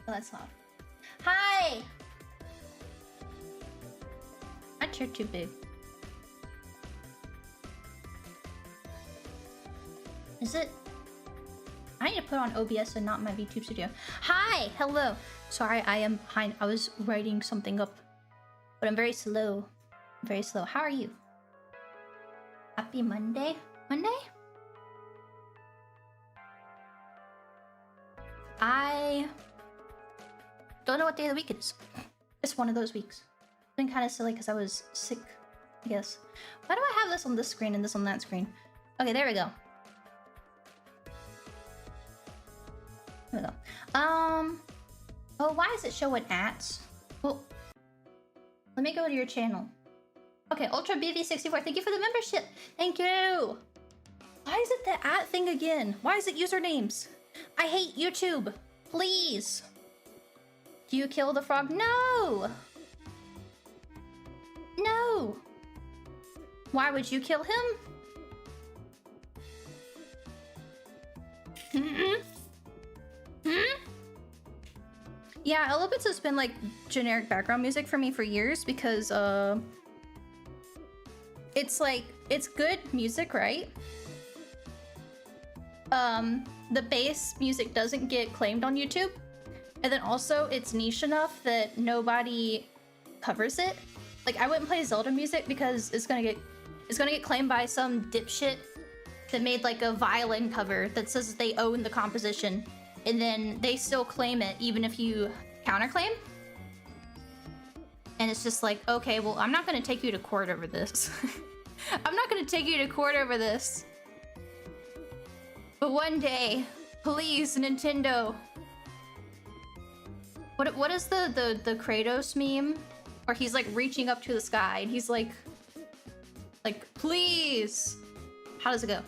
that's loud. Hi! My chair too big. Is it? I need to put on OBS and not my VTube studio. Hi! Hello! Sorry, I am behind. I was writing something up. But I'm very slow. Very slow. How are you? Happy Monday? Monday? I don't know what day of the week it is. It's one of those weeks. It's been kind of silly because I was sick, I guess. Why do I have this on this screen and this on that screen? Okay, there we go. There we go. Oh, why does it show an at? Well, let me go to your channel. Okay, Ultra BV64, thank you for the membership. Thank you. Why is it the at thing again? Why is it usernames? I hate YouTube. Please. Do you kill the frog? No. No. Why would you kill him? Yeah, Elobits has been like generic background music for me for years because it's like, it's good music, right? The bass music doesn't get claimed on YouTube. And then also it's niche enough that nobody covers it. Like I wouldn't play Zelda music because it's gonna get claimed by some dipshit that made like a violin cover that says they own the composition. And then they still claim it even if you counterclaim. And it's just like, okay, well, I'm not gonna take you to court over this. I'm not gonna take you to court over this. But one day, please, Nintendo. What is the Kratos meme? Where he's like reaching up to the sky and he's like, please. How does it go?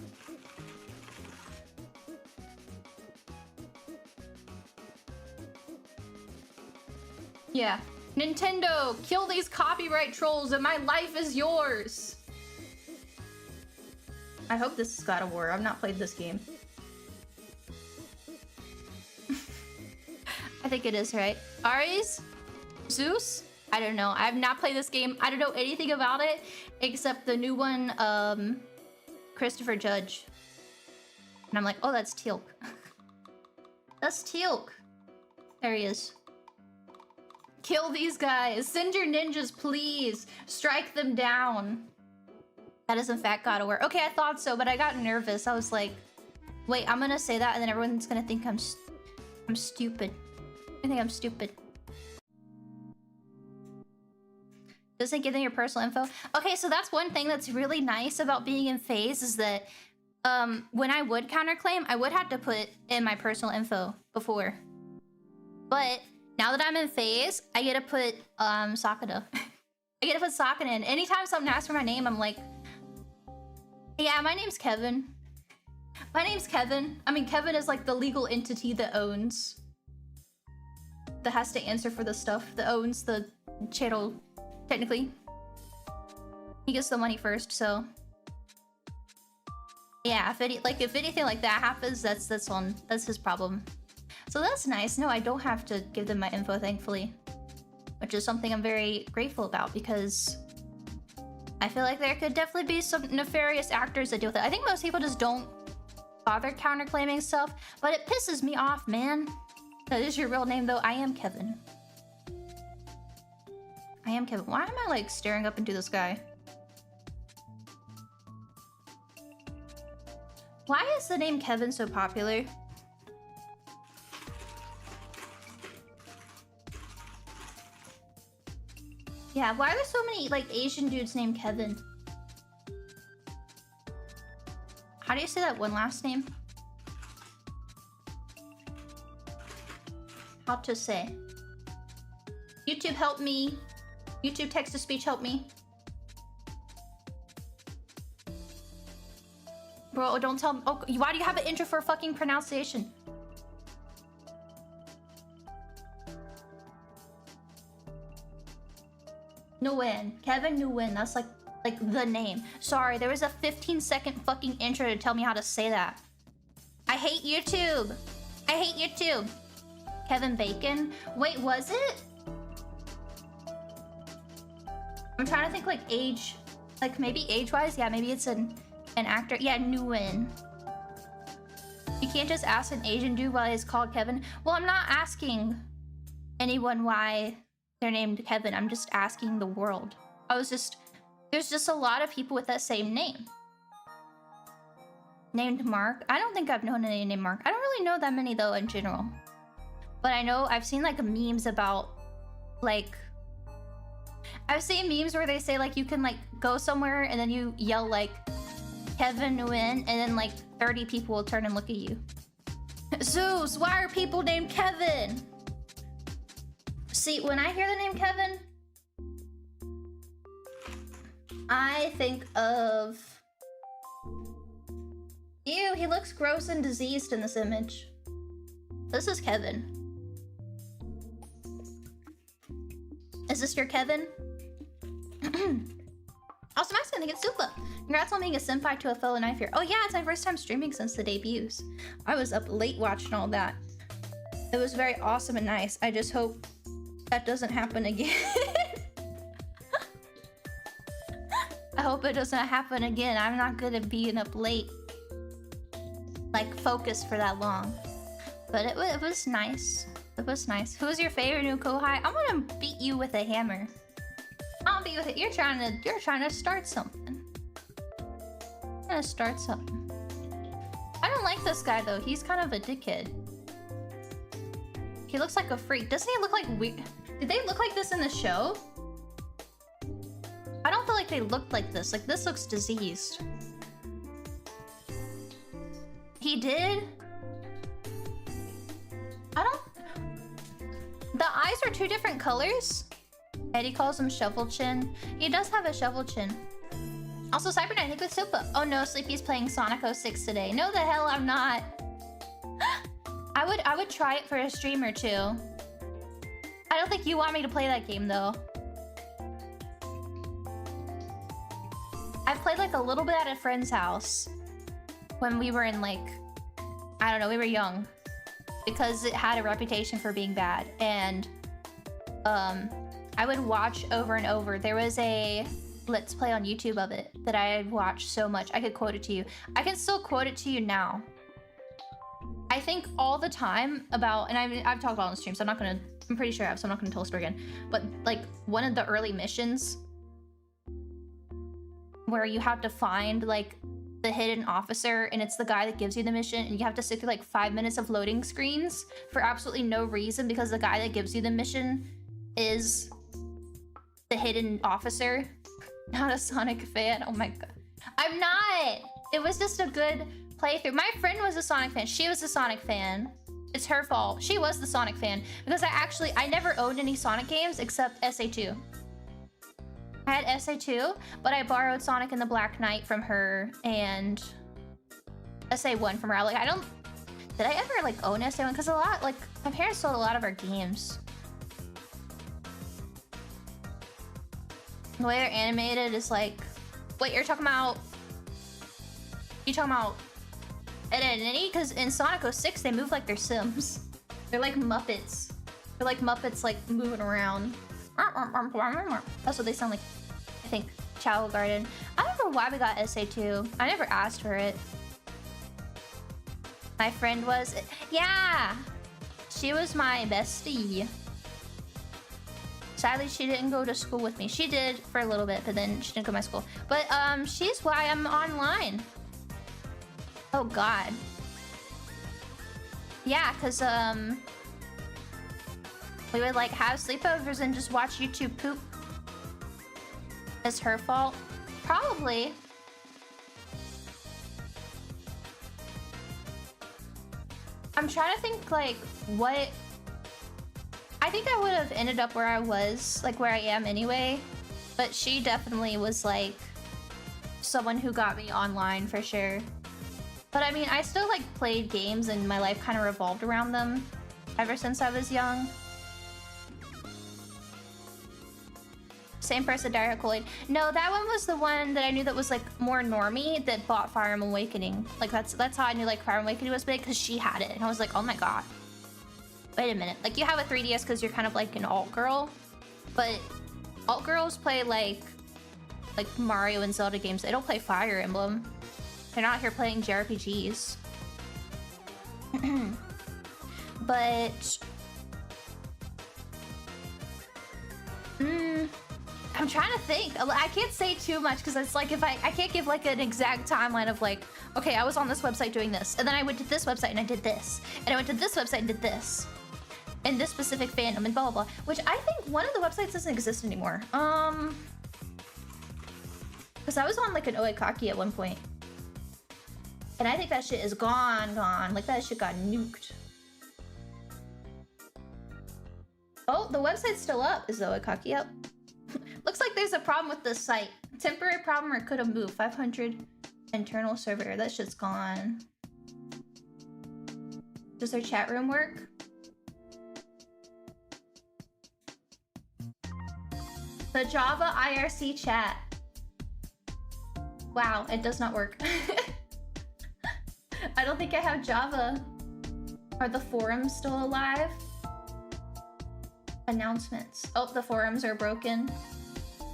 Yeah. Nintendo, kill these copyright trolls and my life is yours. I hope this is God of War. I've not played this game. I think it is, right? Ares? Zeus? I don't know. I have not played this game. I don't know anything about it except the new one, Christopher Judge. And I'm like, oh, that's Teal'c. That's Teal'c. There he is. Kill these guys. Send your ninjas, please. Strike them down. That is in fact God of War. Okay, I thought so, but I got nervous. I was like, wait, I'm gonna say that and then everyone's gonna think I'm stupid. I think I'm stupid. Doesn't give them your personal info. Okay, so that's one thing that's really nice about being in FaZe is that when I would counterclaim, I would have to put in my personal info before. But now that I'm in FaZe, I get to put Sakata. I get to put Sakata in. Anytime someone asks for my name, I'm like, yeah, my name's Kevin. My name's Kevin. I mean, Kevin is like the legal entity that owns, that has to answer for the stuff, that owns the channel, technically. He gets the money first, so. Yeah, if anything like that happens, that's his problem. So that's nice. No, I don't have to give them my info, thankfully. Which is something I'm very grateful about because I feel like there could definitely be some nefarious actors that deal with it. I think most people just don't bother counterclaiming stuff, but it pisses me off, man. That is your real name, though. I am Kevin. I am Kevin. Why am I, like, staring up into the sky? Why is the name Kevin so popular? Yeah, why are there so many, like, Asian dudes named Kevin? How do you say that one last name? How to say? YouTube, help me. YouTube text-to-speech, help me. Bro, don't tell me. Oh, why do you have an intro for a fucking pronunciation? Nguyen. Kevin Nguyen. That's like the name. Sorry, there was a 15-second fucking intro to tell me how to say that. I hate YouTube. I hate YouTube. Kevin Bacon. Wait, was it? I'm trying to think like age, like maybe age-wise. Yeah, maybe it's an actor. Yeah, Nguyen. You can't just ask an Asian dude why he's called Kevin. Well, I'm not asking anyone why they're named Kevin. I'm just asking the world. There's just a lot of people with that same name. Named Mark. I don't think I've known any named Mark. I don't really know that many though in general. But I know I've seen like memes about like, I've seen memes where they say like you can like go somewhere and then you yell like Kevin Nguyen and then like 30 people will turn and look at you. Zeus, why are people named Kevin? See, when I hear the name Kevin, I think of... Ew, he looks gross and diseased in this image. This is Kevin. Is this your Kevin? Also, Max gonna get super. Congrats on being a senpai to a fellow knife here. Oh yeah, it's my first time streaming since the debuts. I was up late watching all that. It was very awesome and nice. I just hope that doesn't happen again. I hope it doesn't happen again. I'm not good at being up late, like focused for that long. But it was nice. It was nice. Who's your favorite new kohai? I'm gonna beat you with a hammer. I'll beat you with it. You're trying to start something. I'm gonna start something. I don't like this guy though. He's kind of a dickhead. He looks like a freak. Doesn't he look like weird? Did they look like this in the show? I don't feel like they looked like this. Like, this looks diseased. He did? I don't... The eyes are two different colors. Eddie calls him shovel chin. He does have a shovel chin. Also, Cyber Knight, with Sopa. Oh no, Sleepy's playing Sonic 06 today. No, the hell I'm not. I would try it for a stream or two. I don't think you want me to play that game though. I've played like a little bit at a friend's house when we were in like, I don't know, we were young, because it had a reputation for being bad. And I would watch over and over. There was a Let's Play on YouTube of it that I had watched so much. I could quote it to you. I can still quote it to you now. I think all the time about, and I've talked about it on the stream, so I'm pretty sure I have, so I'm not gonna tell the story again. But like one of the early missions where you have to find like the hidden officer, and it's the guy that gives you the mission, and you have to sit through like 5 minutes of loading screens for absolutely no reason, because the guy that gives you the mission is the hidden officer. Not a Sonic fan. Oh my god. I'm not! It was just a good playthrough. My friend was a Sonic fan. She was a Sonic fan. It's her fault. She was the Sonic fan. Because I never owned any Sonic games except SA2. I had SA2, but I borrowed Sonic and the Black Knight from her and SA1 from her. Like, did I ever like own SA1? Because like my parents sold a lot of our games. The way they're animated is like, wait, you're talking about identity? Because in Sonic 06, they move like they're Sims. They're like Muppets. They're like Muppets like moving around. That's what they sound like. I think Chow Garden. I don't know why we got SA2. I never asked for it. My friend was... Yeah! She was my bestie. Sadly, she didn't go to school with me. She did for a little bit, but then she didn't go to my school. But she's why I'm online. Oh god. Yeah, because we would like have sleepovers and just watch YouTube poop. It's her fault? Probably. I'm trying to think like what... I think I would have ended up where I was, like where I am anyway. But she definitely was like someone who got me online for sure. But I mean, I still like played games and my life kind of revolved around them ever since I was young. Same person, Dire Kool-Aid. No, that one was the one that I knew that was like more normie that bought Fire Emblem Awakening. Like that's how I knew like Fire Emblem Awakening was big, because she had it. And I was like, oh my god. Wait a minute. Like, you have a 3DS because you're kind of like an alt girl, but alt girls play like Mario and Zelda games. They don't play Fire Emblem. They're not here playing JRPGs. But I'm trying to think. I can't say too much because it's like if I can't give like an exact timeline of like, okay, I was on this website doing this, and then I went to this website and I did this, and I went to this website and did this, and this specific fandom and blah blah blah. Which I think one of the websites doesn't exist anymore. Because I was on like an Oikaki at one point, and I think that shit is gone. Like that shit got nuked. Oh, the website's still up. Is the Oikaki up? Looks like there's a problem with this site. Temporary problem or could have moved. 500 internal server. That shit's gone. Does their chat room work? The Java IRC chat. Wow, it does not work. I don't think I have Java. Are the forums still alive? Announcements. Oh, the forums are broken.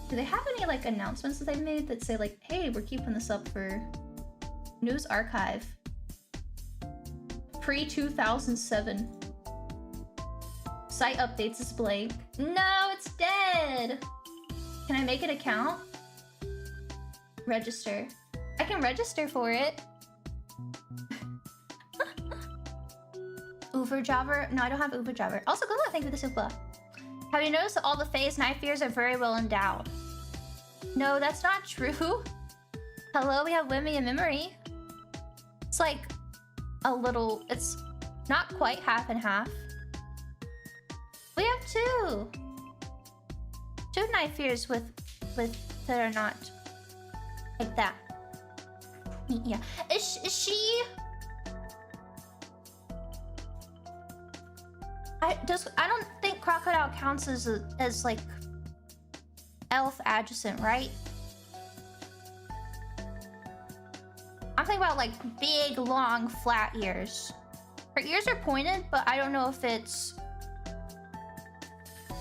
Do they have any like announcements that they've made that say like, hey, we're keeping this up for news archive? Pre-2007. Site updates is blank. No, it's dead. Can I make an account? Register. I can register for it. Uber Java? No, I don't have Uber Java. Also, good luck. Thank you for the super. Have you noticed that all the phase knife ears are very well endowed? No, that's not true. Hello, we have Wimmy and Memory. It's like a little... It's not quite half and half. We have two. Two knife ears with that are not like that. Yeah. Is she... I don't think Crocodile counts as like elf adjacent, right? I'm thinking about like big, long, flat ears. Her ears are pointed, but I don't know if it's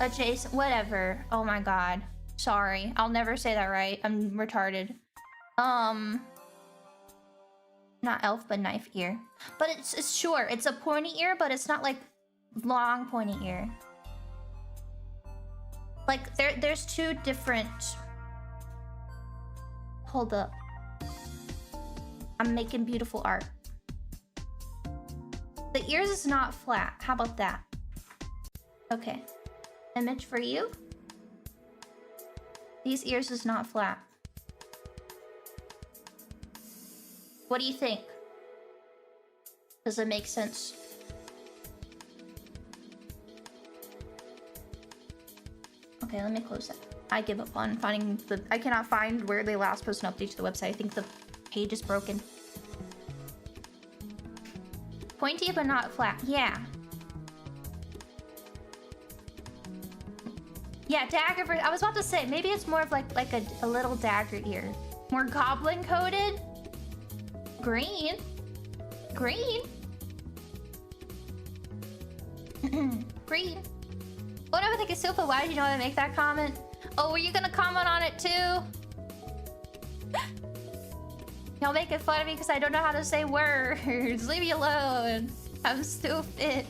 adjacent. Whatever. Oh my god. Sorry. I'll never say that right. I'm retarded. Not elf, but knife ear. But it's sure. It's a pointy ear, but it's not like long pointy ear. Like there's two different... Hold up. I'm making beautiful art. The ears is not flat. How about that? Okay. Image for you. These ears is not flat. What do you think? Does it make sense? Okay, let me close that. I give up on finding the... I cannot find where they last posted an update to the website. I think the page is broken. Pointy but not flat. Yeah. Yeah, dagger. I was about to say, maybe it's more of like a little dagger ear. More goblin coated. Green. Green. Green. What do I think is super? Why did you know how to make that comment? Oh, were you gonna comment on it too? Y'all making fun of me because I don't know how to say words. Leave me alone. I'm stupid.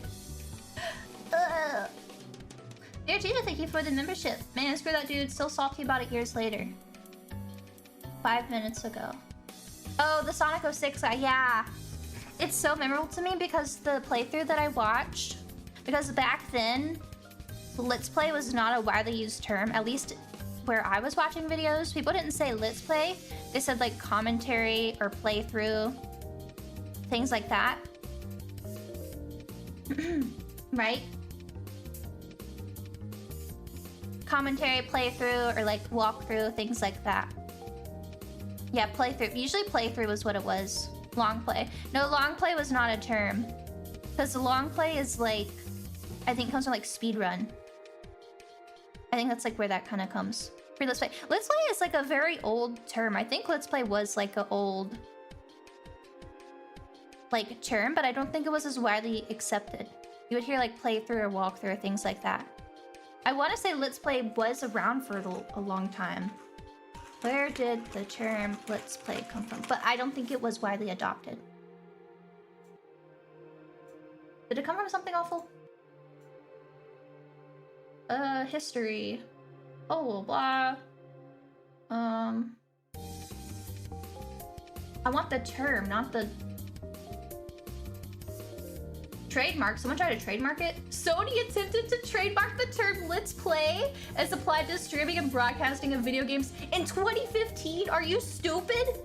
Dear Gina, thank you for the membership. Man, screw that dude. Still salty about it years later. 5 minutes ago. Oh, the Sonic 06 guy. Yeah. It's so memorable to me because the playthrough that I watched... Because back then, Let's Play was not a widely used term. At least where I was watching videos, people didn't say Let's Play. They said like commentary or playthrough. Things like that. Right? Commentary, playthrough, or like walkthrough, things like that. Yeah, playthrough. Usually playthrough was what it was. Long play. No, long play was not a term. Because long play is like... I think it comes from like speedrun. I think that's like where that kind of comes. For Let's Play. Let's Play is like a very old term. I think Let's Play was like an old... like term, but I don't think it was as widely accepted. You would hear like playthrough or walkthrough or things like that. I want to say Let's Play was around for a long time. Where did the term Let's Play come from? But I don't think it was widely adopted. Did it come from something awful? History. Oh, blah. I want the term, not the... Trademark? Someone tried to trademark it? Sony attempted to trademark the term Let's Play as applied to streaming and broadcasting of video games in 2015? Are you stupid?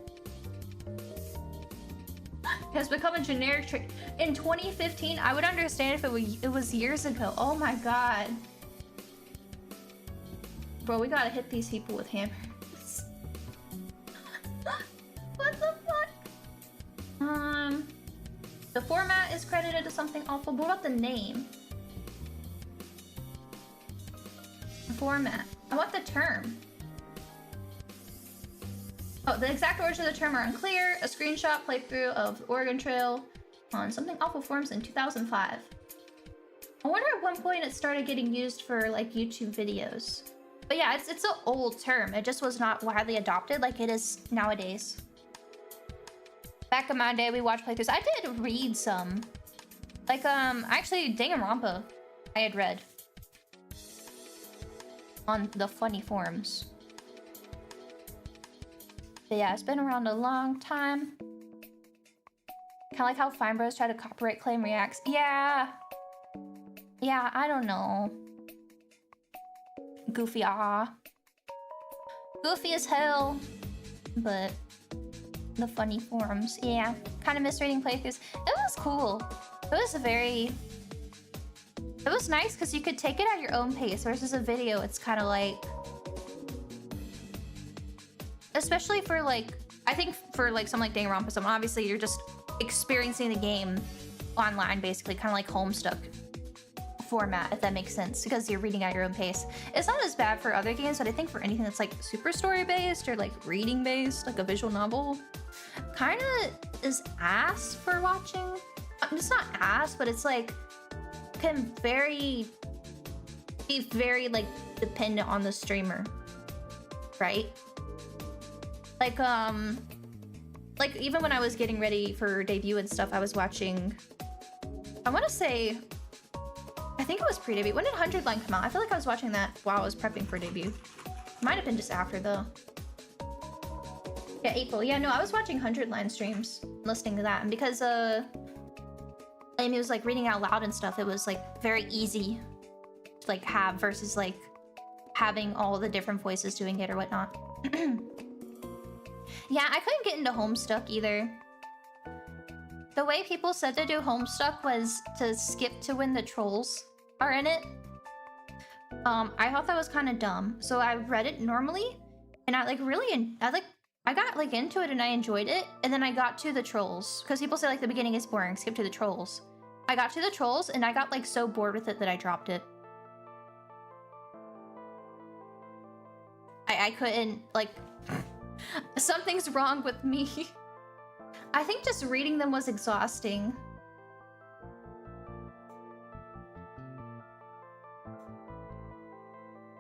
Has become a generic trade. In 2015, I would understand if it was years ago. Oh my god. Bro, we gotta hit these people with hammers. What the fuck? The format is credited to something awful. What about the name? The format. I want the term. Oh, the exact origin of the term are unclear. A screenshot playthrough of Oregon Trail on something awful forums in 2005. I wonder at one point it started getting used for like YouTube videos. But yeah, it's an old term. It just was not widely adopted like it is nowadays. Back in my day, we watched playthroughs. I did read some. Like, actually, Danganronpa, I had read. On the funny forums. But yeah, it's been around a long time. Kinda like how Fine Bros try to copyright claim reacts. Yeah. Yeah, I don't know. Goofy, Goofy as hell. But... the funny forums, yeah. Kind of miss reading playthroughs. It was cool. It was it was nice because you could take it at your own pace versus a video. It's kind of like, especially for like, I think for like something like Danganronpa, obviously you're just experiencing the game online, basically, kind of like Homestuck format, if that makes sense, because you're reading at your own pace. It's not as bad for other games, but I think for anything that's like super story based or like reading based, like a visual novel, kind of is ass for watching. It's not ass, but it's like can be very like dependent on the streamer, right? Like even when I was getting ready for debut and stuff, I was watching, I want to say, I think it was pre-debut. When did 100 Line come out? I feel like I was watching that while I was prepping for debut. Might have been just after though. Yeah, April. Yeah, no, I was watching 100 Line streams, listening to that, and because Amy was like reading out loud and stuff, it was like very easy to like have versus like having all the different voices doing it or whatnot. Yeah, I couldn't get into Homestuck either. The way people said to do Homestuck was to skip to when the trolls are in it. I thought that was kind of dumb, so I read it normally, and I got like into it and I enjoyed it, and then I got to the trolls because people say like the beginning is boring, skip to the trolls. I got to the trolls and I got like so bored with it that I dropped it. I couldn't, like, something's wrong with me. I think just reading them was exhausting.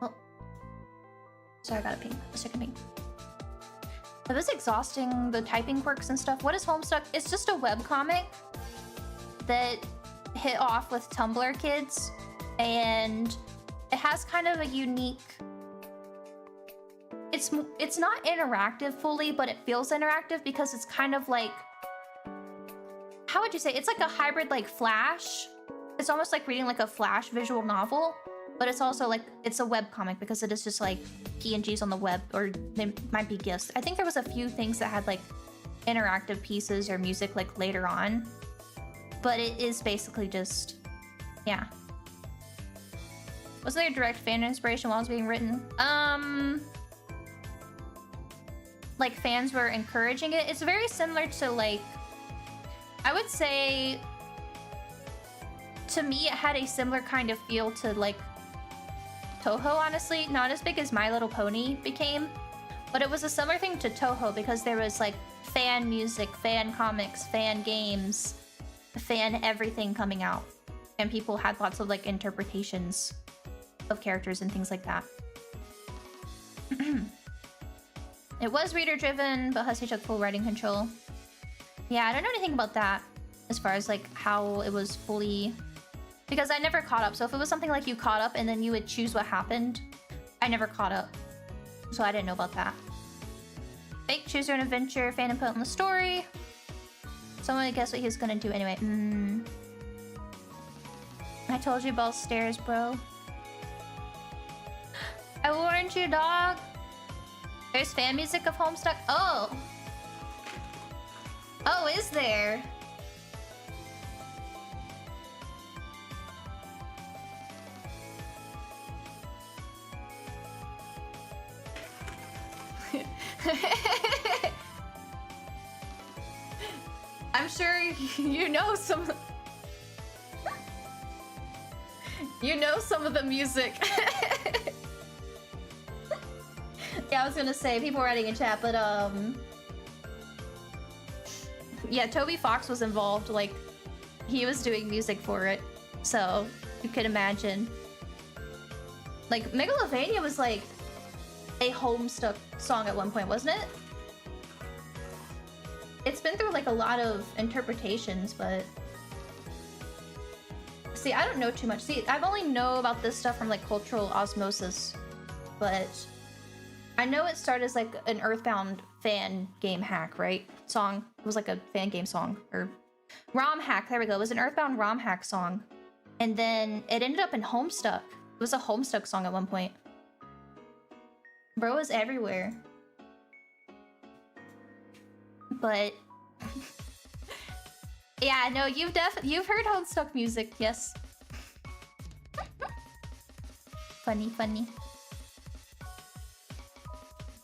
Oh. Sorry, I got a ping. A second ping. It was exhausting, the typing quirks and stuff. What is Homestuck? It's just a webcomic that hit off with Tumblr kids, and it has kind of a unique... It's not interactive fully, but it feels interactive because it's kind of like... How would you say? It's like a hybrid like Flash. It's almost like reading like a Flash visual novel, but it's also like, it's a webcomic because it is just like PNGs on the web, or they might be GIFs. I think there was a few things that had like interactive pieces or music like later on, but it is basically just, yeah. Was there a direct fan inspiration while it was being written? Like fans were encouraging it. It's very similar to like, I would say, to me it had a similar kind of feel to like Toho, honestly. Not as big as My Little Pony became, but it was a similar thing to Toho because there was like fan music, fan comics, fan games, fan everything coming out. and people had lots of like interpretations of characters and things like that. It was reader driven, but Hussey took full writing control. Yeah, I don't know anything about that as far as like how it was fully, because I never caught up. So if it was something like you caught up and then you would choose what happened, I never caught up, so I didn't know about that. Fake, choose your own adventure, fan input in the story. Someone guess what he was gonna do anyway. I told you about stairs, bro. I warned you, dog. There's fan music of Homestuck. Oh. Oh, is there? I'm sure you know some. You know some of the music. Yeah, I was gonna say people were writing in chat, but yeah, Toby Fox was involved. Like, he was doing music for it, so you could imagine. Like, Megalovania was like a Homestuck song at one point, wasn't it? It's been through like a lot of interpretations, but see, I don't know too much. See, I've only know about this stuff from like cultural osmosis, but I know it started as like an Earthbound fan game hack, right? Song. It was like a fan game song, or ROM hack. There we go. It was an Earthbound ROM hack song, and then it ended up in Homestuck. It was a Homestuck song at one point. Bro was everywhere. But yeah, no, you've heard Homestuck music, yes. Funny.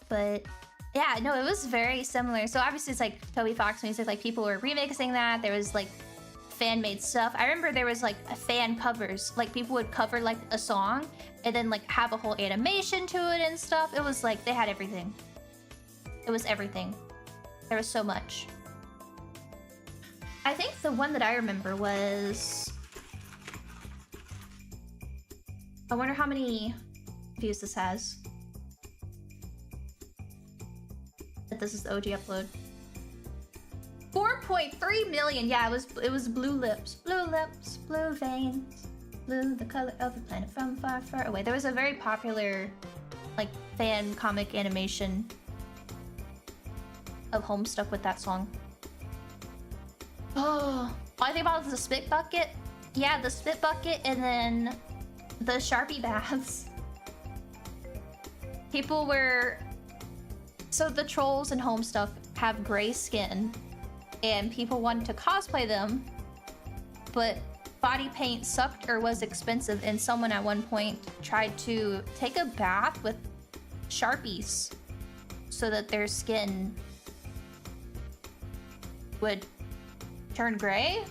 But yeah, no, it was very similar. So obviously it's like Toby Fox music, like people were remixing that. There was like fan-made stuff. I remember there was like fan covers, like people would cover like a song and then like have a whole animation to it and stuff. It was like they had everything. It was everything. There was so much. I think the one that I remember was... I wonder how many views this has. That this is the OG upload. 4.3 million. Yeah, it was blue lips, blue veins, blue the color of the planet from far, far away. There was a very popular like fan comic animation of Homestuck with that song. Oh, all I think about is the spit bucket. Yeah, the spit bucket, and then the Sharpie baths. People were... So the trolls in Homestuck have gray skin, and people wanted to cosplay them, but body paint sucked or was expensive, and someone at one point tried to take a bath with Sharpies so that their skin would turn gray.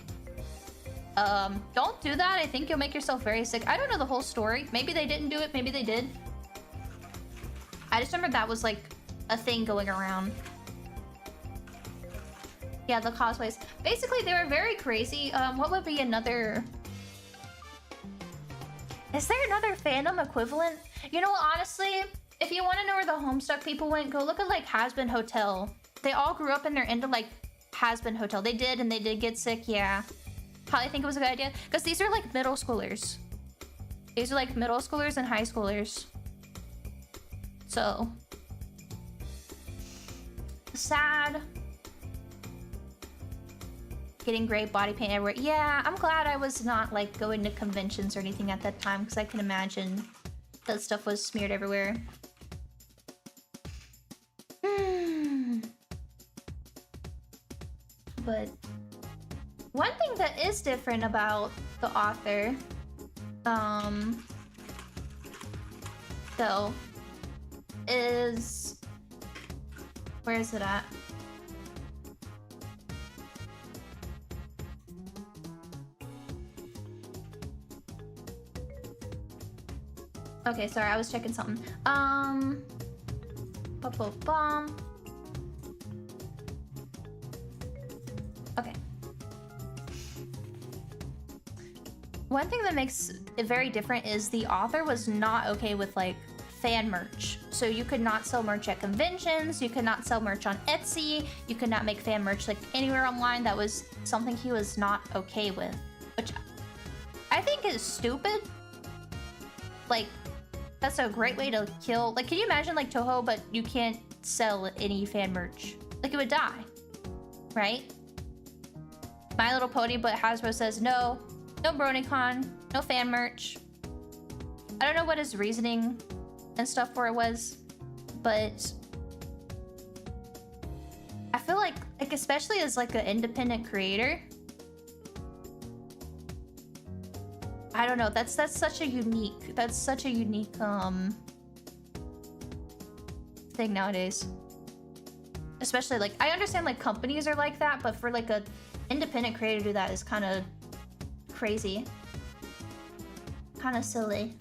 Don't do that. I think you'll make yourself very sick. I don't know the whole story. Maybe they didn't do it. Maybe they did. I just remember that was like a thing going around. Yeah, the cosplays. Basically, they were very crazy. What would be another... Is there another fandom equivalent? You know, honestly, if you want to know where the Homestuck people went, go look at like Has-Been Hotel. They all grew up and they're into like Has-Been Hotel. They did, and they did get sick, yeah. Probably think it was a good idea. Because these are like middle schoolers. These are like middle schoolers and high schoolers. So... sad. Getting gray body paint everywhere. Yeah, I'm glad I was not like going to conventions or anything at that time, because I can imagine that stuff was smeared everywhere. But one thing that is different about the author, though, is... Where is it at? Okay, sorry, I was checking something. Bomb. Okay. One thing that makes it very different is the author was not okay with like fan merch. So you could not sell merch at conventions, you could not sell merch on Etsy, you could not make fan merch like anywhere online. That was something he was not okay with, which I think is stupid. Like, that's a great way to kill. Like, can you imagine like Toho, but you can't sell any fan merch? Like, it would die, right? My Little Pony, but Hasbro says no, no BronyCon, no fan merch. I don't know what his reasoning and stuff for it was, but I feel like especially as like an independent creator, I don't know, that's such a unique thing nowadays. Especially like, I understand like companies are like that, but for like a independent creator to do that is kind of crazy, kind of silly.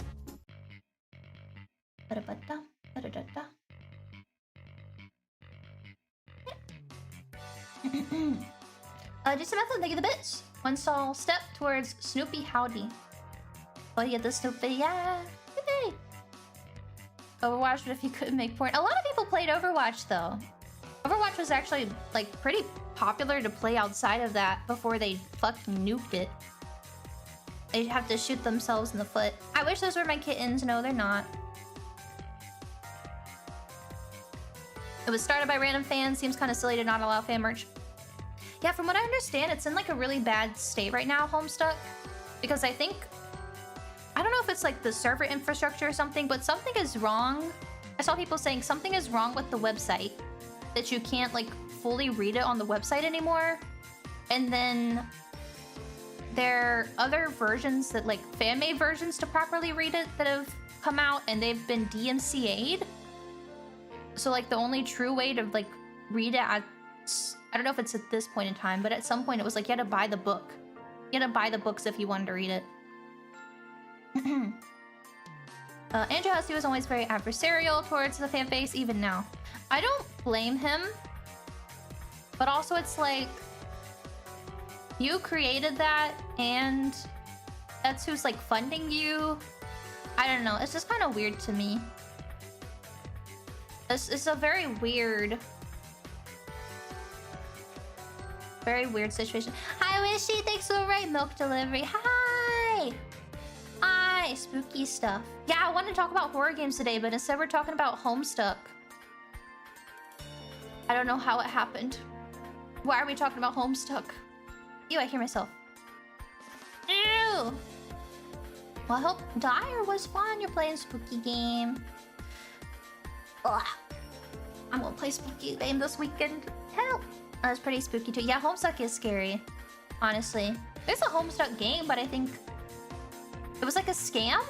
Just Samantha, thank you the bits. One small step towards Snoopy Howdy. Oh, you get the Snoopy, yeah. Yay. Overwatch, but if you couldn't make porn. A lot of people played Overwatch though. Overwatch was actually like pretty popular to play outside of that before they fucking nuked it. They'd have to shoot themselves in the foot. I wish those were my kittens. No, they're not. It was started by random fans. Seems kind of silly to not allow fan merch. Yeah, from what I understand, it's in like a really bad state right now, Homestuck. Because I think... I don't know if it's like the server infrastructure or something, but something is wrong. I saw people saying something is wrong with the website. That you can't like fully read it on the website anymore. And then... there are other versions that like fan-made versions to properly read it that have come out and they've been DMCA'd. So like the only true way to like read it at, I don't know if it's at this point in time, but at some point it was like you had to buy the book. You had to buy the books if you wanted to read it. Andrew Hussey was always very adversarial towards the fan base, even now. I don't blame him, but also it's like, you created that and that's who's like funding you. I don't know, it's just kind of weird to me. It's a very weird situation. Hi, Wishy, thanks for the right milk delivery. Hi! Hi, spooky stuff. Yeah, I wanted to talk about horror games today, but instead we're talking about Homestuck. I don't know how it happened. Why are we talking about Homestuck? Ew, I hear myself. Ew! Well, I hope Dire was fun. You're playing spooky game. Ugh. I'm gonna play spooky game this weekend. Help! That's pretty spooky too. Yeah, Homestuck is scary. Honestly. There's a Homestuck game, but I think... it was like a scam?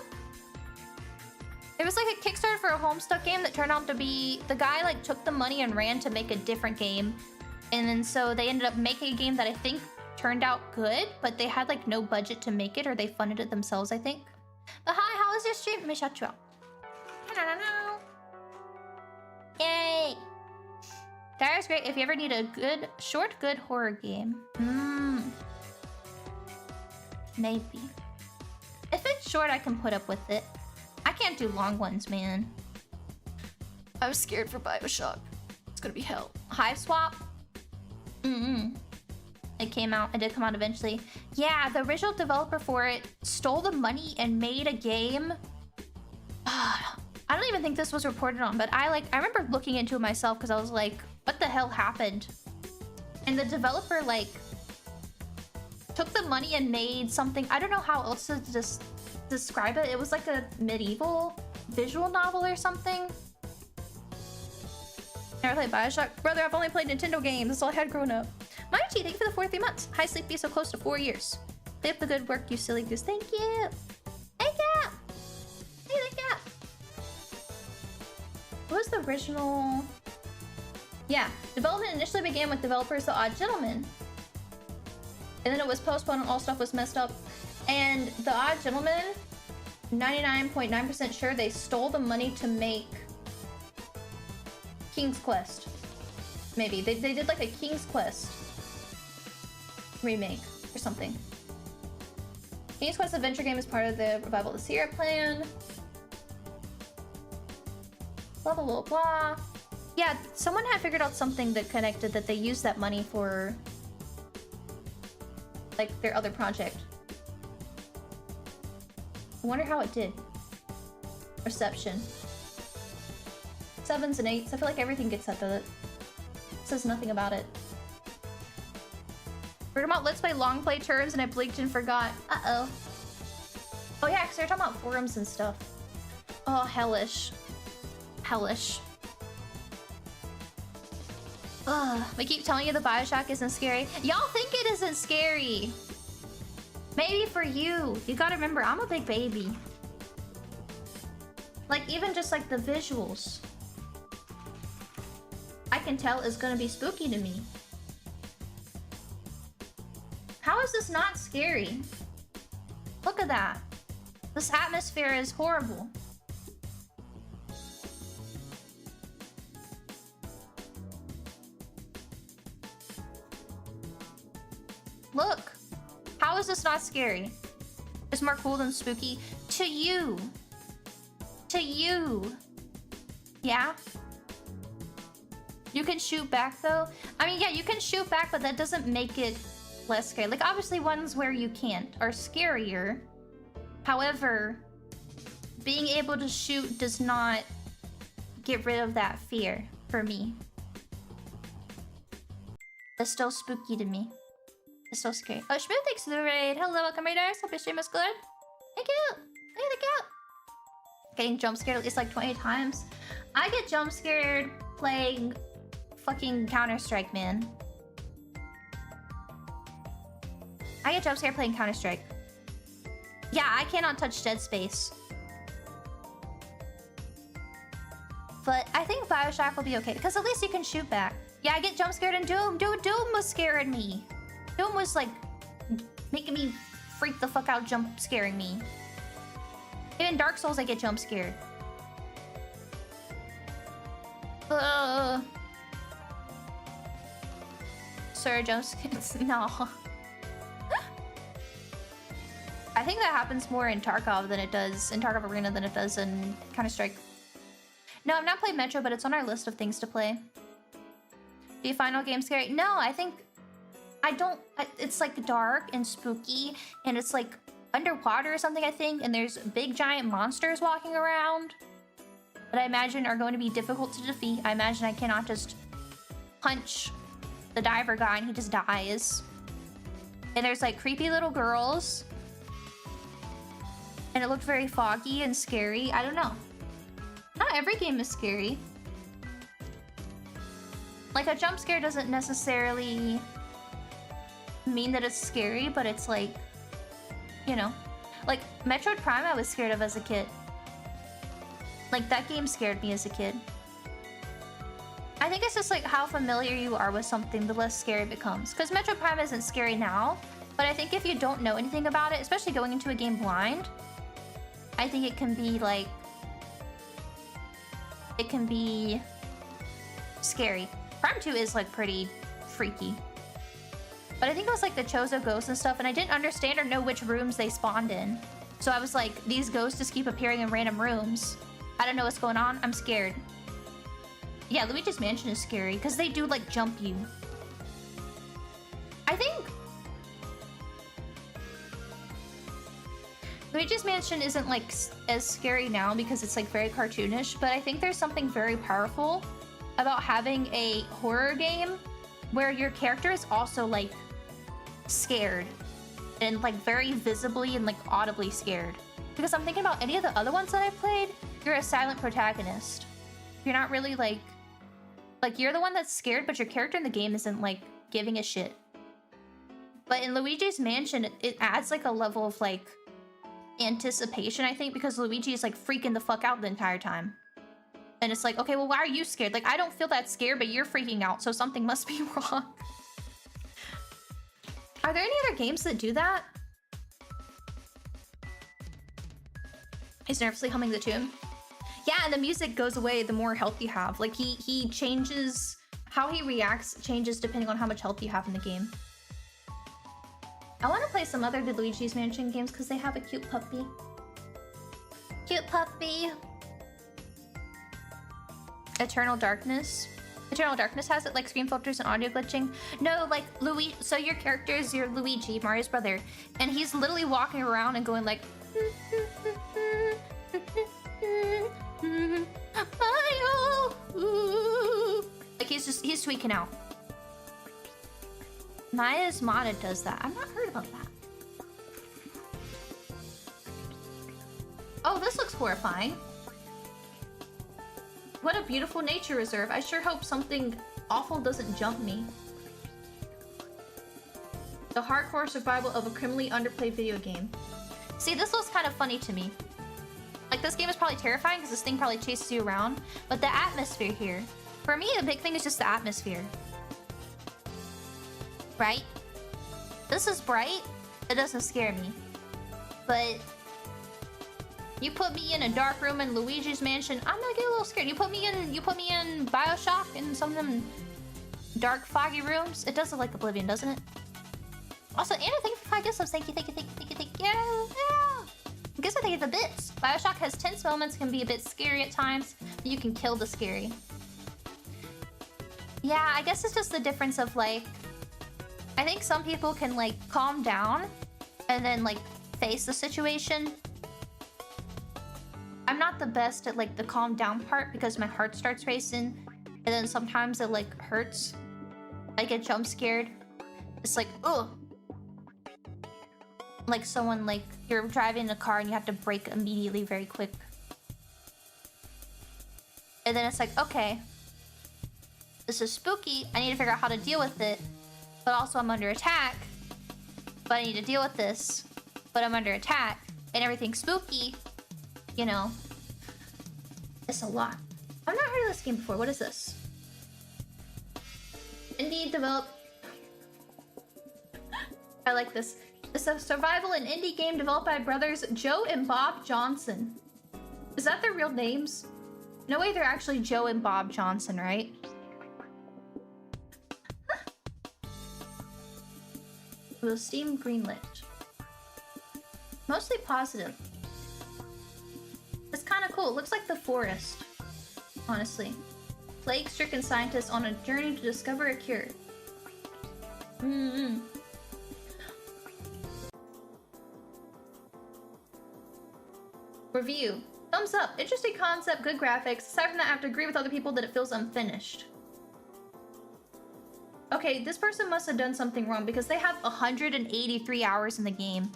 It was like a Kickstarter for a Homestuck game that turned out to be... the guy like took the money and ran to make a different game. And then so they ended up making a game that I think turned out good, but they had like no budget to make it, or they funded it themselves, I think. But hi, how was your stream? Let me shut you up. Yay! Dire's great if you ever need a good, short, good horror game. Maybe. If it's short, I can put up with it. I can't do long ones, man. I was scared for Bioshock. It's gonna be hell. Hive Swap? It came out. It did come out eventually. Yeah, the original developer for it stole the money and made a game. I don't even think this was reported on, but I remember looking into it myself because I was like, what the hell happened? And the developer like took the money and made something. I don't know how else to just describe it. It was like a medieval visual novel or something. Never played Bioshock. Brother, I've only played Nintendo games. That's all I had growing up. Mighty, thank you for the 43 months. Hi, Sleepy, so close to 4 years. Keep up the good work, you silly goose. Thank you. Thank you. Hey, thank you. What was the original? Yeah, development initially began with developers The Odd Gentleman. And then it was postponed and all stuff was messed up. And The Odd Gentleman, 99.9% sure they stole the money to make King's Quest. Maybe. They did like a King's Quest remake or something. King's Quest adventure game is part of the Revival of the Sierra plan. Blah, blah, blah, blah. Yeah, someone had figured out something that connected that they used that money for, like, their other project. I wonder how it did. Reception. 7s and 8s. I feel like everything gets up to it. It says nothing about it. We're talking about Let's Play long play terms and I blinked and forgot. Uh-oh. Oh yeah, because they're talking about forums and stuff. Oh, hellish. Hellish. Ugh, we keep telling you the Bioshock isn't scary. Y'all think it isn't scary. Maybe for you. You gotta remember, I'm a big baby. Like, even just like the visuals, I can tell is gonna be spooky to me. How is this not scary? Look at that. This atmosphere is horrible. Look. How is this not scary? It's more cool than spooky. To you. To you. Yeah? You can shoot back though? I mean, yeah, you can shoot back, but that doesn't make it less scary. Like, obviously ones where you can't are scarier. However, being able to shoot does not get rid of that fear for me. It's still spooky to me. It's so scary. Oh, Schmidt, thanks for the raid. Hello, welcome raiders. Hope your stream is good. Thank you. Thank you. Getting jump scared at least like 20 times. I get jump scared playing fucking Counter-Strike, man. I get jump scared playing Counter-Strike. Yeah, I cannot touch Dead Space. But I think Bioshock will be okay, because at least you can shoot back. Yeah, I get jump scared in Doom. Dude, Doom was scaring me. Doom was like making me freak the fuck out, jump scaring me. Even in Dark Souls, I get jump scared. Sir, jump scares? No. I think that happens more in Tarkov than it does in Tarkov Arena than it does in Counter-Strike. No, I've not played Metro, but it's on our list of things to play. Do you find all games scary? No, I think I don't. It's like dark and spooky, and it's like underwater or something, I think, and there's big giant monsters walking around that I imagine are going to be difficult to defeat. I imagine I cannot just punch the diver guy and he just dies. And there's like creepy little girls. And it looked very foggy and scary. I don't know. Not every game is scary. Like, a jump scare doesn't necessarily mean that it's scary, but it's like, you know. Like, Metroid Prime I was scared of as a kid. Like, that game scared me as a kid. I think it's just like how familiar you are with something, the less scary it becomes. Because Metroid Prime isn't scary now, but I think if you don't know anything about it, especially going into a game blind, I think it can be like... it can be scary. Prime 2 is like pretty freaky. But I think it was like the Chozo ghosts and stuff, and I didn't understand or know which rooms they spawned in. So I was like, these ghosts just keep appearing in random rooms. I don't know what's going on. I'm scared. Yeah, Luigi's Mansion is scary because they do like jump you. I think Luigi's Mansion isn't like as scary now because it's like very cartoonish, but I think there's something very powerful about having a horror game where your character is also like scared and like very visibly and like audibly scared. Because I'm thinking about any of the other ones that I've played, you're a silent protagonist. You're not really like you're the one that's scared, but your character in the game isn't like giving a shit. But in Luigi's Mansion, it adds like a level of like anticipation, I think, because Luigi is like freaking the fuck out the entire time. And it's like, okay, well, why are you scared? Like, I don't feel that scared, but you're freaking out, so something must be wrong. Are there any other games that do that? He's nervously humming the tune. Yeah, and the music goes away the more health you have. Like, he changes... how he reacts changes depending on how much health you have in the game. I want to play some other Luigi's Mansion games because they have a cute puppy. Cute puppy. Eternal Darkness. Eternal Darkness has it, like screen filters and audio glitching. No, like Luigi. So your character is your Luigi, Mario's brother, and he's literally walking around and going like, Mario. Like he's tweaking out. Naya's Modded does that. I've not heard about that. Oh, this looks horrifying. What a beautiful nature reserve. I sure hope something awful doesn't jump me. The hardcore survival of a criminally underplayed video game. See, this looks kind of funny to me. Like, this game is probably terrifying because this thing probably chases you around. But the atmosphere here. For me, the big thing is just the atmosphere. Right? This is bright. It doesn't scare me. But you put me in a dark room in Luigi's Mansion, I'm gonna get a little scared. You put me in BioShock in some of them dark, foggy rooms. It does look like Oblivion, doesn't it? Also, Anna, thank you for 5 gifts. Thank you. Yeah. I guess I think it's the bits. BioShock has tense moments, can be a bit scary at times. But you can kill the scary. Yeah, I guess it's just the difference of like, I think some people can like calm down and then like face the situation. I'm not the best at like the calm down part because my heart starts racing, and then sometimes it like hurts. I get jump scared. It's like, ugh. Like someone, like you're driving a car and you have to brake immediately very quick. And then it's like, okay, this is spooky. I need to figure out how to deal with it. But also I'm under attack. But I need to deal with this. But I'm under attack. And everything's spooky. You know. It's a lot. I've not heard of this game before. What is this? Indie develop. I like this. It's a survival and indie game developed by brothers Joe and Bob Johnson. Is that their real names? No way they're actually Joe and Bob Johnson, right? Will Steam greenlit. Mostly positive. It's kind of cool. It looks like The Forest, honestly. Plague-stricken scientists on a journey to discover a cure. Review. Thumbs up. Interesting concept, good graphics. Aside from that, I have to agree with other people that it feels unfinished. Okay, this person must have done something wrong because they have 183 hours in the game.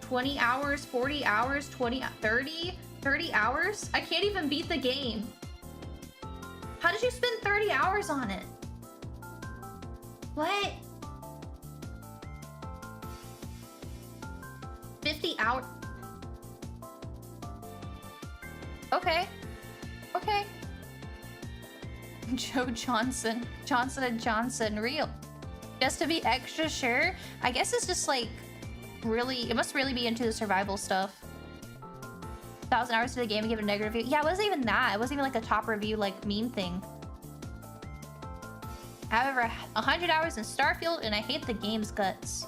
$20 hours, 40 hours, 20, 30 hours? I can't even beat the game. How did you spend 30 hours on it? What? 50 hours? Okay. Okay. Joe Johnson. Johnson & Johnson. Real. Just to be extra sure? I guess it's just like really, it must really be into the survival stuff. 1,000 hours to the game and give it a negative review. Yeah, it wasn't even that. It wasn't even like a top review like meme thing. However, 100 hours in Starfield and I hate the game's guts.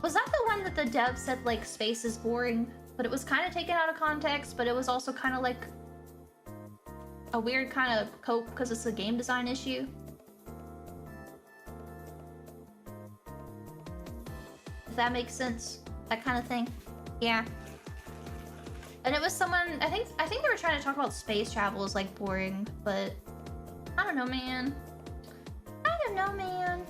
Was that the one that the dev said like space is boring? But it was kind of taken out of context, but it was also kind of like a weird kind of cope because it's a game design issue. If that makes sense. That kind of thing. Yeah. And it was someone, I think they were trying to talk about space travel is like boring, but I don't know, man. I don't know, man.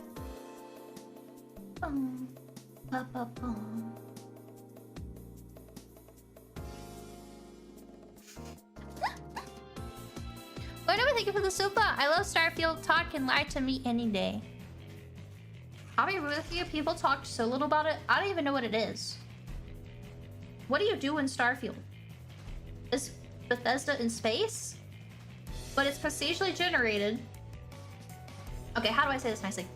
Lord, thank you for the super. I love Starfield. Talk and lie to me any day. I'll be real with you. People talk so little about it. I don't even know what it is. What do you do in Starfield? Is Bethesda in space? But it's procedurally generated. Okay, how do I say this nicely?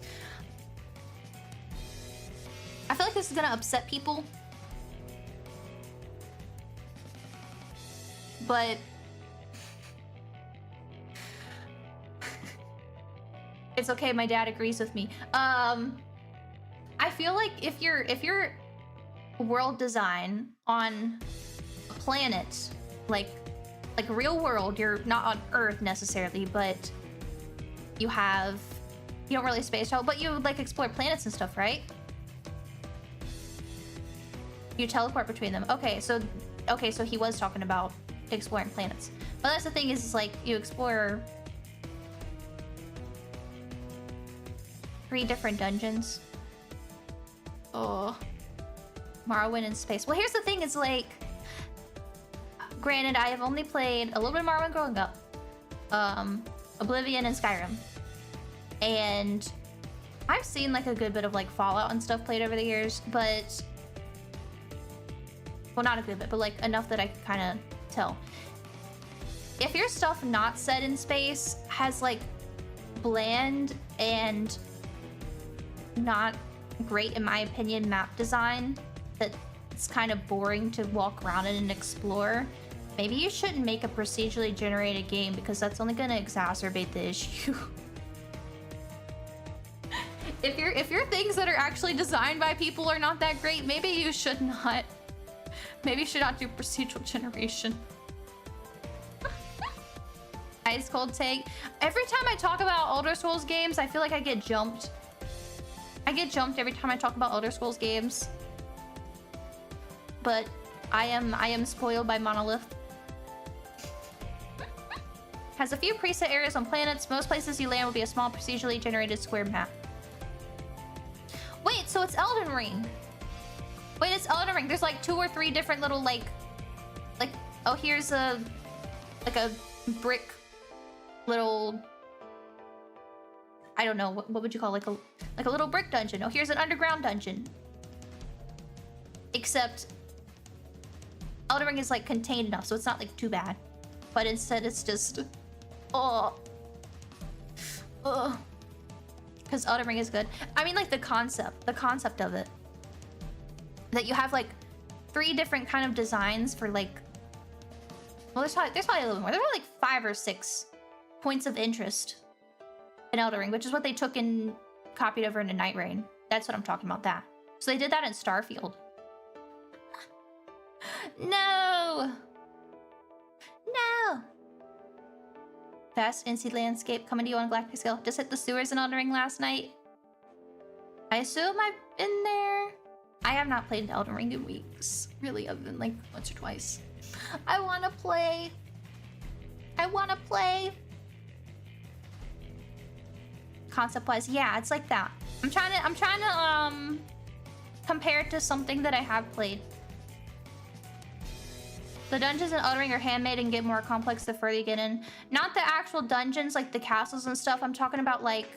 I feel like this is gonna upset people. But It's okay, my dad agrees with me. I feel like if you're world design on a planet, like real world, you're not on Earth necessarily, but you don't really space travel, but you like explore planets and stuff, right? You teleport between them. Okay, so he was talking about exploring planets. But that's the thing is like you explore 3 different dungeons. Oh, Morrowind in space. Well, here's the thing: is like, granted, I have only played a little bit of Morrowind growing up, Oblivion and Skyrim, and I've seen like a good bit of like Fallout and stuff played over the years, but well, not a good bit, but like enough that I can kind of tell. If your stuff not set in space has like bland and not great, in my opinion, map design, that it's kind of boring to walk around in and explore, maybe you shouldn't make a procedurally generated game, because that's only going to exacerbate the issue. If your things that are actually designed by people are not that great, maybe you should not do procedural generation. Ice cold take. Every time I talk about Elder Scrolls games, I feel like I get jumped. I get jumped every time I talk about Elder Scrolls games. But I am spoiled by Monolith. Has a few preset areas on planets. Most places you land will be a small procedurally generated square map. Wait, so it's Elden Ring. Wait, it's Elden Ring. There's like 2 or 3 different little like oh, here's a brick little, I don't know, what would you call like a little brick dungeon. Oh, here's an underground dungeon. Except Elden Ring is like contained enough, so it's not like too bad. But instead it's just because Elden Ring is good. I mean, like the concept of it. That you have like 3 different kind of designs for like, well, there's probably a little more. There's probably like 5 or 6 points of interest in Elden Ring, which is what they took and copied over into Night Rain. That's what I'm talking about, that. So they did that in Starfield. No! No! Vast in-sea landscape coming to you on a galactic scale. Just hit the sewers in Elden Ring last night. I assume I've been there. I have not played Elden Ring in weeks, really, other than like once or twice. I want to play. Concept-wise, yeah, it's like that. I'm trying to compare it to something that I have played. The dungeons in Elden Ring are handmade and get more complex the further you get in. Not the actual dungeons, like the castles and stuff. I'm talking about like,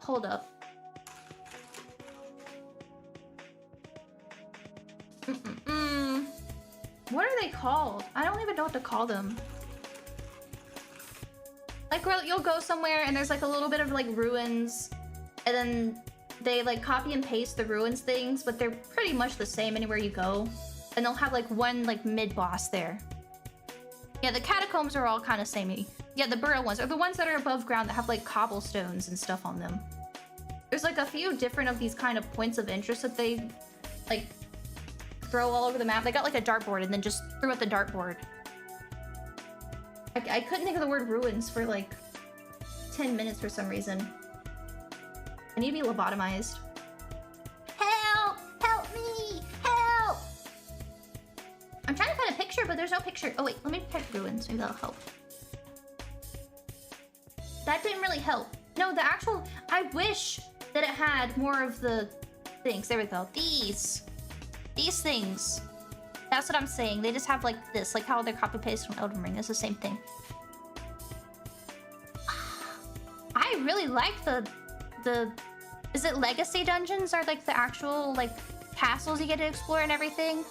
hold up. What are they called? I don't even know what to call them. Like, you'll go somewhere and there's like a little bit of like ruins, and then they like copy and paste the ruins things, but they're pretty much the same anywhere you go. And they'll have like one like mid-boss there. Yeah, the catacombs are all kind of samey. Yeah, the burrow ones are the ones that are above ground that have like cobblestones and stuff on them. There's like a few different of these kind of points of interest that they like throw all over the map. They got like a dartboard and then just threw at the dartboard. I couldn't think of the word ruins for like 10 minutes for some reason. I need to be lobotomized. Help! Help me! Help! I'm trying to find a picture, but there's no picture. Oh wait, let me type ruins. Maybe that'll help. That didn't really help. No, the actual... I wish that it had more of the things. There we go. These things. That's what I'm saying. They just have like this, like how they're copy paste from Elden Ring. It's the same thing. I really like the is it legacy dungeons, or like the actual like castles you get to explore and everything?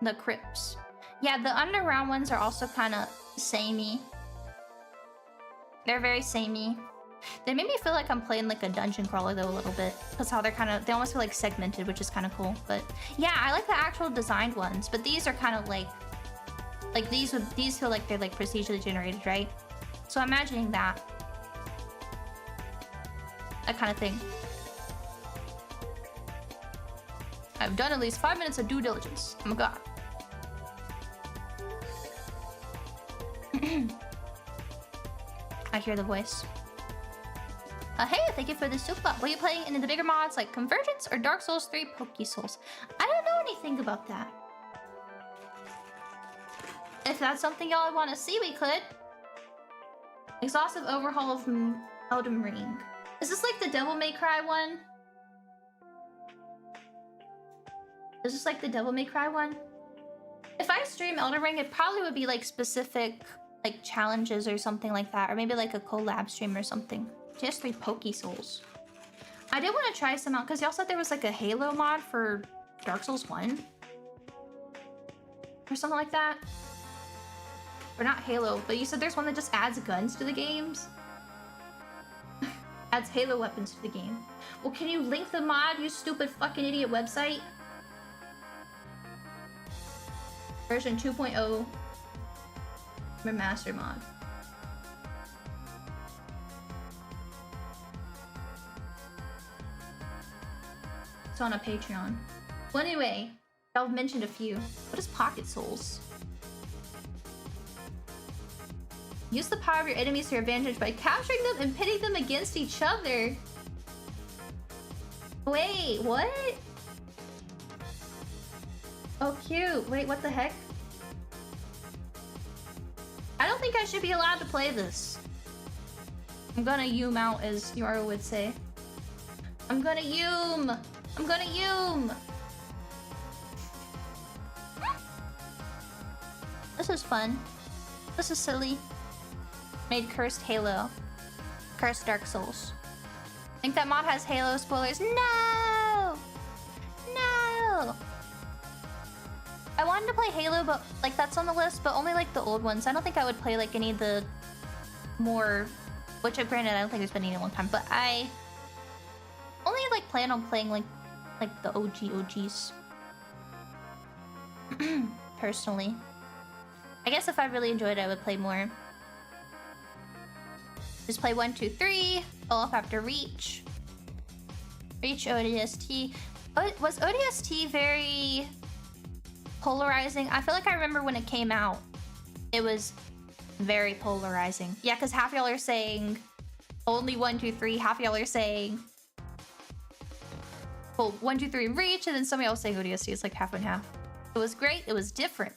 The crypts. Yeah, the underground ones are also kind of samey. They're very samey. They made me feel like I'm playing like a dungeon crawler though a little bit. Because how they almost feel like segmented, which is kind of cool. But yeah, I like the actual designed ones. But these are kind of like these feel like they're like procedurally generated, right? So I'm imagining that kind of thing. I've done at least 5 minutes of due diligence. Oh my god. I hear the voice. Hey, thank you for the soup. What are you playing in the bigger mods like Convergence or Dark Souls 3 Poke Souls? I don't know anything about that. If that's something y'all want to see, we could. Exhaustive overhaul of Elden Ring. Is this like the Devil May Cry one? Is this like the Devil May Cry one? If I stream Elden Ring, it probably would be like specific like challenges or something like that. Or maybe like a collab stream or something. Just 3 Poke Souls. I did want to try some out because y'all said there was like a Halo mod for Dark Souls 1. Or something like that. Or not Halo, but you said there's one that just adds guns to the games. Adds Halo weapons to the game. Well, can you link the mod, you stupid fucking idiot website? Version 2.0 remaster mod. It's on a Patreon. Well, anyway, I've mentioned a few. What is Pocket Souls? Use the power of your enemies to your advantage by capturing them and pitting them against each other. Wait, what? Oh, cute. Wait, what the heck? I don't think I should be allowed to play this. I'm gonna yum out, as Yara would say. I'm gonna yum! I'm gonna yum! This is fun. This is silly. Made Cursed Halo. Cursed Dark Souls. I think that mod has Halo spoilers. No! No! I wanted to play Halo, but like that's on the list, but only like the old ones. I don't think I would play like any of the more, which granted I don't think there's been any in a long time, but I only like plan on playing like the OGs. Personally. I guess if I really enjoyed it, I would play more. Just play 1, 2, 3. Fall off after Reach. Reach ODST. Was ODST very polarizing? I feel like I remember when it came out, it was very polarizing. Yeah, because half y'all are saying only 1, 2, 3. Half y'all are saying, well, 1, 2, 3 Reach, and then some of y'all saying ODST. It's like half and half. It was great. It was different.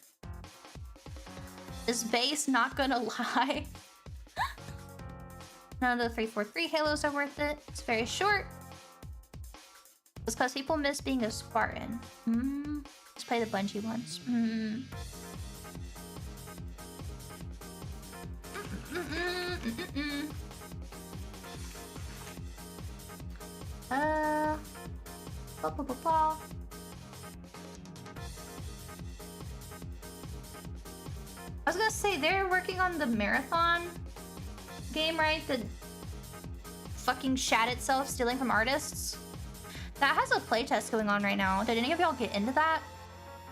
This base, not gonna lie. None of the 343 Halos are worth it. It's very short. It's because people miss being a Spartan. Let's play the Bungie ones. I was gonna say, they're working on the marathon game, right? The fucking shat itself stealing from artists. That has a playtest going on right now. Did any of y'all get into that?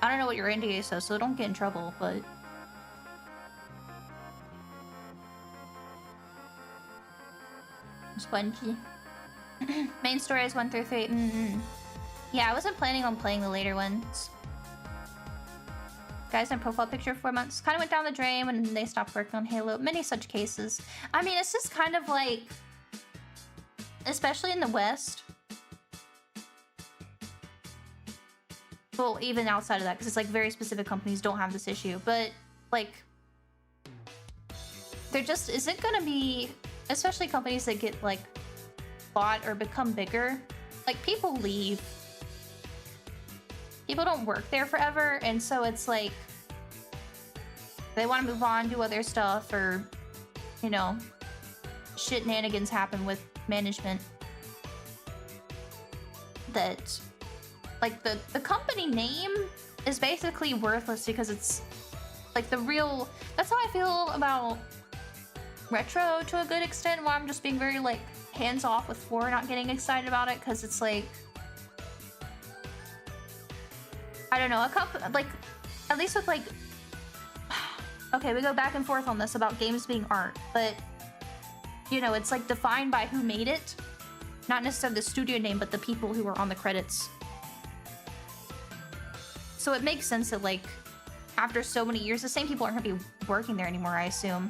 I don't know what you're into, so don't get in trouble, but... Spongy. Main story is 1 through 3. Yeah, I wasn't planning on playing the later ones. Guys, my profile picture 4 months. Kind of went down the drain when they stopped working on Halo. Many such cases. I mean, it's just kind of like... Especially in the West. Well, even outside of that, because it's like very specific companies don't have this issue. But, like... There just isn't gonna be... Especially companies that get, like, bought or become bigger. Like, people leave. People don't work there forever, and so it's like they want to move on, do other stuff, or, you know, shenanigans happen with management that, like, the company name is basically worthless because it's like the real... That's how I feel about retro to a good extent, while I'm just being very like hands off with 4, not getting excited about it, because it's like, I don't know, a couple, like, at least with like, okay, we go back and forth on this about games being art, but you know, it's like defined by who made it, not necessarily the studio name, but the people who were on the credits. So it makes sense that like after so many years, the same people aren't gonna be working there anymore, I assume.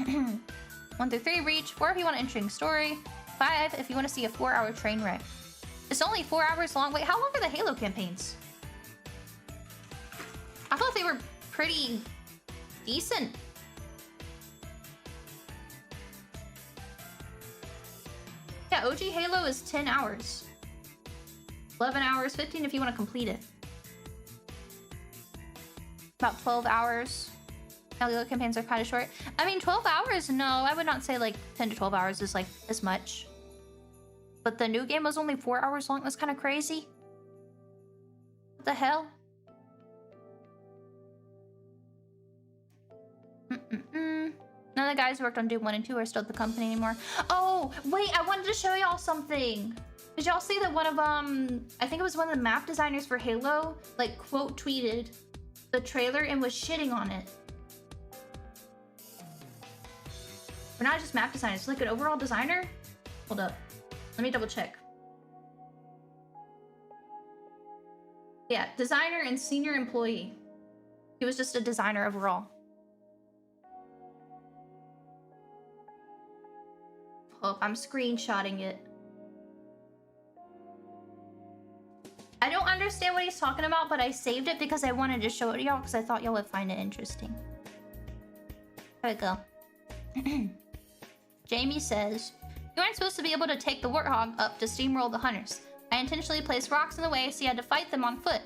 1 through 3 reach, 4 if you want an interesting story, 5 if you want to see a 4-hour train wreck. It's only 4 hours long. Wait, how long are the Halo campaigns? I thought they were pretty decent. Yeah, OG Halo is 10 hours. 11 hours, 15 if you want to complete it. About 12 hours. Halo campaigns are kind of short. I mean, 12 hours? No, I would not say like 10 to 12 hours is like as much. But the new game was only 4 hours long. That's kind of crazy. What the hell? None of the guys who worked on Doom 1 and 2 are still at the company anymore. Oh, wait, I wanted to show y'all something. Did y'all see that one of, I think it was one of the map designers for Halo, like, quote tweeted the trailer and was shitting on it? We're not just map designers, like an overall designer? Hold up. Let me double check. Yeah, designer and senior employee. He was just a designer overall. Oh, I'm screenshotting it. I don't understand what he's talking about, but I saved it because I wanted to show it to y'all because I thought y'all would find it interesting. There we go. Jamie says, you aren't supposed to be able to take the Warthog up to steamroll the hunters. I intentionally placed rocks in the way so you had to fight them on foot.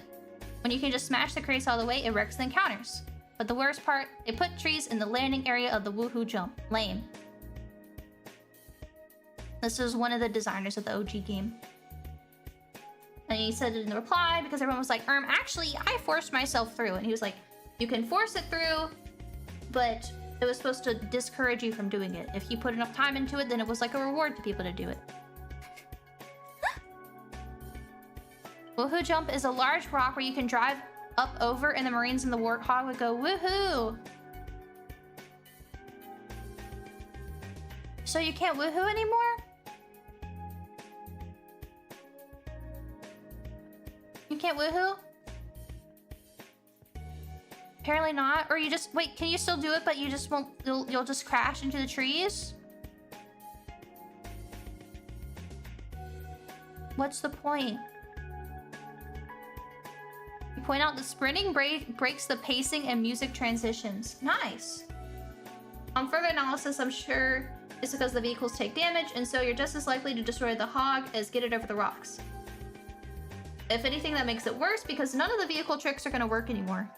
When you can just smash the crates out of the way, it wrecks the encounters. But the worst part, it put trees in the landing area of the woohoo jump. Lame. This is one of the designers of the OG game. And he said it in the reply because everyone was like, actually, I forced myself through. And he was like, you can force it through, but it was supposed to discourage you from doing it. If you put enough time into it, then it was like a reward to people to do it. Woohoo jump is a large rock where you can drive up over and the Marines and the Warthog would go, woohoo! So you can't woohoo anymore? You can't woohoo? Apparently not. Or you just wait, can you still do it but you just won't, you'll just crash into the trees? What's the point? You point out the sprinting breaks the pacing and music transitions. Nice. On further analysis, I'm sure it's because the vehicles take damage and so you're just as likely to destroy the hog as get it over the rocks. If anything, that makes it worse because none of the vehicle tricks are gonna work anymore.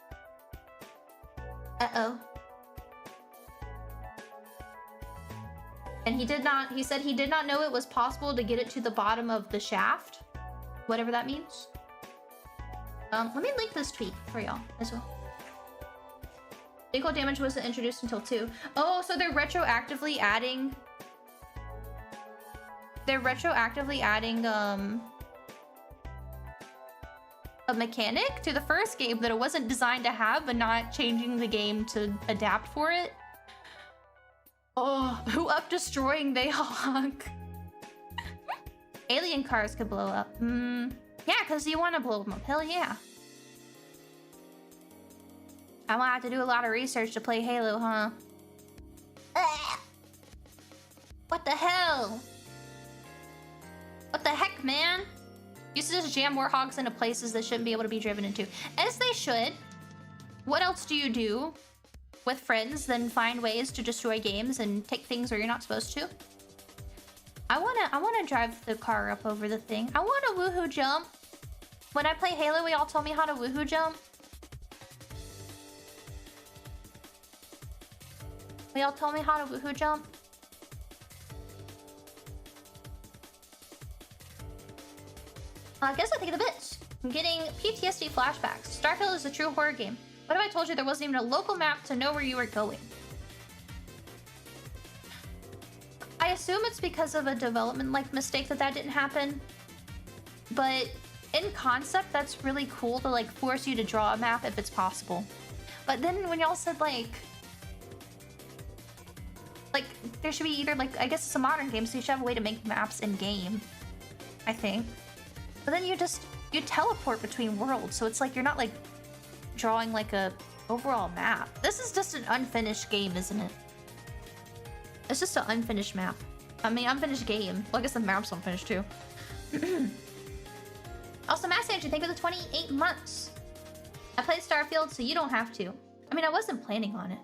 Uh-oh. And he said he did not know it was possible to get it to the bottom of the shaft. Whatever that means. Let me link this tweet for y'all as well. Vehicle damage wasn't introduced until 2. Oh, so they're retroactively adding... a mechanic to the first game that it wasn't designed to have, but not changing the game to adapt for it. Oh, who up destroying they hog? Alien cars could blow up. Yeah, because you want to blow them up. Hell yeah. I might have to do a lot of research to play Halo, huh? What the hell? What the heck, man? Used to just jam Warthogs into places that shouldn't be able to be driven into. As they should. What else do you do with friends than find ways to destroy games and take things where you're not supposed to? I wanna drive the car up over the thing. I want a woohoo jump. When I play Halo, we all told me how to woohoo jump. We all told me how to woohoo jump. I guess I think of the bits. I'm getting PTSD flashbacks. Starfield is a true horror game. What if I told you there wasn't even a local map to know where you were going? I assume it's because of a development like mistake that didn't happen. But in concept, that's really cool to like force you to draw a map if it's possible. But then when y'all said like there should be either like, I guess it's a modern game, so you should have a way to make maps in game, I think. But then you teleport between worlds, so it's like you're not like drawing like a overall map. This is just an unfinished game, isn't it? It's just an unfinished map. I mean, unfinished game. Well, I guess the map's unfinished too. Also, Mass Engine, thank you for the 28 months. I played Starfield, so you don't have to. I mean, I wasn't planning on it.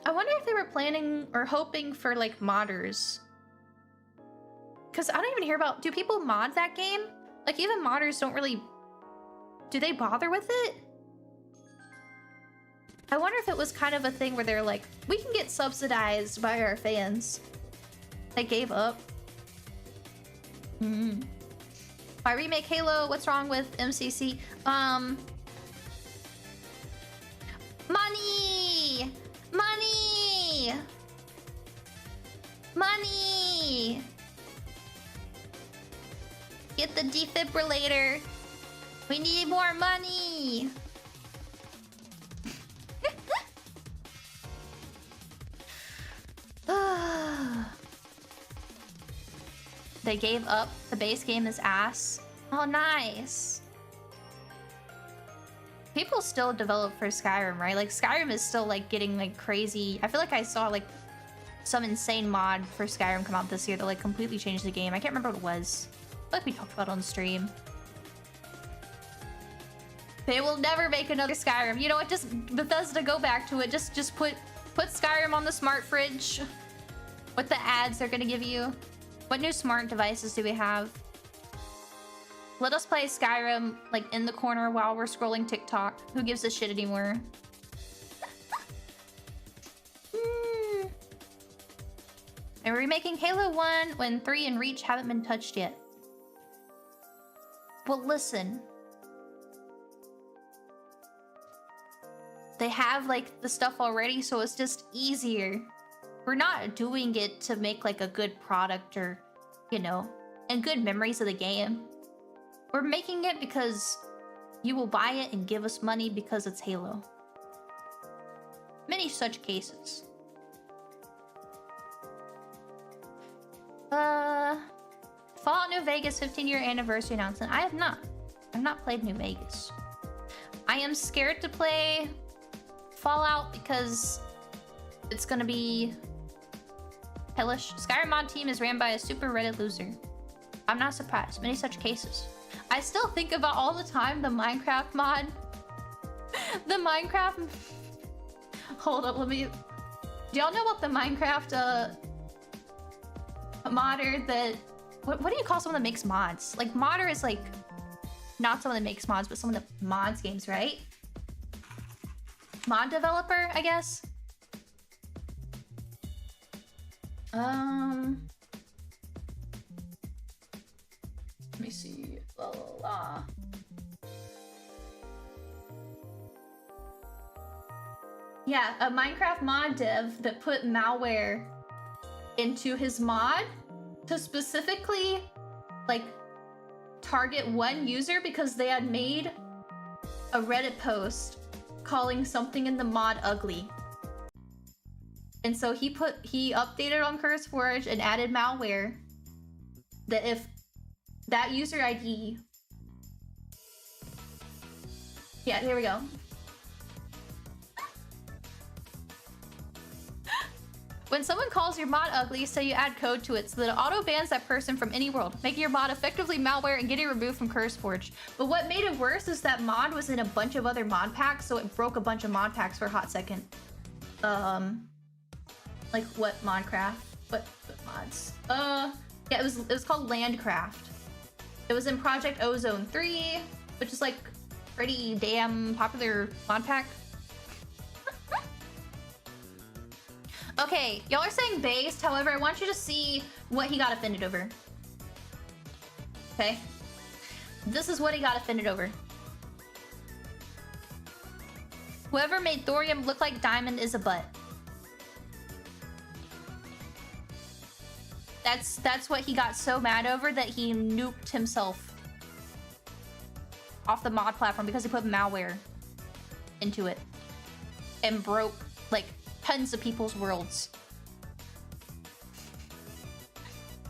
I wonder if they were planning or hoping for like modders. Because I don't even hear about... Do people mod that game? Like, even modders don't really... Do they bother with it? I wonder if it was kind of a thing where they're like, we can get subsidized by our fans. They gave up. Why remake Halo? What's wrong with MCC? Money! Money! Money! Get the defibrillator. We need more money. They gave up. The base game is ass. Oh, nice. People still develop for Skyrim, right? Like, Skyrim is still, like, getting, like, crazy. I feel like I saw, like, some insane mod for Skyrim come out this year that, like, completely changed the game. I can't remember what it was. I feel like we talked about it on stream. They will never make another Skyrim. You know what? Just Bethesda, go back to it. Just put Skyrim on the smart fridge with the ads they're gonna give you. What new smart devices do we have? Let us play Skyrim, like, in the corner while we're scrolling TikTok. Who gives a shit anymore? And we're remaking Halo 1 when 3 and Reach haven't been touched yet. Well, listen. They have, like, the stuff already, so it's just easier. We're not doing it to make, like, a good product or, you know, and good memories of the game. We're making it because you will buy it and give us money because it's Halo. Many such cases. Fallout New Vegas 15-year anniversary announcement. I have not. I've not played New Vegas. I am scared to play Fallout because it's gonna be hellish. Skyrim mod team is ran by a super Reddit loser. I'm not surprised. Many such cases. I still think about all the time the Minecraft mod. The Minecraft... Hold up, let me... Do y'all know about the Minecraft modder that... What do you call someone that makes mods? Like, modder is like... Not someone that makes mods, but someone that mods games, right? Mod developer, I guess? Let me see. La la la. Yeah, a Minecraft mod dev that put malware into his mod to specifically, like, target one user because they had made a Reddit post calling something in the mod ugly. And so he updated on CurseForge and added malware that if that user ID... Yeah, here we go. When someone calls your mod ugly, say you add code to it so that it auto bans that person from any world, making your mod effectively malware and getting removed from CurseForge. But what made it worse is that mod was in a bunch of other mod packs, so it broke a bunch of mod packs for a hot second. Like what Modcraft? What mods? Yeah, it was called Landcraft. It was in Project Ozone 3, which is like pretty damn popular mod pack. Okay, y'all are saying based, however, I want you to see what he got offended over. Okay? This is what he got offended over. Whoever made thorium look like diamond is a butt. That's what he got so mad over that he nuked himself off the mod platform because he put malware into it and broke like tons of people's worlds.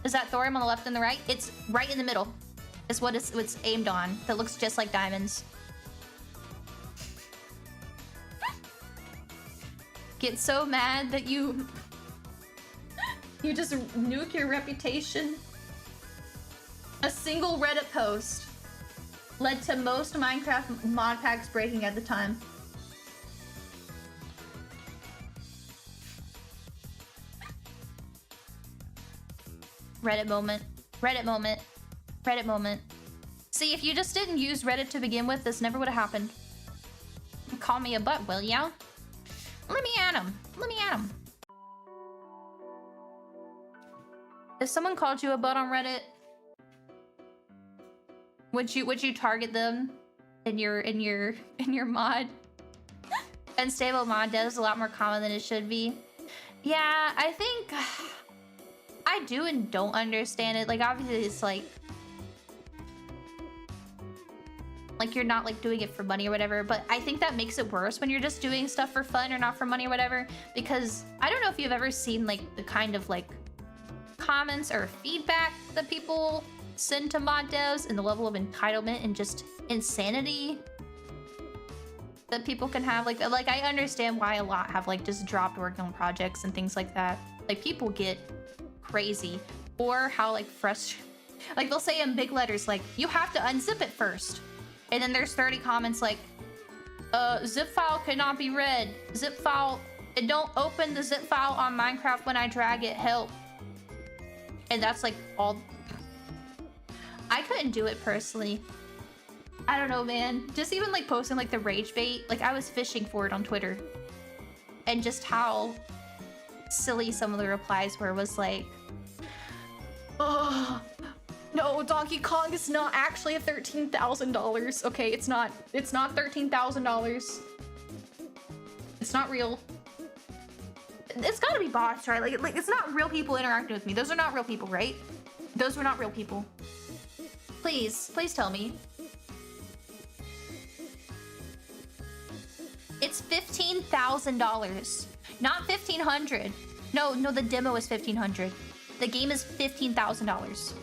Is that thorium on the left and the right? It's right in the middle. Is what it's aimed on. That looks just like diamonds. Get so mad that you just nuke your reputation. A single Reddit post led to most Minecraft mod packs breaking at the time. Reddit moment. Reddit moment. Reddit moment. See, if you just didn't use Reddit to begin with, this never would have happened. Call me a butt, will ya? Let me at him. Let me at him. If someone called you a butt on Reddit, would you target them in your mod? Unstable mod dev is a lot more common than it should be. Yeah, I think I do and don't understand it. Like obviously it's like you're not like doing it for money or whatever, but I think that makes it worse when you're just doing stuff for fun or not for money or whatever, because I don't know if you've ever seen like the kind of like comments or feedback that people send to mod devs and the level of entitlement and just insanity that people can have. Like I understand why a lot have like just dropped working on projects and things like that. Like people get crazy, or how like frustrated, like they'll say in big letters like you have to unzip it first, and then there's 30 comments like zip file cannot be read, zip file, and don't open the zip file on Minecraft when I drag it, help. And that's like all. I couldn't do it personally. I don't know, man. Just even like posting like the rage bait, like I was fishing for it on Twitter, and just how silly some of the replies were was like, oh no, Donkey Kong is not actually a $13,000. Okay, it's not $13,000. It's not real. It's gotta be bots, right? Like it's not real people interacting with me. Those are not real people, right? Those were not real people. Please tell me. It's $15,000, not $1,500. No, the demo is $1,500. The game is $15,000.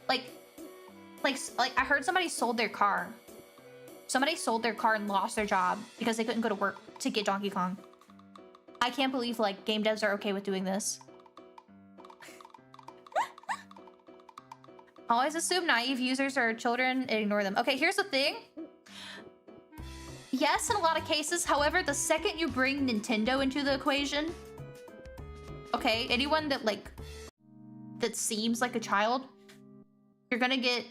Like I heard somebody sold their car. Somebody sold their car and lost their job because they couldn't go to work to get Donkey Kong. I can't believe like game devs are okay with doing this. Always assume naive users are children and ignore them. Okay, here's the thing. Yes, in a lot of cases. However, the second you bring Nintendo into the equation, okay, anyone that seems like a child, you're gonna get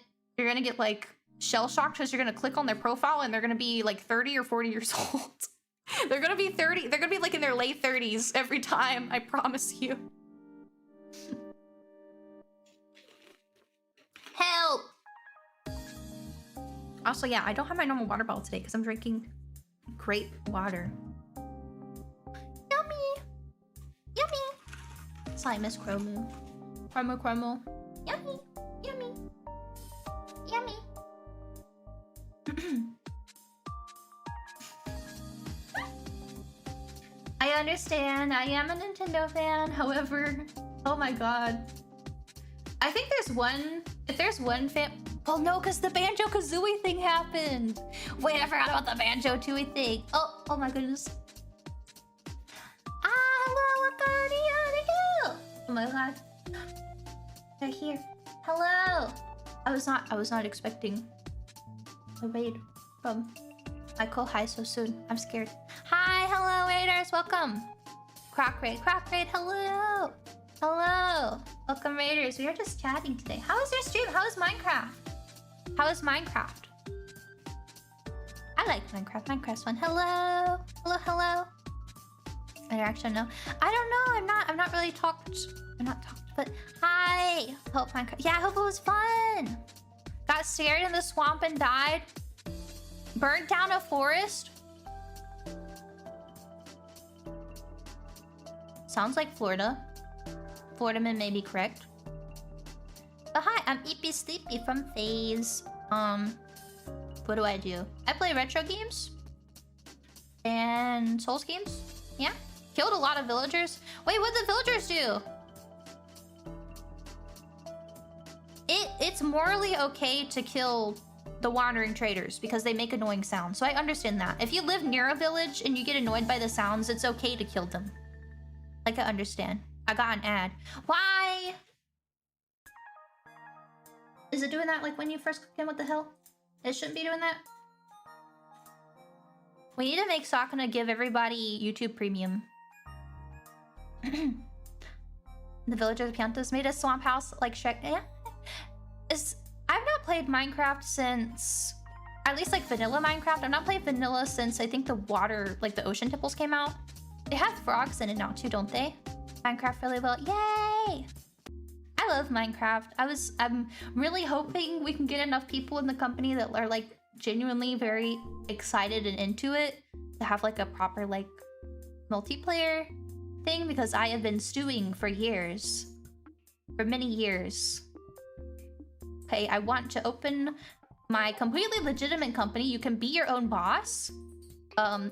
like shell shocked because you're gonna click on their profile and they're gonna be like 30 or 40 years old. They're gonna be 30. They're gonna be like in their late 30s every time. I promise you. Help! Also, yeah, I don't have my normal water bottle today because I'm drinking grape water. Yummy! Yummy! Sorry, Miss Chromo. Chromo. Yummy! Yummy! Yummy! I understand. I am a Nintendo fan. However, oh my god. I think if there's one fan. Well, no, because the Banjo-Kazooie thing happened. Wait, I forgot about the Banjo-Tooie thing. Oh my goodness. Hello, Accordion. Oh my god. They're here. Hello. I was not expecting a raid from Michael. Hi so soon. I'm scared. Hi, hello, raiders. Welcome. Croc raid, hello. Hello. Welcome, raiders. We are just chatting today. How is your stream? How is Minecraft? How is Minecraft? I like Minecraft. Minecraft's fun. Hello. Hello. Interaction, no. I don't know. I'm not really talked. I'm not talked, but hi. Hope Minecraft. Yeah, I hope it was fun. Got scared in the swamp and died. Burnt down a forest? Sounds like Florida. Florida man may be correct. But hi, I'm Eepy Sleepy from FaZe. What do? I play retro games. And Souls games. Yeah. Killed a lot of villagers. Wait, what did the villagers do? It's morally okay to kill the wandering traders because they make annoying sounds. So I understand that. If you live near a village and you get annoyed by the sounds, it's okay to kill them. Like, I understand. I got an ad. Why? Is it doing that like when you first click in? What the hell? It shouldn't be doing that. We need to make Sakuna give everybody YouTube Premium. The villagers of Piantos made a swamp house like Shrek. Yeah. I've not played Minecraft since, at least like vanilla Minecraft. I've not played vanilla since I think the water, like the ocean temples came out. They have frogs in it now too, don't they? Minecraft really well. Yay! I love Minecraft. I'm really hoping we can get enough people in the company that are like genuinely very excited and into it to have like a proper like multiplayer thing, because I have been stewing for years. For many years. Okay, I want to open my completely legitimate company. You can be your own boss.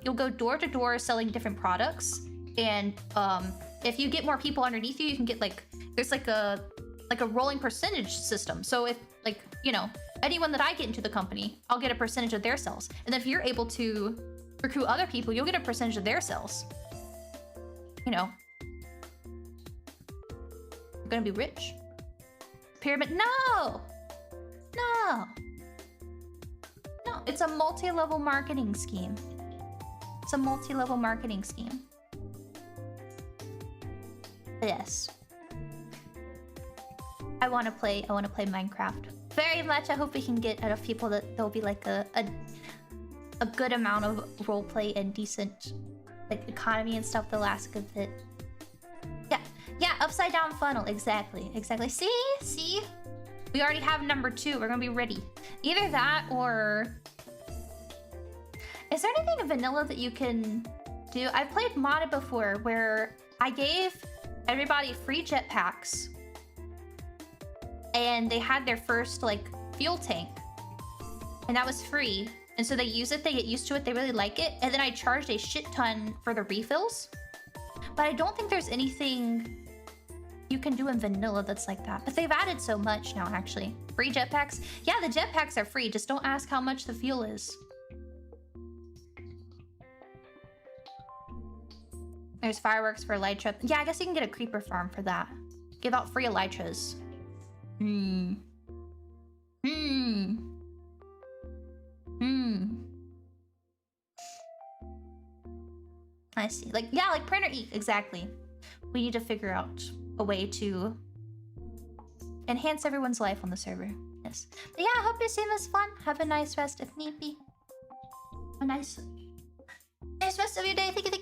You'll go door to door selling different products. And if you get more people underneath you, you can get like, there's like a rolling percentage system. So if like, you know, anyone that I get into the company, I'll get a percentage of their sales. And then if you're able to recruit other people, you'll get a percentage of their sales. You know. You're gonna be rich. Pyramid, no! No! No, it's a multi-level marketing scheme. It's a multi-level marketing scheme. Yes. I want to play Minecraft very much. I hope we can get enough people that there'll be like a good amount of roleplay and decent like economy and stuff that'll last a good bit. Yeah, upside down funnel, exactly. See? We already have number 2. We're gonna be ready. Either that or... Is there anything in vanilla that you can do? I've played modded before where I gave everybody free jetpacks. And they had their first, like, fuel tank. And that was free. And so they use it, they get used to it, they really like it. And then I charged a shit ton for the refills. But I don't think there's anything you can do in vanilla that's like that. But they've added so much now, actually. Free jetpacks? Yeah, the jetpacks are free. Just don't ask how much the fuel is. There's fireworks for elytra. Yeah, I guess you can get a creeper farm for that. Give out free elytras. I see. Like, yeah, like printer ink. Exactly. We need to figure out a way to enhance everyone's life on the server. Yes. But yeah, I hope your stream was fun. Have a nice rest if need be. A nice rest of your day. Thank you.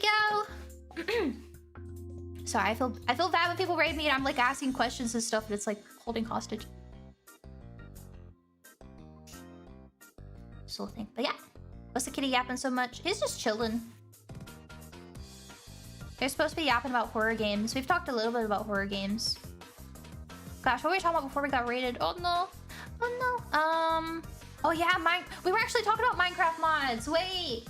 Sorry, I feel bad when people raid me and I'm like asking questions and stuff and it's like holding hostage. This whole thing. But yeah. What's the kitty yapping so much? He's just chilling. They're supposed to be yapping about horror games. We've talked a little bit about horror games. Gosh, what were we talking about before we got raided? Oh no. Oh no. Oh yeah, we were actually talking about Minecraft mods. Wait,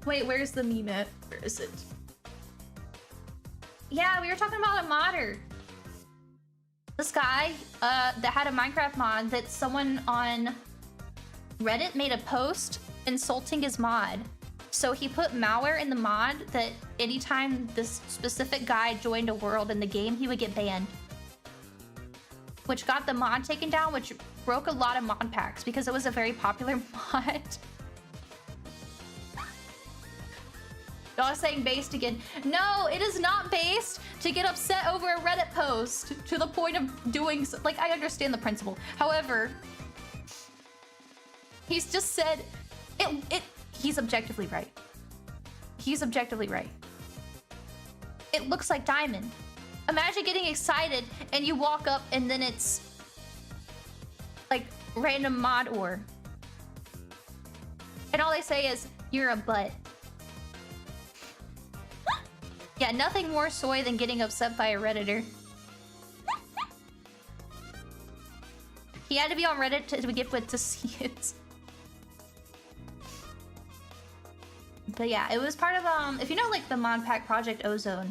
where's the meme at? Where is it? Yeah, we were talking about a modder. This guy that had a Minecraft mod that someone on Reddit made a post insulting his mod. So he put malware in the mod that anytime this specific guy joined a world in the game, he would get banned. Which got the mod taken down, which broke a lot of mod packs because it was a very popular mod. Y'all saying based again. No, it is not based to get upset over a Reddit post to the point of doing so. Like, I understand the principle. However, he's just said he's objectively right. He's objectively right. It looks like diamond. Imagine getting excited and you walk up and then it's like random mod ore. And all they say is, you're a butt. Yeah, nothing more soy than getting upset by a Redditor. He had to be on Reddit to get with to see it. But yeah, it was part of, if you know, like, the mod pack Project Ozone.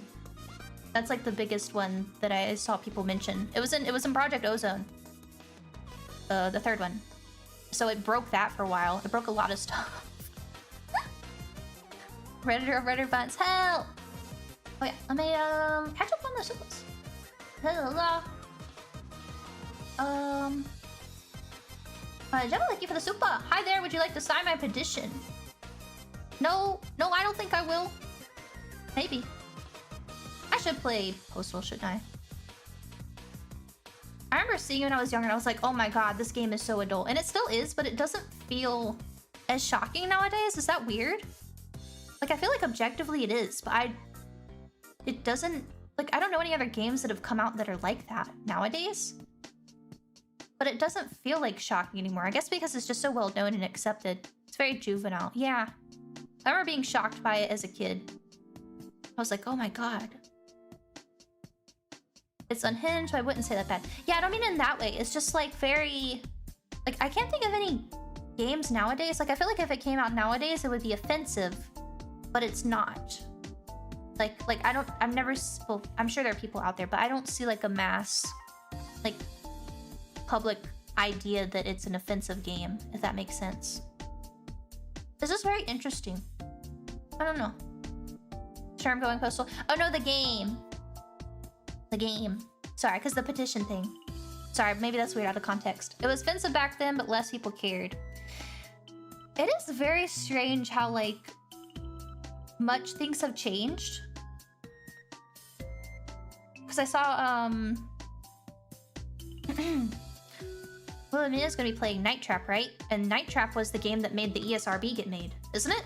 That's, like, the biggest one that I saw people mention. It was in Project Ozone. The third one. So it broke that for a while. It broke a lot of stuff. Redditor of Redditor buttons. Help! Oh yeah, let me catch up on the supers. Hello. Gemma, thank you for the super. Hi there, would you like to sign my petition? No, I don't think I will. Maybe. I should play Postal, shouldn't I? I remember seeing it when I was younger and I was like, oh my god, this game is so adult. And it still is, but it doesn't feel as shocking nowadays. Is that weird? Like, I feel like objectively it is, but it doesn't... Like, I don't know any other games that have come out that are like that nowadays. But it doesn't feel like shocking anymore. I guess because it's just so well known and accepted. It's very juvenile. Yeah. I remember being shocked by it as a kid. I was like, oh my god. It's unhinged, but I wouldn't say that bad. Yeah, I don't mean in that way. It's just like very... Like, I can't think of any games nowadays. Like, I feel like if it came out nowadays, it would be offensive. But it's not. Like I've never... Well, I'm sure there are people out there, but I don't see like a mass... Like... public idea that it's an offensive game, if that makes sense. This is very interesting. I don't know. Sure, I'm going Postal. Oh no, the game. The game. Sorry, because the petition thing. Sorry, maybe that's weird out of context. It was offensive back then, but less people cared. It is very strange how, like, much things have changed. Because I saw, well, Amina's gonna be playing Night Trap, right? And Night Trap was the game that made the ESRB get made, isn't it?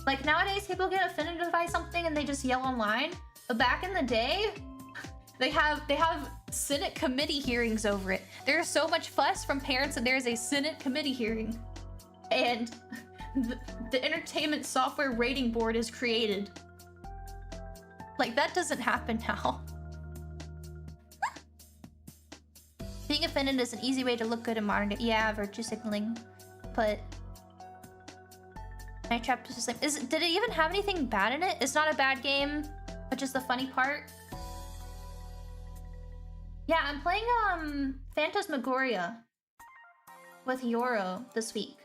Like, nowadays, people get offended by something and they just yell online. But back in the day, they have Senate committee hearings over it. There's so much fuss from parents and there's a Senate committee hearing. And the Entertainment Software Rating Board is created. Like, that doesn't happen now. Being offended is an easy way to look good in modern day. Yeah, virtue signaling. But Night Trap is just like... Did it even have anything bad in it? It's not a bad game, but just the funny part. Yeah, I'm playing Phantasmagoria with Yoro this week.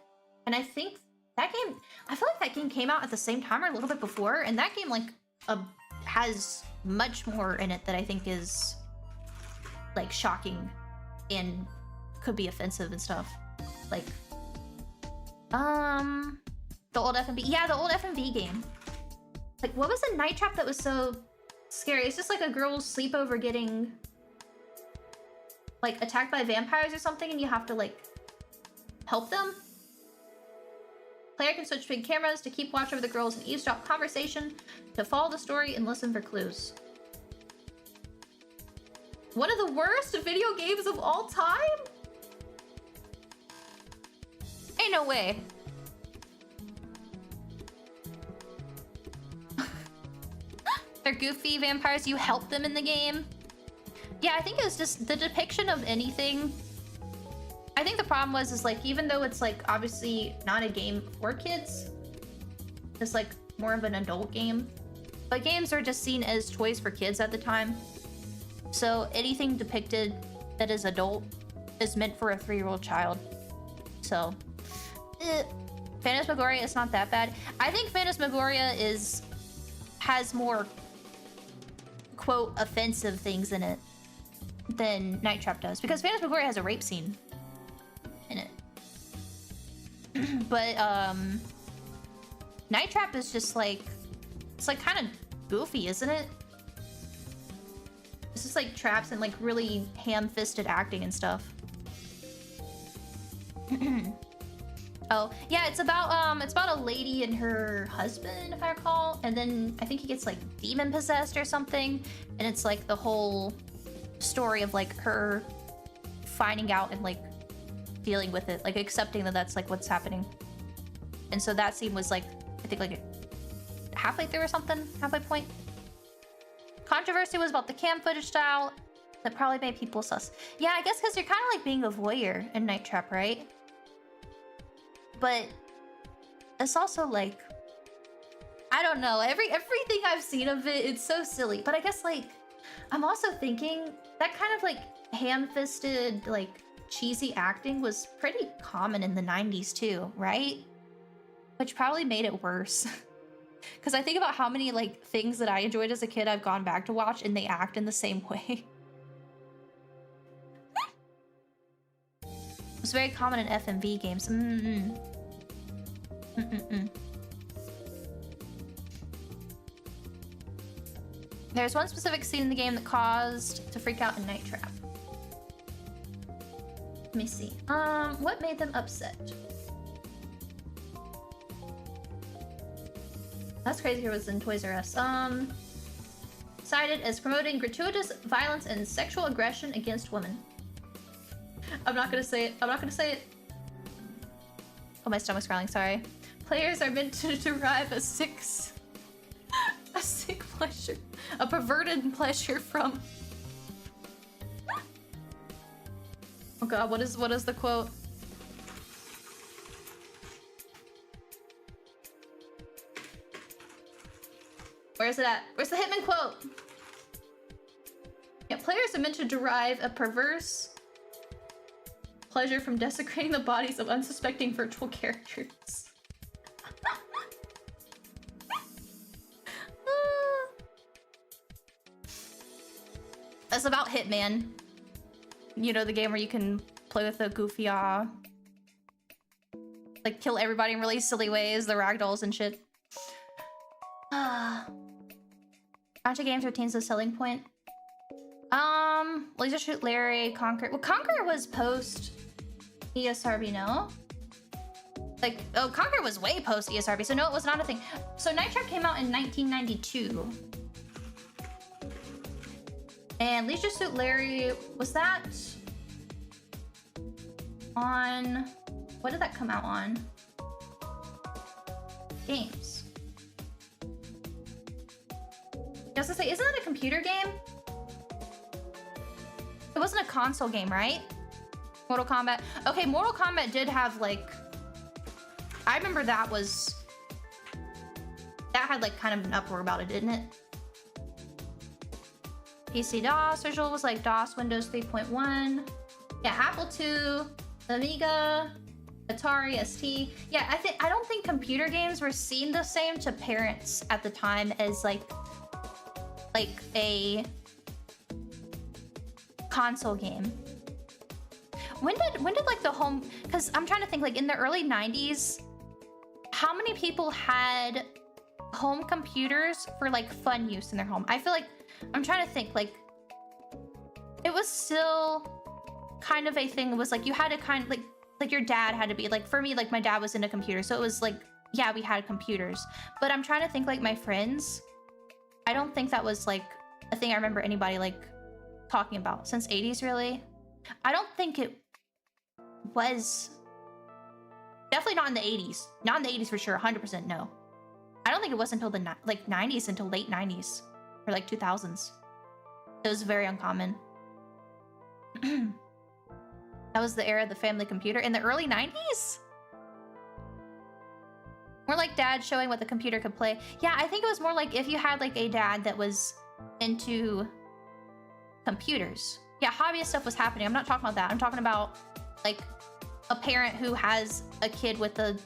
And I think that game... I feel like that game came out at the same time or a little bit before. And that game, like, has much more in it that I think is, like, shocking. And could be offensive and stuff. Like, the old FMV. Yeah, the old FMV game. Like, what was the Night Trap that was so scary? It's just like a girl's sleepover getting, like, attacked by vampires or something, and you have to, like, help them. Player can switch between cameras to keep watch over the girls and eavesdrop conversation, to follow the story and listen for clues. One of the worst video games of all time? Ain't no way. They're goofy vampires, you help them in the game. Yeah, I think it was just the depiction of anything. I think the problem was like, even though it's like obviously not a game for kids, it's like more of an adult game. But games are just seen as toys for kids at the time. So anything depicted that is adult is meant for a 3-year-old child. So, Phantasmagoria is not that bad. I think Phantasmagoria has more, quote, offensive things in it than Night Trap does. Because Phantasmagoria has a rape scene in it. But, Night Trap is just like, it's like kind of goofy, isn't it? It's just like traps and like really ham-fisted acting and stuff. Oh, yeah, it's about a lady and her husband, if I recall. And then I think he gets like demon possessed or something. And it's like the whole story of like her finding out and like dealing with it, like accepting that that's like what's happening. And so that scene was like, I think like halfway through or something, halfway point. Controversy was about the cam footage style that probably made people sus. Yeah, I guess because you're kind of like being a voyeur in Night Trap, right? But it's also like, I don't know, everything I've seen of it, it's so silly. But I guess like, I'm also thinking that kind of like ham-fisted, like cheesy acting was pretty common in the 90s too, right? Which probably made it worse. Because I think about how many like things that I enjoyed as a kid I've gone back to watch and they act in the same way. It was very common in FMV games. There's one specific scene in the game that caused to freak out in Night Trap. Let me see. What made them upset? That's crazy. Here was in Toys R Us. Cited as promoting gratuitous violence and sexual aggression against women. I'm not gonna say it. I'm not gonna say it. Oh, my stomach's growling. Sorry. Players are meant to derive a sick pleasure, a perverted pleasure from. Oh God, what is the quote? Where's it at? Where's the Hitman quote? Yeah, players are meant to derive a perverse pleasure from desecrating the bodies of unsuspecting virtual characters. That's about Hitman. You know, the game where you can play with the goofy like kill everybody in really silly ways, the ragdolls and shit. Aren't games routines a selling point? Laser Shoot Larry, Conquer. Well, Conquer was post ESRB, no? Like, oh, Conquer was way post ESRB, so no, it was not a thing. So Night Trap came out in 1992. And Leisure Suit Larry, was that on... What did that come out on? Games. I was gonna say, isn't that a computer game? It wasn't a console game, right? Mortal Kombat. Okay, Mortal Kombat did have like... I remember that was... That had like kind of an uproar about it, didn't it? PC DOS, visual was like DOS, Windows 3.1. Yeah, Apple II, Amiga, Atari, ST. Yeah, I don't think computer games were seen the same to parents at the time as like a console game. When did like the home, because I'm trying to think, like in the early 90s, how many people had home computers for like fun use in their home? I feel like, I'm trying to think, like it was still kind of a thing. It was like you had to kind of like your dad had to be like, for me, like my dad was into computers, so it was like, yeah, we had computers. But I'm trying to think, like my friends, I don't think that was like a thing I remember anybody like talking about since 80s, really. I don't think it was, definitely not in the 80s. Not in the 80s for sure, 100% no. I don't think it was until the like 90s, until late 90s or like 2000s. It was very uncommon. That was the era of the family computer in the early 90s? More like dad showing what the computer could play. Yeah, I think it was more like if you had like a dad that was into computers. Yeah, hobbyist stuff was happening. I'm not talking about that. I'm talking about like a parent who has a kid with a,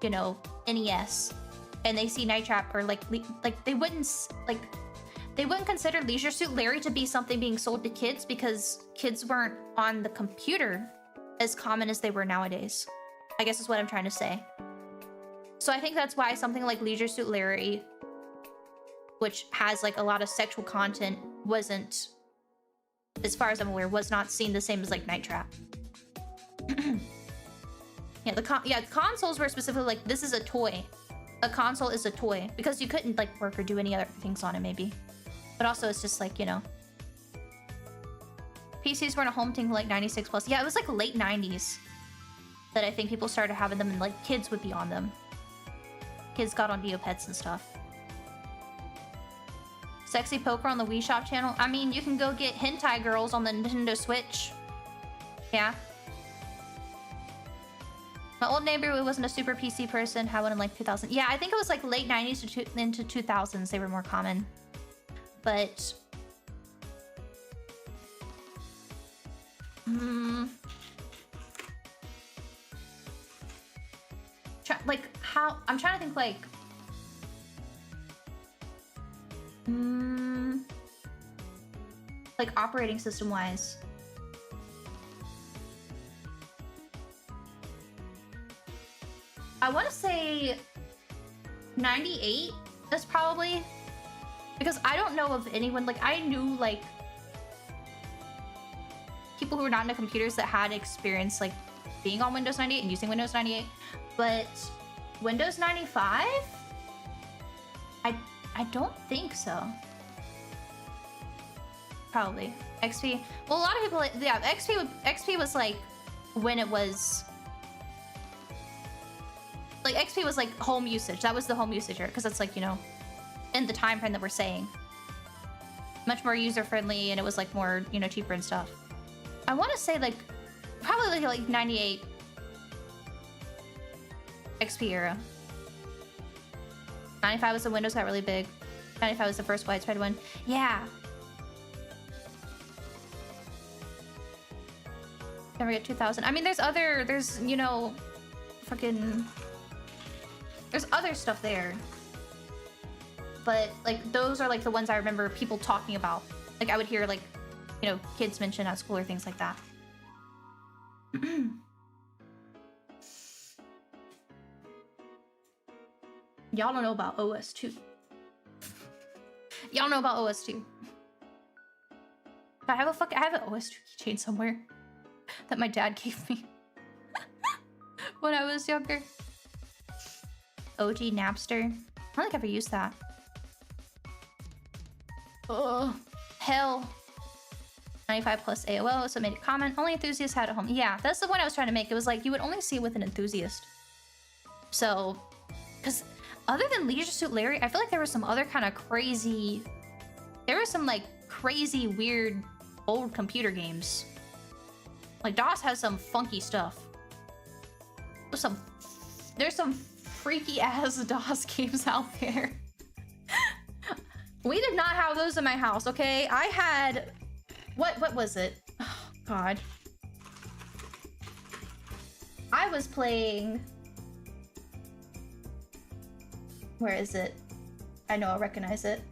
you know, NES, and they see Night Trap, or like they wouldn't consider Leisure Suit Larry to be something being sold to kids because kids weren't on the computer as common as they were nowadays, I guess is what I'm trying to say. So I think that's why something like Leisure Suit Larry, which has like a lot of sexual content, wasn't, as far as I'm aware, was not seen the same as like Night Trap. Yeah, the consoles were specifically like, this is a toy. A console is a toy because you couldn't like work or do any other things on it, maybe. But also it's just like, you know, PCs weren't a home thing like 96 plus. Yeah, it was like late 90s that I think people started having them, and like kids would be on them. kids got on Neopets and stuff. Sexy poker on the Wii Shop channel. I mean, you can go get hentai girls on the Nintendo Switch. Yeah. My old neighbor who wasn't a super PC person had one in like 2000. Yeah, I think it was like late 90s to into 2000s. They were more common. But... like, how... I'm trying to think like... like operating system wise. I want to say 98 is probably, because I don't know of anyone, like I knew like people who were not into computers that had experience like being on Windows 98 and using Windows 98, but Windows 95, I don't think so. Probably XP. Well, a lot of people, yeah, XP was like when it was like XP was like home usage. That was the home usage because it's like, you know, in the time frame that we're saying, much more user friendly, and it was like more, you know, cheaper and stuff. I want to say like probably like 98 XP era. 95 was the Windows got really big. 95 was the first widespread one. Yeah. Never get 2000. I mean, there's, you know, fucking, there's other stuff there. But, like, those are, like, the ones I remember people talking about. Like, I would hear, like, you know, kids mention at school or things like that. Y'all don't know about OS2. Y'all know about OS2. I have an OS2 keychain somewhere that my dad gave me when I was younger. OG Napster. I don't think I ever used that. Oh, hell. 95 plus AOL, so made a comment. Only enthusiasts had at home. Yeah, that's the one I was trying to make. It was like, you would only see it with an enthusiast. So, because other than Leisure Suit Larry, I feel like there was some other kind of crazy... There were some, like, crazy, weird, old computer games. Like, DOS has some funky stuff. There's some freaky-ass DOS games out there. We did not have those in my house, okay? I had... What was it? Oh, God. I was playing... Where is it? I know, I'll recognize it.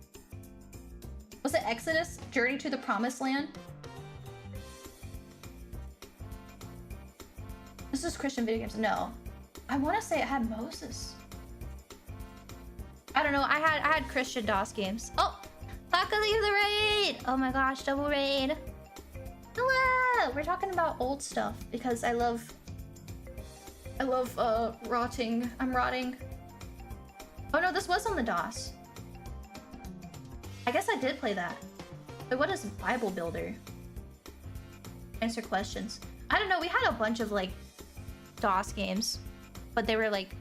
Was it Exodus? Journey to the Promised Land? This is Christian video games. No. I want to say it had Moses. I don't know. I had Christian DOS games. Oh! Taka leave the raid! Oh my gosh, double raid. Hello! We're talking about old stuff because I love rotting. I'm rotting. Oh no, this was on the DOS. I guess I did play that. But what is Bible Builder? Answer questions. I don't know, we had a bunch of like DOS games, but they were like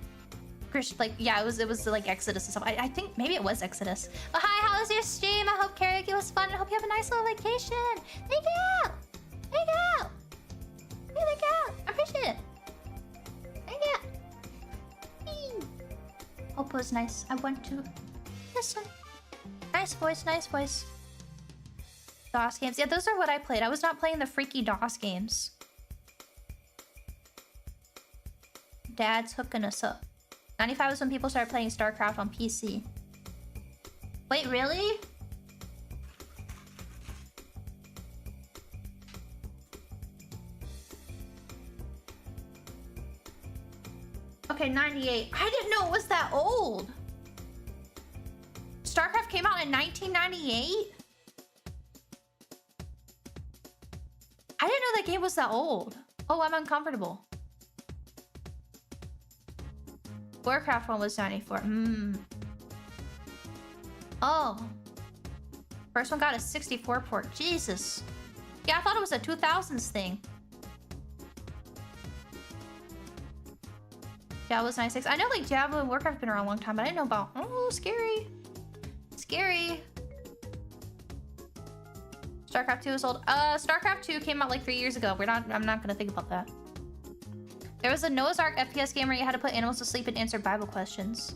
yeah, it was like Exodus and stuff. I think maybe it was Exodus. Oh, hi, how was your stream? I hope karaoke was fun. I hope you have a nice little vacation. Thank you. Thank you. Thank you. I appreciate it. Thank you. Hope was nice. I want to listen. Nice voice, nice voice. DOS games. Yeah, those are what I played. I was not playing the freaky DOS games. Dad's hooking us up. 95 was when people started playing StarCraft on PC. Wait, really? Okay, 98. I didn't know it was that old. StarCraft came out in 1998? I didn't know that game was that old. Oh, I'm uncomfortable. Warcraft one was 94. Oh. First one got a 64 port. Jesus. Yeah, I thought it was a 2000s thing. Diablo's 96. I know like Diablo and Warcraft have been around a long time, but I didn't know about. Oh, scary. Scary. StarCraft 2 is old. StarCraft 2 came out like 3 years ago. I'm not gonna think about that. There was a Noah's Ark FPS game where you had to put animals to sleep and answer Bible questions.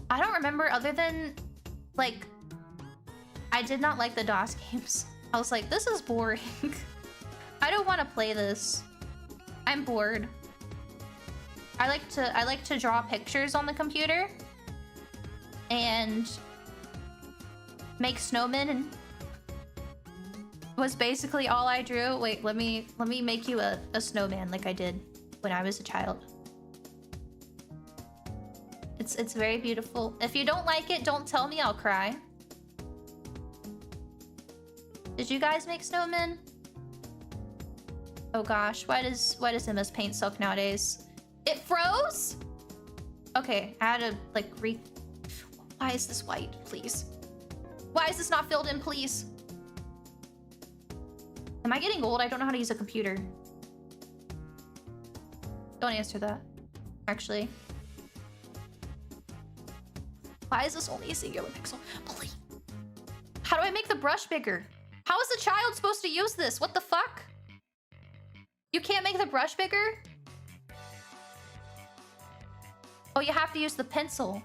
I don't remember other than like I did not like the DOS games. I was like, this is boring. I don't want to play this. I'm bored. I like to draw pictures on the computer and make snowmen, and was basically all I drew. Wait, let me make you a snowman like I did when I was a child. It's very beautiful. If you don't like it, don't tell me, I'll cry. Did you guys make snowmen? Oh gosh, why does MS Paint suck nowadays? It froze? Okay, I had to like why is this white, please? Why is this not filled in, please? Am I getting old? I don't know how to use a computer. Don't answer that, actually. Why is this only a singular pixel? Please. How do I make the brush bigger? How is a child supposed to use this? What the fuck? You can't make the brush bigger? Oh, you have to use the pencil.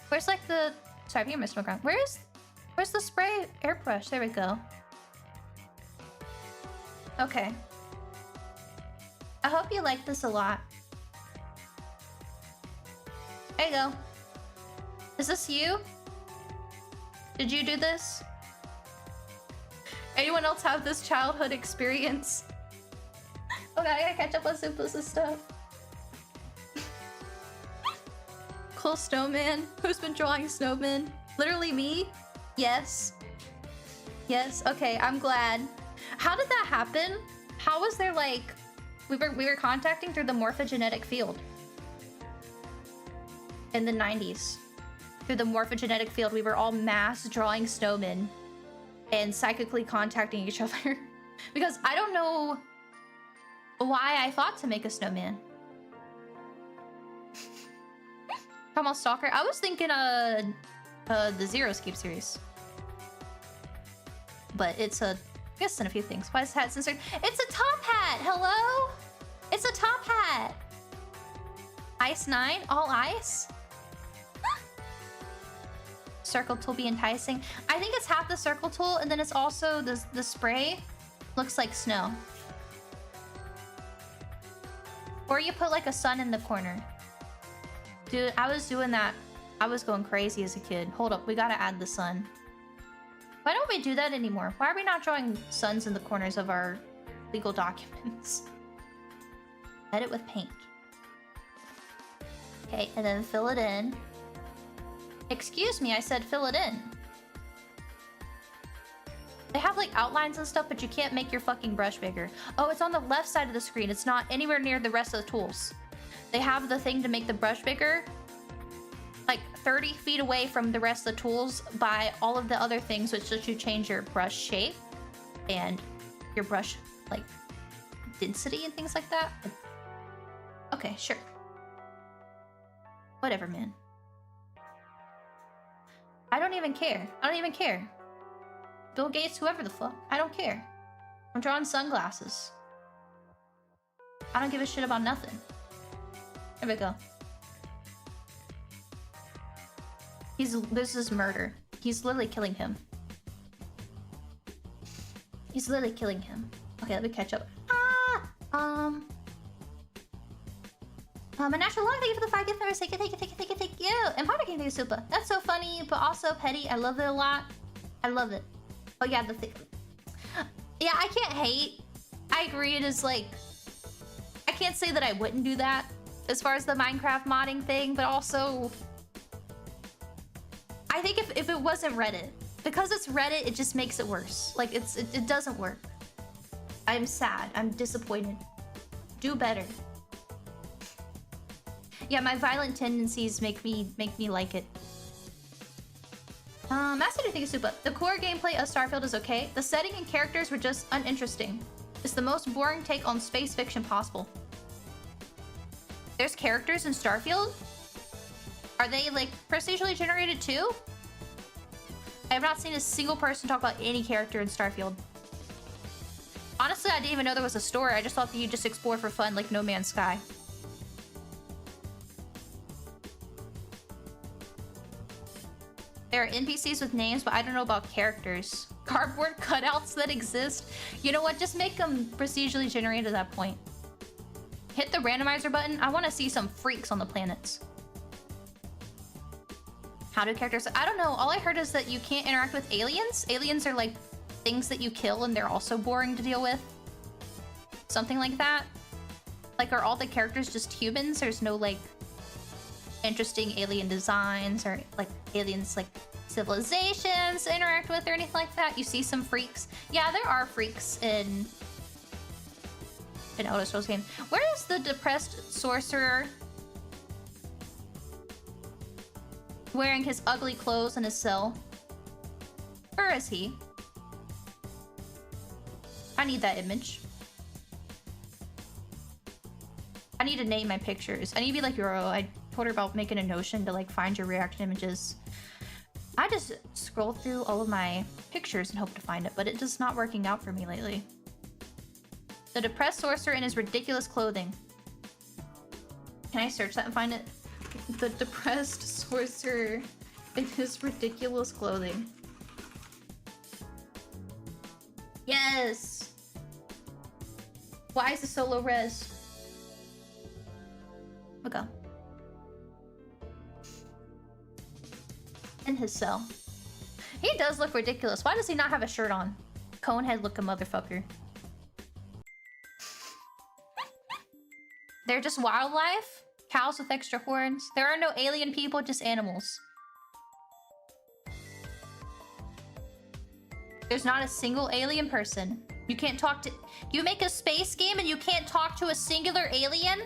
Where's like the... Sorry, you're missing my ground. Where's the spray airbrush? There we go. Okay. I hope you like this a lot. There you go. Is this you? Did you do this? Anyone else have this childhood experience? Oh god, I gotta catch up on Simplest stuff. Cool snowman. Who's been drawing snowmen? Literally me? Yes. Yes, okay, I'm glad. How did that happen? How was there like... We were contacting through the morphogenetic field. In the 90s. Through the morphogenetic field, we were all mass drawing snowmen and psychically contacting each other. Because I don't know why I thought to make a snowman. Come on, Stalker. I was thinking the Zero Escape series. But it's a... I guess in a few things. Why is hat censored? It's a top hat! Hello? It's a top hat! Ice 9? All ice? Circle tool be enticing. I think it's half the circle tool, and then it's also the spray looks like snow. Or you put like a sun in the corner. Dude, I was doing that. I was going crazy as a kid. Hold up, we gotta add the sun. Why don't we do that anymore? Why are we not drawing suns in the corners of our legal documents? Edit with paint. Okay, and then fill it in. Excuse me, I said fill it in. They have like outlines and stuff, but you can't make your fucking brush bigger. Oh, it's on the left side of the screen. It's not anywhere near the rest of the tools. They have the thing to make the brush bigger, like 30 feet away from the rest of the tools by all of the other things, which lets you change your brush shape and your brush like density and things like that. Okay, sure. Whatever, man. I don't even care. I don't even care. Bill Gates, whoever the fuck. I don't care. I'm drawing sunglasses. I don't give a shit about nothing. There we go. This is murder. He's literally killing him. He's literally killing him. Okay, let me catch up. My natural log, thank you for the 5 gift numbers. Thank you. And Potter King, thank you, super. That's so funny, but also petty. I love it a lot. I love it. Oh yeah, the thing. Yeah, I can't hate. I agree, it is like... I can't say that I wouldn't do that as far as the Minecraft modding thing, but also... I think if it wasn't Reddit, because it's Reddit, it just makes it worse. Like, it doesn't work. I'm sad. I'm disappointed. Do better. Yeah, my violent tendencies make me like it. Master, I think it's super. The core gameplay of Starfield is okay. The setting and characters were just uninteresting. It's the most boring take on space fiction possible. There's characters in Starfield? Are they like procedurally generated too? I have not seen a single person talk about any character in Starfield. Honestly, I didn't even know there was a story. I just thought that you just explore for fun like No Man's Sky. There are NPCs with names, but I don't know about characters. Cardboard cutouts that exist. You know what? Just make them procedurally generated at that point. Hit the randomizer button. I want to see some freaks on the planets. How do characters... I don't know. All I heard is that you can't interact with aliens. Aliens are like things that you kill and they're also boring to deal with. Something like that. Like, are all the characters just humans? There's no like interesting alien designs or like aliens like civilizations to interact with or anything like that. You see some freaks. Yeah, there are freaks in Elder Scrolls game. Where is the depressed sorcerer wearing his ugly clothes in his cell? Where is he? I need that image. I need to name my pictures. I need to be like Euro. I told her about making a Notion to like find your reaction images. I just scroll through all of my pictures and hope to find it, but it is not working out for me lately. The depressed sorcerer in his ridiculous clothing. Can I search that and find it? The depressed sorcerer in his ridiculous clothing. Yes! Why is this so low res? Okay. In his cell. He does look ridiculous. Why does he not have a shirt on? Conehead looking motherfucker. They're just wildlife? Cows with extra horns? There are no alien people, just animals. There's not a single alien person. You can't talk to... You make a space game and you can't talk to a singular alien?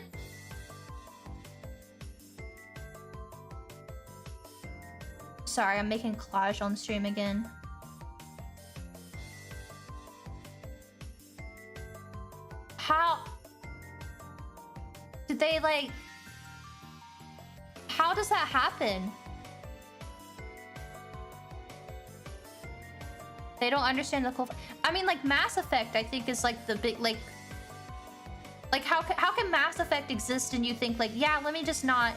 Sorry, I'm making collage on stream again. How... Did they, like... How does that happen? They don't understand the cool... I mean, like, Mass Effect, I think, is, like, the big, like... Like, how can Mass Effect exist and you think, like, yeah, let me just not...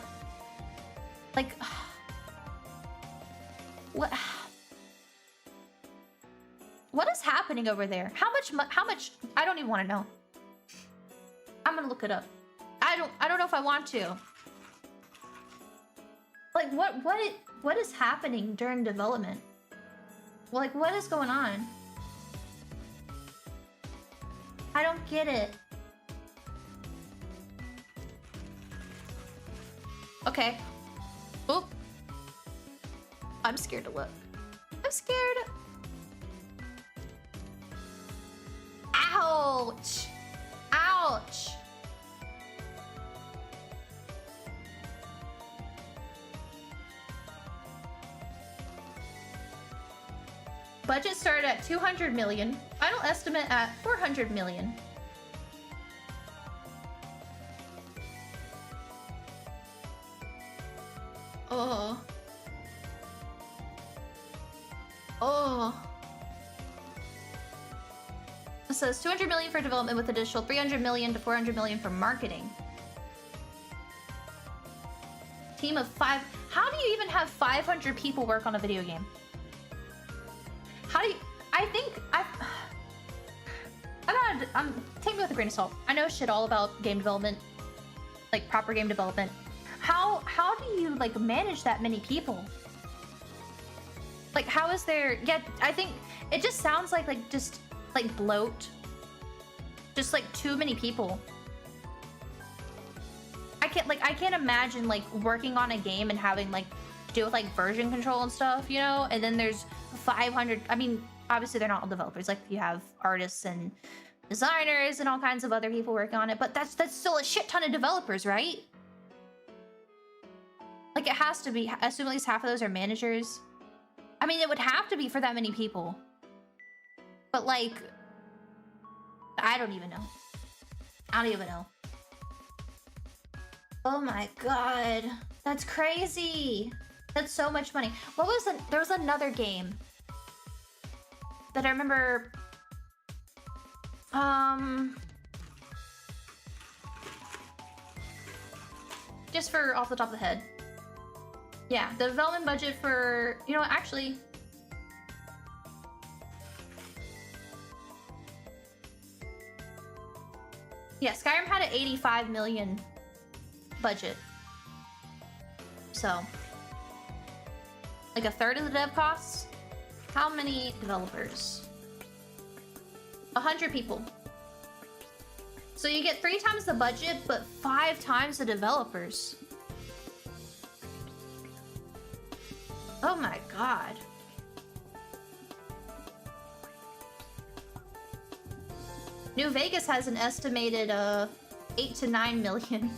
Like... What is happening over there? How much... I don't even want to know. I'm gonna look it up. I don't know if I want to. Like, what is happening during development? Well, like, what is going on? I don't get it. Okay. Oop. I'm scared to look. I'm scared. Ouch. Ouch. Budget started at 200 million. Final estimate at 400 million. Oh. Oh. It says 200 million for development with additional 300 million to 400 million for marketing. Team of 5. How do you even have 500 people work on a video game? How do you... take me with a grain of salt. I know shit all about game development. Like, proper game development. How do you, like, manage that many people? Like, how is there... Yeah, I think... It just sounds like just, like, bloat. Just, like, too many people. I can't imagine, like, working on a game and having, like, to deal with, like, version control and stuff, you know? And then there's 500... I mean, obviously they're not all developers. Like, you have artists and designers and all kinds of other people working on it. But that's still a shit ton of developers, right? Like, it has to be. I assume at least half of those are managers. I mean, it would have to be for that many people. But, like... I don't even know. I don't even know. Oh my god. That's crazy. That's so much money. What was the... There was another game that I remember... Just for off the top of the head. Yeah, the development budget for... You know what, actually... Yeah, Skyrim had an 85 million budget. So... Like a third of the dev costs? How many developers? 100 people. So you get 3 times the budget, but 5 times the developers. Oh my god. New Vegas has an estimated 8 to 9 million.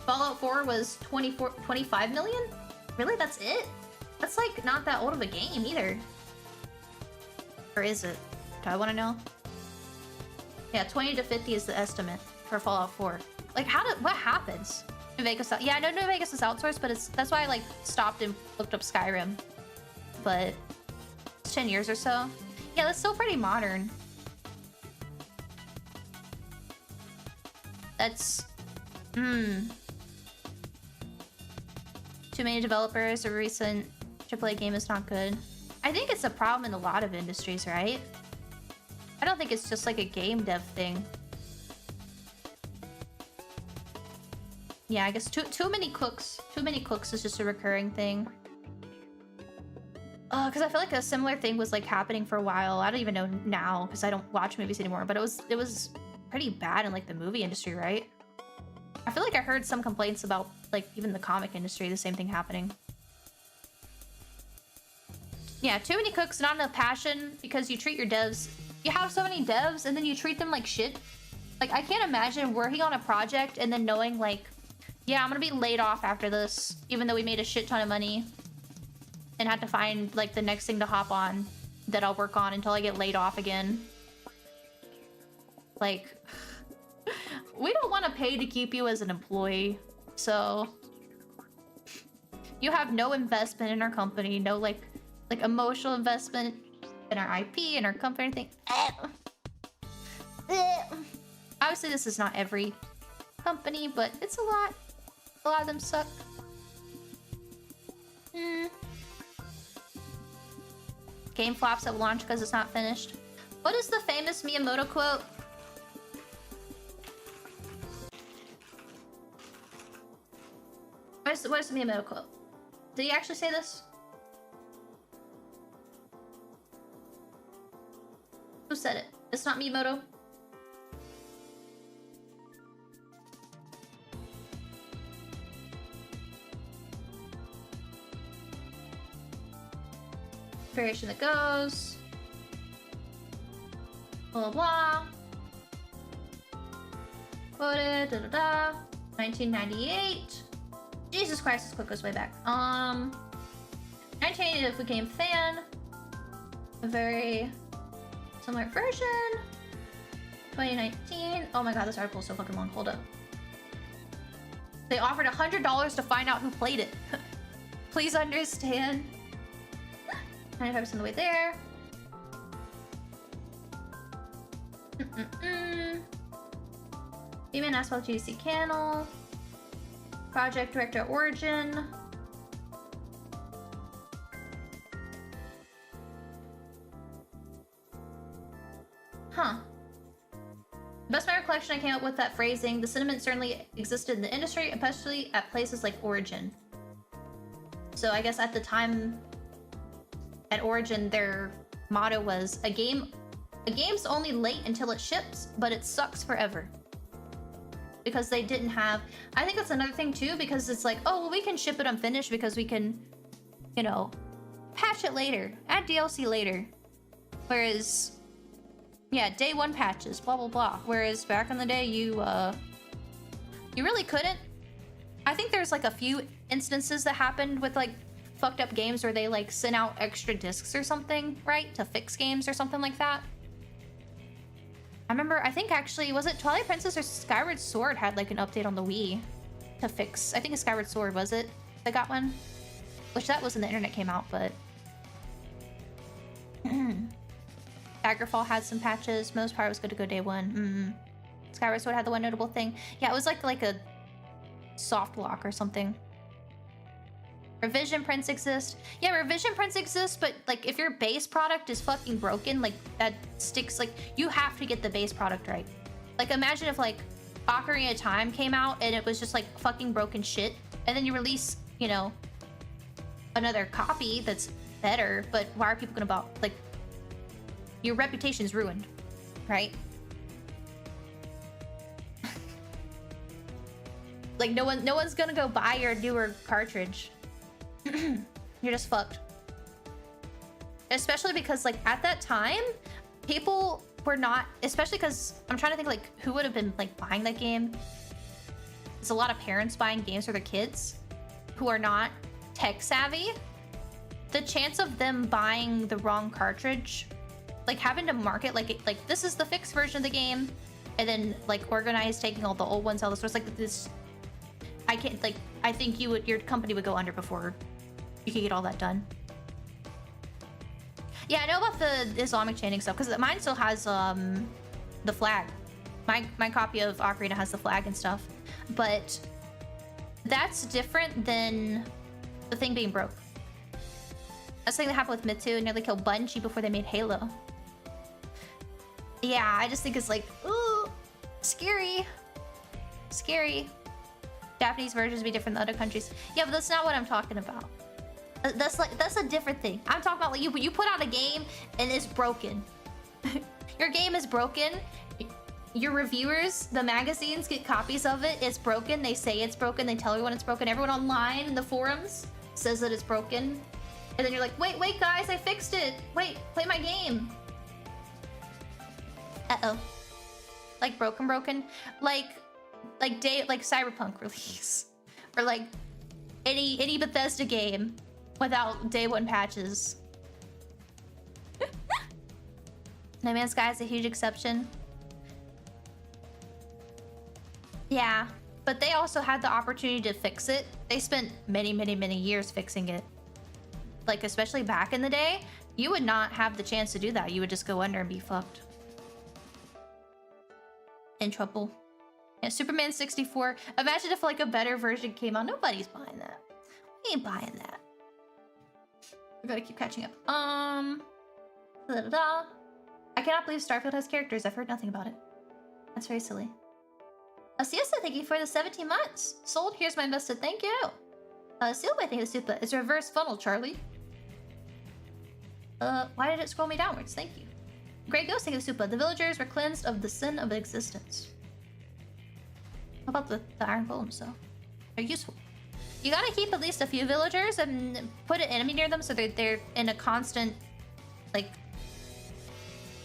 Fallout 4 was 25 million? Really? That's it? That's like not that old of a game either. Or is it? Do I want to know? Yeah, 20 to 50 is the estimate for Fallout 4. Like, what happens? New Vegas, yeah, I know New Vegas is outsourced, but that's why I like stopped and looked up Skyrim. But it's 10 years or so. Yeah, that's still pretty modern. That's too many developers. A recent AAA game is not good. I think it's a problem in a lot of industries, right? I don't think it's just like a game dev thing. Yeah, I guess too many cooks. Too many cooks is just a recurring thing. Because I feel like a similar thing was like happening for a while. I don't even know now because I don't watch movies anymore. But it was pretty bad in like the movie industry, right? I feel like I heard some complaints about like even the comic industry, the same thing happening. Yeah, too many cooks, not enough passion because you treat your devs. You have so many devs and then you treat them like shit. Like, I can't imagine working on a project and then knowing like, yeah, I'm gonna be laid off after this, even though we made a shit ton of money and had to find like the next thing to hop on that I'll work on until I get laid off again. Like, we don't want to pay to keep you as an employee, so you have no investment in our company, no like emotional investment in our IP and our company, anything. Obviously, this is not every company, but it's a lot. A lot of them suck. Game flops at launch because it's not finished. What is the famous Miyamoto quote? What is the Miyamoto quote? Did he actually say this? Who said it? It's not Miyamoto. Variation that goes. Blah blah blah. Quoted, da da da. 1998. Jesus Christ, this quote goes way back. 1980 if we became fan. A very similar version. 2019. Oh my god, this article is so fucking long. Hold up. They offered $100 to find out who played it. Please understand. 95% of the way there. Demon Asphalt GDC Channel. Project Director at Origin. Huh. Best my recollection I came up with that phrasing. The sentiment certainly existed in the industry, especially at places like Origin. So I guess at the time at Origin, their motto was a game's only late until it ships, but it sucks forever. Because they didn't have... I think that's another thing too, because it's like, oh, well, we can ship it unfinished because we can, you know, patch it later, add DLC later. Whereas, yeah, day one patches, blah, blah, blah. Whereas back in the day, you really couldn't. I think there's like a few instances that happened with like fucked up games where they like sent out extra discs or something, right? To fix games or something like that. I remember, I think actually, was it Twilight Princess or Skyward Sword had like an update on the Wii to fix, I think it's Skyward Sword, was it? That got one? Which that was when the internet came out, but... Daggerfall had some patches. Most part was good to go day one. Skyward Sword had the one notable thing. Yeah, it was like a soft lock or something. Revision prints exist. Yeah, revision prints exist, but like if your base product is fucking broken, like that sticks, like you have to get the base product right. Like imagine if like Ocarina of Time came out and it was just like fucking broken shit, and then you release, you know, another copy that's better, but why are people gonna buy? Like your reputation's ruined, right? Like no one's gonna go buy your newer cartridge. You're just fucked. Especially because like at that time, people were not, especially because I'm trying to think like who would have been like buying that game. There's a lot of parents buying games for their kids who are not tech savvy. The chance of them buying the wrong cartridge, like having to market like this is the fixed version of the game, and then like organize taking all the old ones out of the stores, like this. I can't, like, I think your company would go under before you could get all that done. Yeah, I know about the Islamic chanting stuff because mine still has the flag. My copy of Ocarina has the flag and stuff, but that's different than the thing being broke. That's something that happened with Mitsu and nearly killed Bungie before they made Halo. Yeah, I just think it's like, ooh, scary. Scary. Japanese versions be different than other countries. Yeah, but that's not what I'm talking about. That's a different thing. I'm talking about like you put out a game and it's broken. Your game is broken. Your reviewers, the magazines get copies of it. It's broken. They say it's broken. They tell everyone it's broken. Everyone online in the forums says that it's broken. And then you're like, wait, guys, I fixed it. Wait, play my game. Uh-oh. Like broken. Like Cyberpunk release. Or like any Bethesda game without day one patches. No Man's Sky is a huge exception. Yeah, but they also had the opportunity to fix it. They spent many years fixing it. Like, especially back in the day, you would not have the chance to do that. You would just go under and be fucked. In trouble. Yeah, Superman 64. Imagine if like a better version came out. Nobody's buying that. We ain't buying that. We gotta keep catching up. Da-da-da. I cannot believe Starfield has characters. I've heard nothing about it. That's very silly. Siesta, thank you for the 17 months. Sold, here's my message. Thank you. Silva, thank you the super. It's a reverse funnel, Charlie. Why did it scroll me downwards? Thank you. Grey Ghost, thank you the super. The villagers were cleansed of the sin of existence. How about the iron golems, though? They're useful. You gotta keep at least a few villagers and put an enemy near them so they're in a constant, like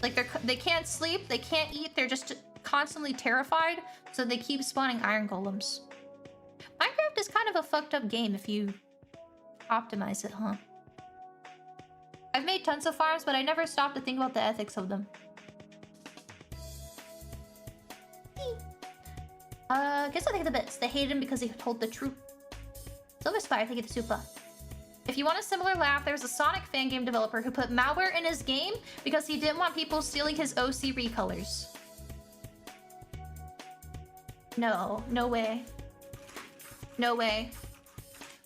they can't sleep, they can't eat, they're just constantly terrified, so they keep spawning iron golems. Minecraft is kind of a fucked up game if you optimize it, huh? I've made tons of farms, but I never stopped to think about the ethics of them. Guess I'll take the bits. They hated him because he told the truth. Silver Spire, thank you the super. If you want a similar laugh, there's a Sonic fan game developer who put malware in his game because he didn't want people stealing his OC recolors. No way. No way.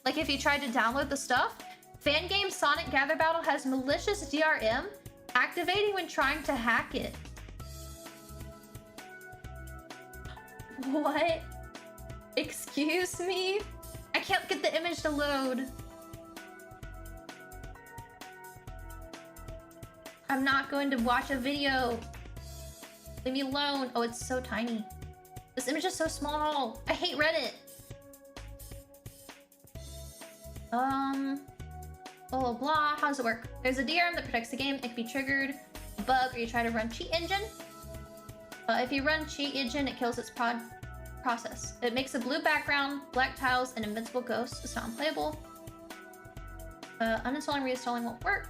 Like if you tried to download the stuff, fan game Sonic Gather Battle has malicious DRM activating when trying to hack it. What? Excuse me? I can't get the image to load. I'm not going to watch a video. Leave me alone. Oh, it's so tiny. This image is so small. I hate Reddit. Blah, blah. How does it work? There's a DRM that protects the game. It can be triggered. A bug, or you try to run cheat engine. If you run cheat engine, it kills its process. It makes a blue background, black tiles, and invincible ghosts. It's not unplayable. Uninstalling, reinstalling won't work.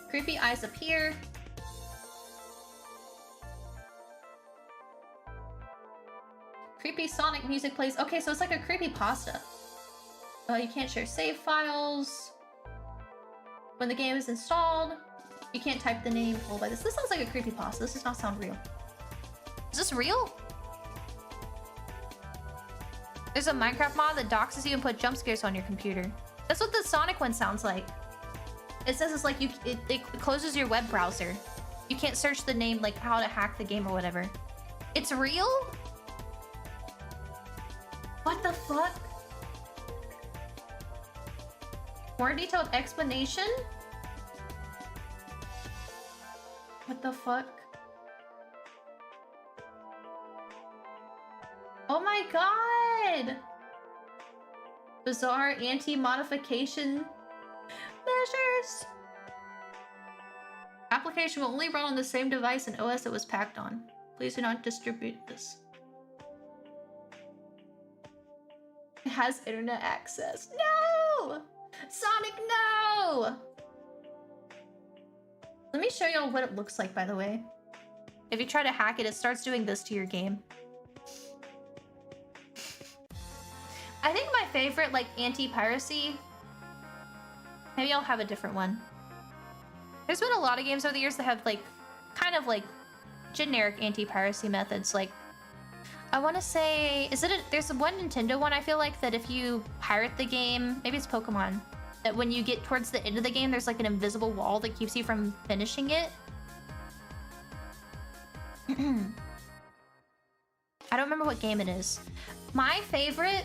Creepy eyes appear. Creepy Sonic music plays. Okay, so it's like a creepy pasta. You can't share save files. When the game is installed, you can't type the name followed by this. This sounds like a creepy pasta. This does not sound real. Is this real? There's a Minecraft mod that doxes you and put jump scares on your computer. That's what the Sonic one sounds like. It says it's like it closes your web browser. You can't search the name, like how to hack the game or whatever. It's real? What the fuck? More detailed explanation? What the fuck? Oh my god! Bizarre anti-modification measures. Application will only run on the same device and OS it was packed on. Please do not distribute this. It has internet access. No! Sonic, no! Let me show y'all what it looks like, by the way. If you try to hack it, it starts doing this to your game. I think my favorite, like, anti-piracy... Maybe I'll have a different one. There's been a lot of games over the years that have, like, kind of, like, generic anti-piracy methods. Like, I want to say... There's one Nintendo one, I feel like, that if you pirate the game... Maybe it's Pokemon. That when you get towards the end of the game, there's, like, an invisible wall that keeps you from finishing it. I don't remember what game it is. My favorite...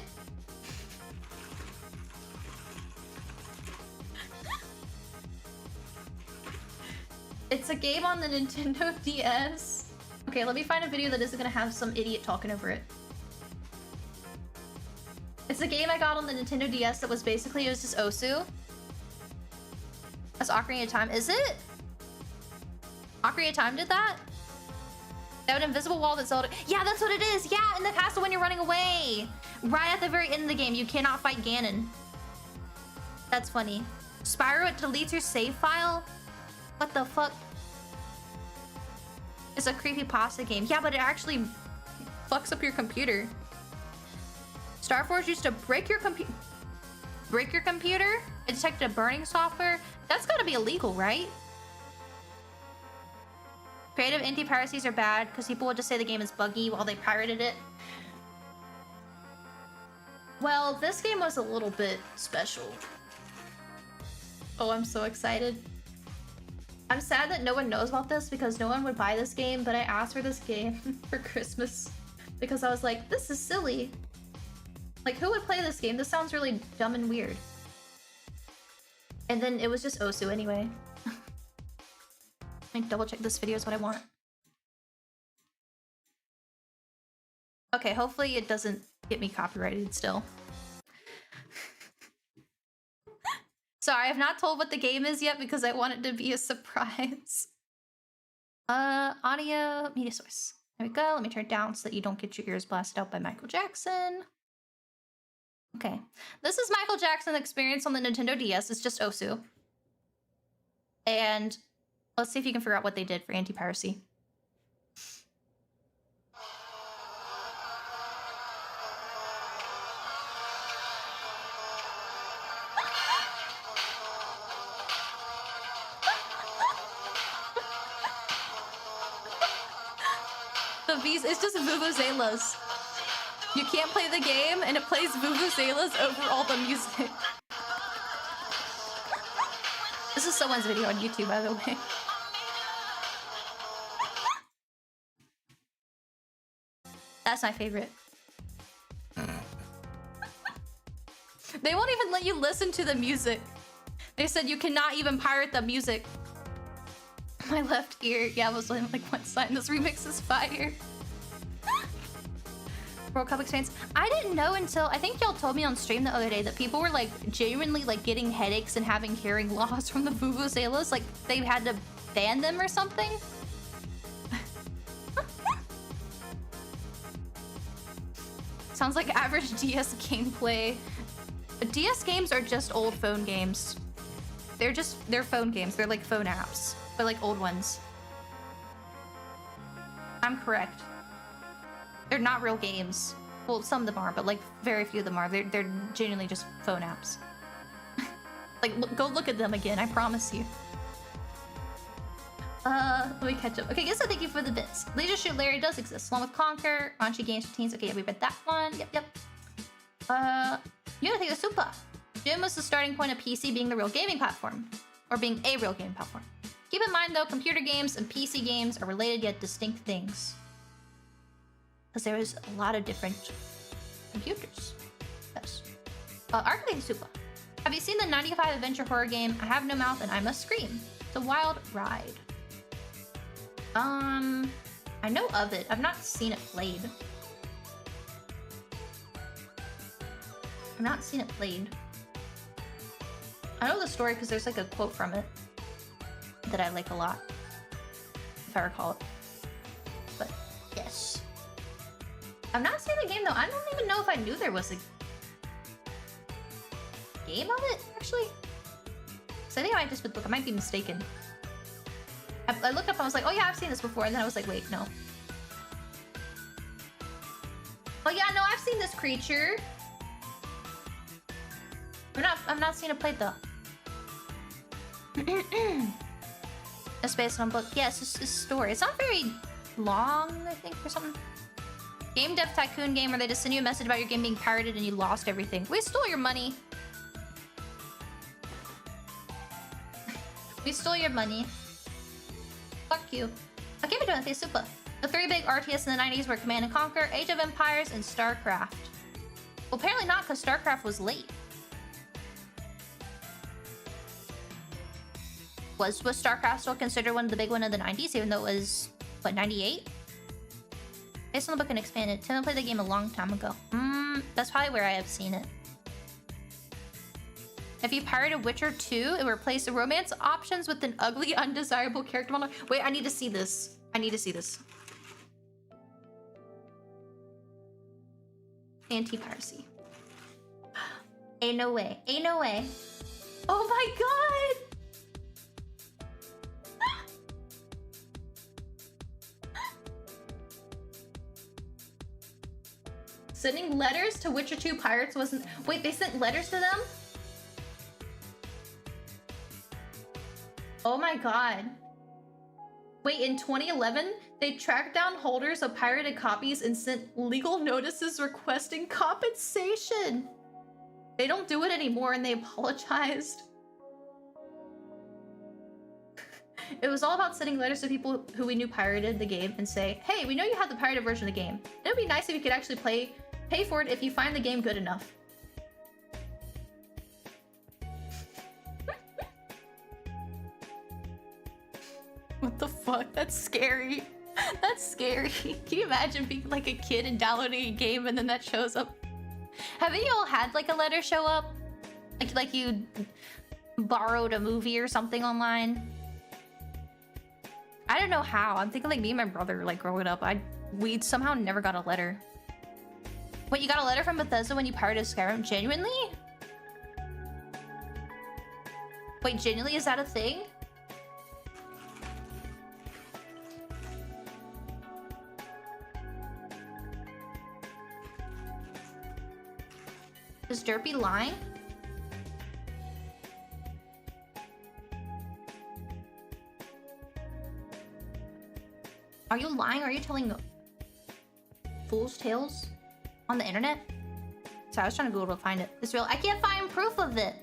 It's a game on the Nintendo DS. Okay, let me find a video that isn't gonna have some idiot talking over it. It's a game I got on the Nintendo DS that was basically, it was just Osu. That's Ocarina of Time. Is it? Ocarina of Time did that? That invisible wall that Zelda... Yeah, that's what it is! Yeah, in the castle when you're running away! Right at the very end of the game, you cannot fight Ganon. That's funny. Spyro, it deletes your save file? What the fuck? It's a creepypasta game. Yeah, but it actually fucks up your computer. Star Force used to break your computer. It detected a burning software. That's gotta be illegal, right? Creative anti-piracies are bad because people would just say the game is buggy while they pirated it. Well, this game was a little bit special. Oh, I'm so excited. I'm sad that no one knows about this because no one would buy this game, but I asked for this game for Christmas because I was like, this is silly. Like, who would play this game? This sounds really dumb and weird. And then it was just Osu anyway. Let me double check this video is what I want. Okay, hopefully it doesn't get me copyrighted still. Sorry, I've not told what the game is yet because I want it to be a surprise. Audio, media source. There we go. Let me turn it down so that you don't get your ears blasted out by Michael Jackson. Okay. This is Michael Jackson Experience on the Nintendo DS. It's just Osu. And let's see if you can figure out what they did for anti-piracy. It's just vuvuzelas. You can't play the game and it plays vuvuzelas over all the music. This is someone's video on YouTube, by the way. That's my favorite. They won't even let you listen to the music. They said you cannot even pirate the music. My left ear. Yeah, I was like, one side. This remix is fire. World Cup experience. I didn't know until I think y'all told me on stream the other day that people were like genuinely like getting headaches and having hearing loss from the vuvuzelas. Like they had to ban them or something. Sounds like average DS gameplay. DS games are just old phone games. They're phone games. They're like phone apps, but like old ones. I'm correct. They're not real games. Well, some of them are, but like very few of them are. They're genuinely just phone apps. Like, go look at them again, I promise you. Let me catch up. Okay, guess I thank you for the bits. Leisure Shoot Larry does exist, along with Conquer, Raunchy Games for Teens. Okay, yeah, we read that one. Yep. You gotta take the super. Jim was the starting point of PC being the real gaming platform. Or being a real gaming platform. Keep in mind though, computer games and PC games are related yet distinct things. Because there is a lot of different computers. Yes. Arcade Super. Have you seen the 95 adventure horror game, I Have No Mouth and I Must Scream? It's a wild ride. I know of it. I've not seen it played. I know the story because there's like a quote from it that I like a lot, if I recall it. But yes. I've not seen the game though. I don't even know if I knew there was a game of it, actually. So I think I just look. I might be mistaken. I looked up, I was like, oh yeah, I've seen this before, and then I was like, wait, no. Oh yeah, no, I've seen this creature. I've not seen it played though. It's based on a book. Yeah, it's a story. It's not very long, I think, or something. Game Dev Tycoon game where they just send you a message about your game being pirated and you lost everything. We stole your money. We stole your money. Fuck you. Okay, we're doing this super. The three big RTS in the 90s were Command & Conquer, Age of Empires, and StarCraft. Well, apparently not, because StarCraft was late. Was StarCraft still considered one of the big one of the 90s, even though it was, what, 98? Based on the book and expanded. Tim played the game a long time ago. That's probably where I have seen it. If you pirated Witcher 2, it replaced the romance options with an ugly, undesirable character model. Wait, I need to see this. Anti-piracy. Ain't no way. Oh my god! Sending letters to Witcher 2 pirates wasn't... Wait, they sent letters to them? Oh my god. Wait, in 2011, they tracked down holders of pirated copies and sent legal notices requesting compensation. They don't do it anymore and they apologized. It was all about sending letters to people who we knew pirated the game and say, hey, we know you have the pirated version of the game. It would be nice if you could actually pay for it if you find the game good enough. What the fuck? That's scary. That's scary. Can you imagine being like a kid and downloading a game and then that shows up? Haven't you all had like a letter show up? Like you borrowed a movie or something online? I don't know how. I'm thinking like me and my brother, like growing up, we somehow never got a letter. Wait, you got a letter from Bethesda when you pirated Skyrim? Genuinely? Wait, genuinely? Is that a thing? Is Derpy lying? Are you lying? Are you telling fool's tales on the internet? Sorry, I was trying to Google to find it. It's real. I can't find proof of it.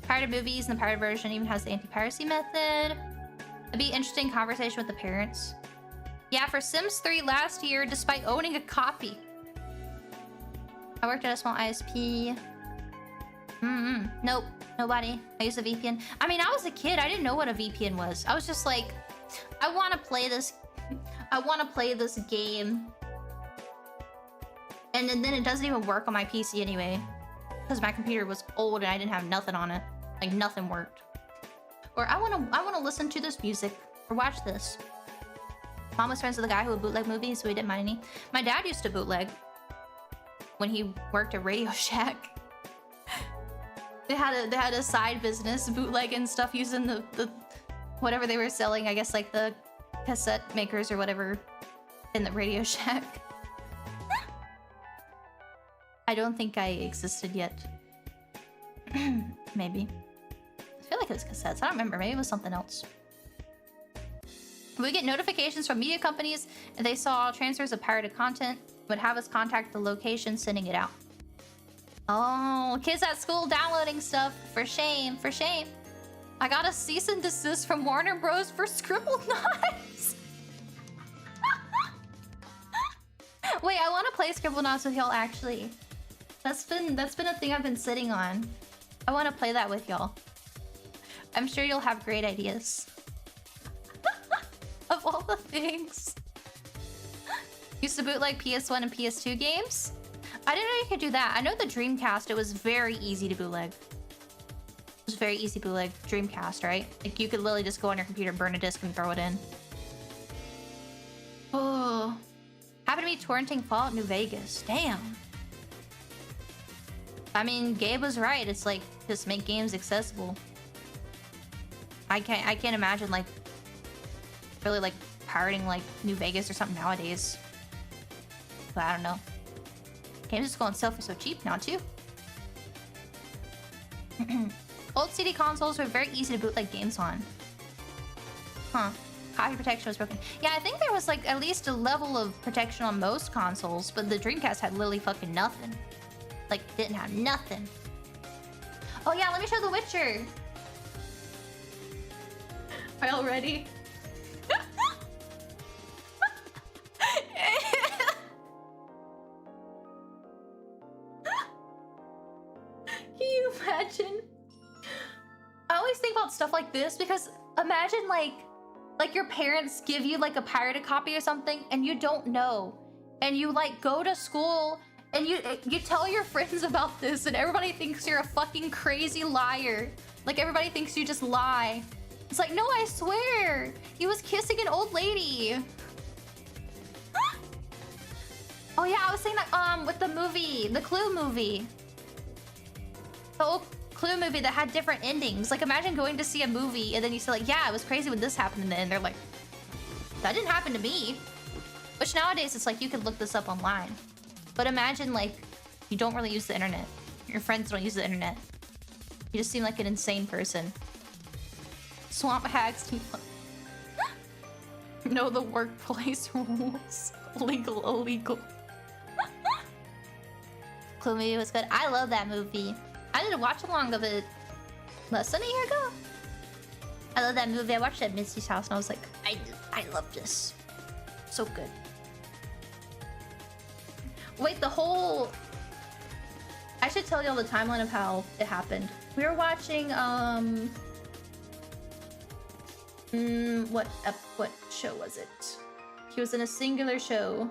Pirated movies and the pirated version even has the anti-piracy method. It'd be an interesting conversation with the parents. Yeah, for Sims 3 last year, despite owning a copy. I worked at a small ISP. Nope, nobody. I used a VPN. I mean, I was a kid. I didn't know what a VPN was. I was just like, I want to play this. I want to play this game. And then it doesn't even work on my PC anyway. Because my computer was old and I didn't have nothing on it. Like, nothing worked. Or I want to listen to this music. Or watch this. Mom was friends with a guy who would bootleg movies, so he didn't mind any. My dad used to bootleg. When he worked at Radio Shack. They had a side business, bootlegging stuff using the whatever they were selling, I guess like the cassette makers or whatever in the Radio Shack. I don't think I existed yet. Maybe. I feel like it was cassettes. I don't remember. Maybe it was something else. We get notifications from media companies if they saw transfers of pirated content, would have us contact the location sending it out. Oh, kids at school downloading stuff. For shame, for shame. I got a cease and desist from Warner Bros. For Scribble Knots. Wait, I want to play Scribble Knots with y'all actually. That's been a thing I've been sitting on. I want to play that with y'all. I'm sure you'll have great ideas. Of all the things. Used to bootleg PS1 and PS2 games? I didn't know you could do that. I know the Dreamcast, it was very easy to bootleg. It was very easy to bootleg Dreamcast, right? Like you could literally just go on your computer, burn a disc, and throw it in. Oh. Happened to be torrenting Fallout New Vegas. Damn. I mean, Gabe was right. It's like, just make games accessible. I can't imagine like really like pirating like New Vegas or something nowadays. But I don't know. Games just go on sale for so cheap now too. Old CD consoles were very easy to bootleg games on. Huh. Copy protection was broken. Yeah, I think there was like at least a level of protection on most consoles, but the Dreamcast had literally fucking nothing. Like, didn't have nothing. Oh yeah, let me show The Witcher. Are y'all ready? Can you imagine? I always think about stuff like this because imagine like your parents give you like a pirated copy or something and you don't know. And you like go to school and you tell your friends about this and everybody thinks you're a fucking crazy liar. Like everybody thinks you just lie. It's like, no, I swear. He was kissing an old lady. Oh yeah, I was saying that with the movie, the Clue movie. The old Clue movie that had different endings. Like imagine going to see a movie and then you say like, yeah, it was crazy when this happened, and they're like, that didn't happen to me. Which nowadays it's like you could look this up online. But imagine like you don't really use the internet. Your friends don't use the internet. You just seem like an insane person. Swamp hags know the workplace rules. Legal, illegal. Clue movie was good. I love that movie. I did a watch along of it less than a year ago. I love that movie. I watched it at Misty's house and I was like, I love this. So good. Wait, the whole... I should tell y'all the timeline of how it happened. We were watching, what show was it? He was in a singular show.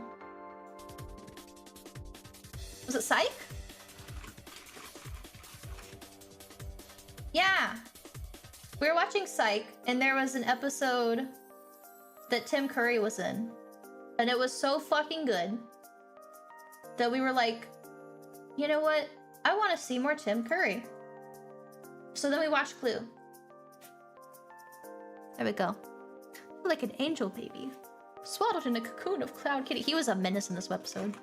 Was it Psych? Yeah. We were watching Psych, and there was an episode that Tim Curry was in. And it was so fucking good that we were like, you know what? I want to see more Tim Curry. So then we watched Clue. There we go. Like an angel baby. Swaddled in a cocoon of Cloud Kitty. He was a menace in this episode.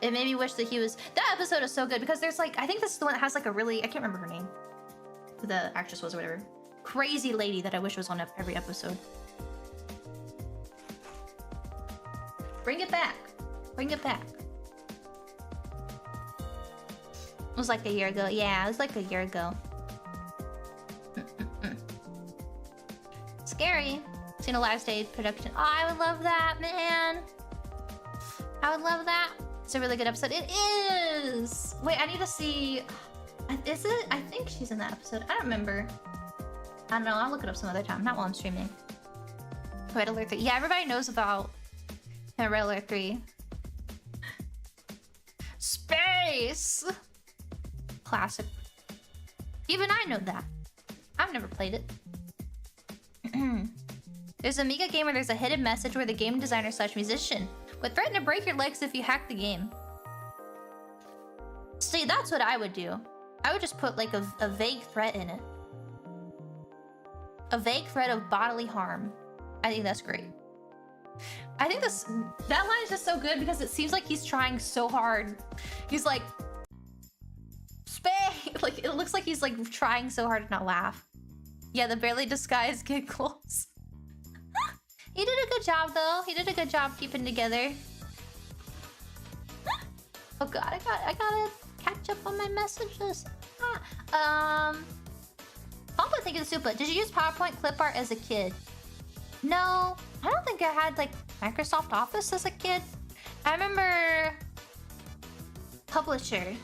It made me wish that he was... That episode is so good because there's like... I think this is the one that has like a really... I can't remember her name. Who the actress was or whatever. Crazy lady that I wish was on every episode. Bring it back. Bring it back. It was like a year ago. Yeah, it was like a year ago. Scary. Seen a live stage production. Oh, I would love that, man. I would love that. It's a really good episode. It is. Wait, I need to see. Is it? I think she's in that episode. I don't remember. I don't know. I'll look it up some other time. Not while I'm streaming. Red Alert 3. Yeah, everybody knows about Red Alert 3. Space. Classic. Even I know that. I've never played it. There's a Mega game where there's a hidden message where the game designer / musician would threaten to break your legs if you hack the game. See, that's what I would do. I would just put like a vague threat in it. A vague threat of bodily harm. I think that's great. I think that line is just so good because it seems like he's trying so hard. He's like, Spay! Like, it looks like he's like trying so hard to not laugh. Yeah, the barely disguised giggles. He did a good job though. He did a good job keeping together. Oh god, I gotta catch up on my messages. Pampa, thank you the super. Did you use PowerPoint clip art as a kid? No, I don't think I had like Microsoft Office as a kid. I remember Publisher.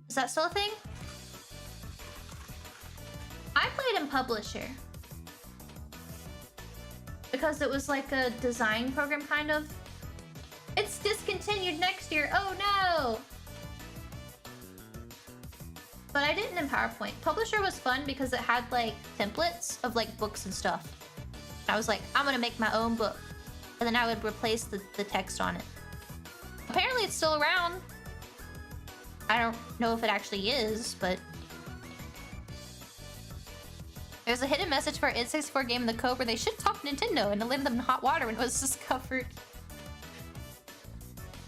Is that still a thing? I played in Publisher because it was like a design program, kind of. It's discontinued next year. Oh no! But I didn't in PowerPoint. Publisher was fun because it had like templates of like books and stuff. I was like, I'm gonna make my own book. And then I would replace the text on it. Apparently it's still around. I don't know if it actually is, but... There's a hidden message for an N64 game in the code where they should talk Nintendo and it landed them in hot water when it was discovered.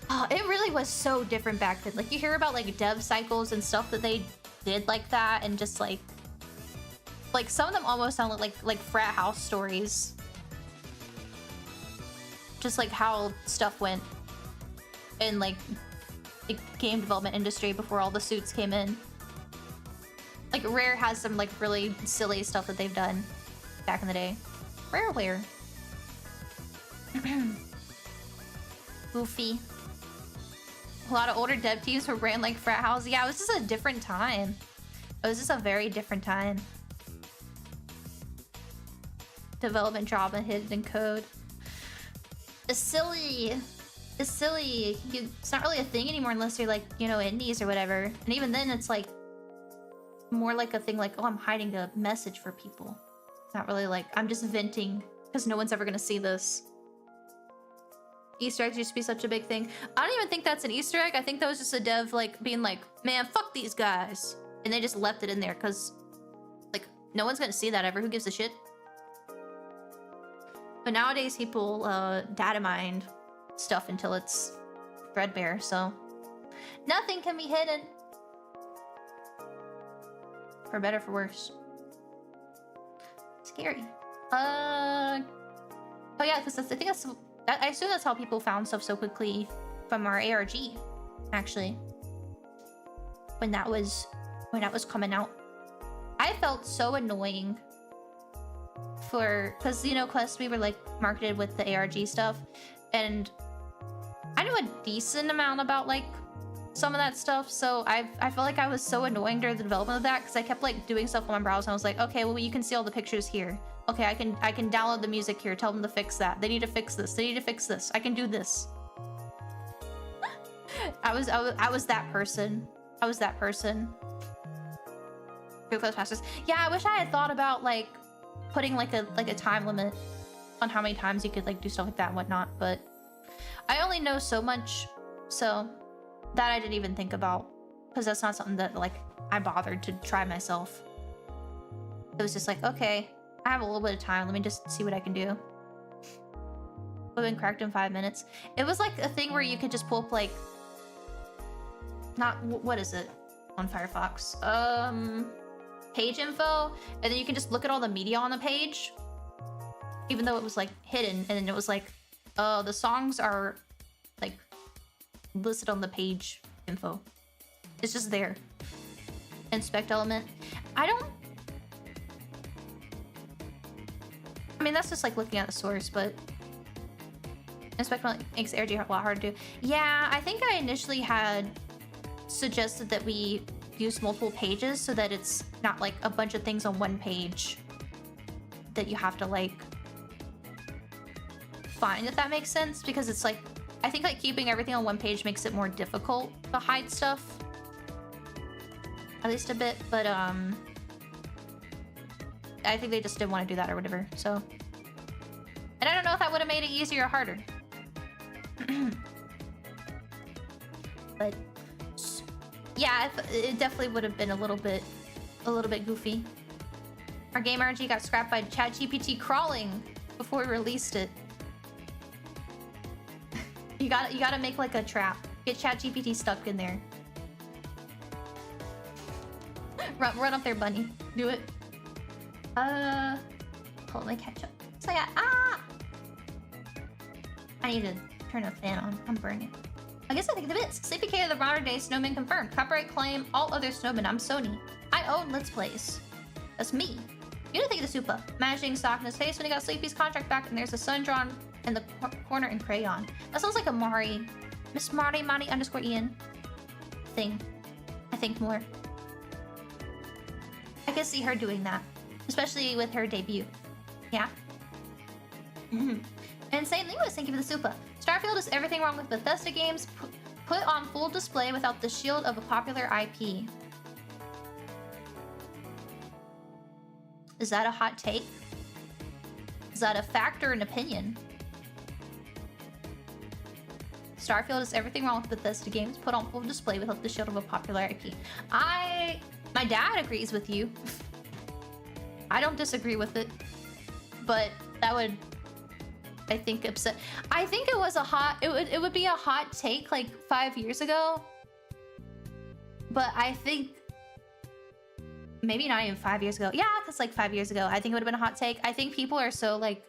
Oh, it really was so different back then. Like, you hear about, like, dev cycles and stuff that they did like that, and just, like, some of them almost sound like frat house stories. Just, like, how stuff went in, like, the game development industry before all the suits came in. Like, Rare has some, like, really silly stuff that they've done back in the day. Rareware. Goofy. A lot of older dev teams were ran like frat houses. Yeah, it was just a different time. It was just a very different time. Development job and hidden code. It's silly. It's silly. It's not really a thing anymore unless you're like, you know, indies or whatever. And even then it's like more like a thing like, oh, I'm hiding a message for people. It's not really like, I'm just venting because no one's ever gonna see this. Easter eggs used to be such a big thing. I don't even think that's an Easter egg. I think that was just a dev like being like, man, fuck these guys. And they just left it in there because like no one's gonna see that ever. Who gives a shit? But nowadays people data mine stuff until it's threadbare, so nothing can be hidden. For better, for worse. Scary. Oh yeah, because I think that's... I assume that's how people found stuff so quickly from our ARG, actually. When that was coming out. I felt so annoying because, you know, Quest, we were like marketed with the ARG stuff, and I knew a decent amount about like some of that stuff, so I felt like I was so annoying during the development of that because I kept like doing stuff on my browser and I was like, okay, well, you can see all the pictures here. Okay, I can download the music here. Tell them to fix that. They need to fix this. They need to fix this. I can do this. I was that person. I was that person. Yeah, I wish I had thought about like putting like a time limit on how many times you could like do stuff like that and whatnot, but I only know so much, so that I didn't even think about because that's not something that like I bothered to try myself. It was just like, okay, I have a little bit of time. Let me just see what I can do. Would have been cracked in 5 minutes. It was like a thing where you could just pull up like, not what is it on Firefox? Page info, and then you can just look at all the media on the page, even though it was like hidden. And then it was like, oh, the songs are like listed on the page info. It's just there. Inspect element. I mean, that's just like looking at the source, but inspect element makes ARG a lot harder to do. Yeah, I think I initially had suggested that we use multiple pages so that it's not like a bunch of things on one page that you have to like find, if that makes sense, because it's like, I think like keeping everything on one page makes it more difficult to hide stuff, at least a bit, but I think they just didn't want to do that or whatever, so. And I don't know if that would have made it easier or harder. But yeah, it definitely would have been a little bit goofy. Our game RG got scrapped by ChatGPT crawling before we released it. You gotta make like a trap. Get ChatGPT stuck in there. Run up there, bunny. Do it. Hold my ketchup. So I need to turn a fan on. I'm burning. I guess I think the bits. Sleepy K of the modern day snowman confirmed. Copyright claim. All other snowmen. I'm Sony. I own Let's Plays. That's me. You didn't think of the Supa. Managing stock in his face when he got Sleepy's contract back, and there's a sun drawn in the corner in crayon. That sounds like a Mari. Miss Mari _ Ian thing. I think more. I can see her doing that. Especially with her debut. Yeah. And St. Lewis, thank you for the Supa. Starfield is everything wrong with Bethesda games put on full display without the shield of a popular IP. Is that a hot take? Is that a fact or an opinion? Starfield is everything wrong with Bethesda games put on full display without the shield of a popular IP. My dad agrees with you. I don't disagree with it. But that would, I think, upset. I think it was a hot, it would be a hot take like 5 years ago. But I think maybe not even 5 years ago. Yeah, because like 5 years ago, I think it would have been a hot take. I think people are so like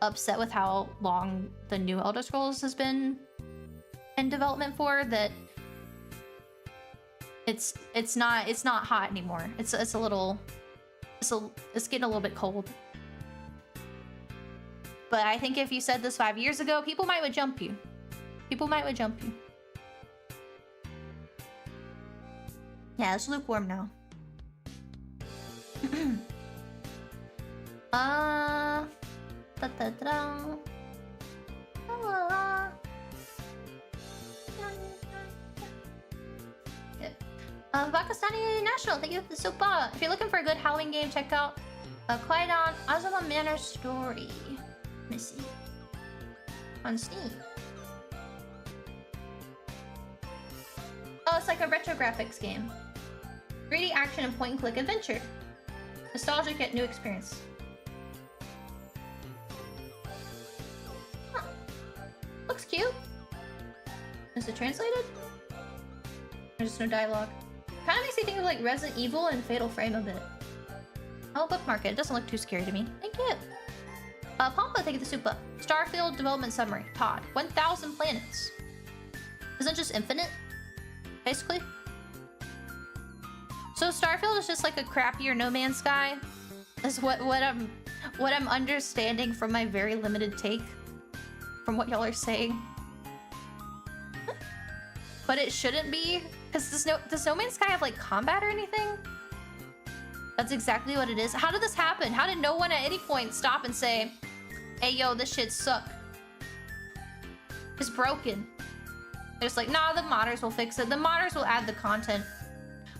upset with how long the new Elder Scrolls has been in development for that it's not hot anymore. It's a little, it's getting a little bit cold. But I think if you said this 5 years ago, people might would jump you. People might would jump you. Yeah, it's lukewarm now. Pakistani National, thank you for the Supa. If you're looking for a good Halloween game, check out Quiet on Azuma Manor Story. Let me see. On Steam. Oh, it's like a retro graphics game. 3D action and point and click adventure. Nostalgic yet new experience. Huh. Looks cute. Is it translated? There's just no dialogue. Kind of makes me think of like Resident Evil and Fatal Frame a bit. I'll bookmark it. It doesn't look too scary to me. Thank you. Pompa, thank you for the Supa. Starfield development summary. Todd. 1,000 planets. Isn't it just infinite? Basically. So Starfield is just like a crappier No Man's Sky. Is what I'm understanding from my very limited take. From what y'all are saying. But it shouldn't be. Because does No Man's Sky have like combat or anything? That's exactly what it is. How did this happen? How did no one at any point stop and say, hey yo, this shit suck? It's broken. They're just like, nah, the modders will fix it. The modders will add the content.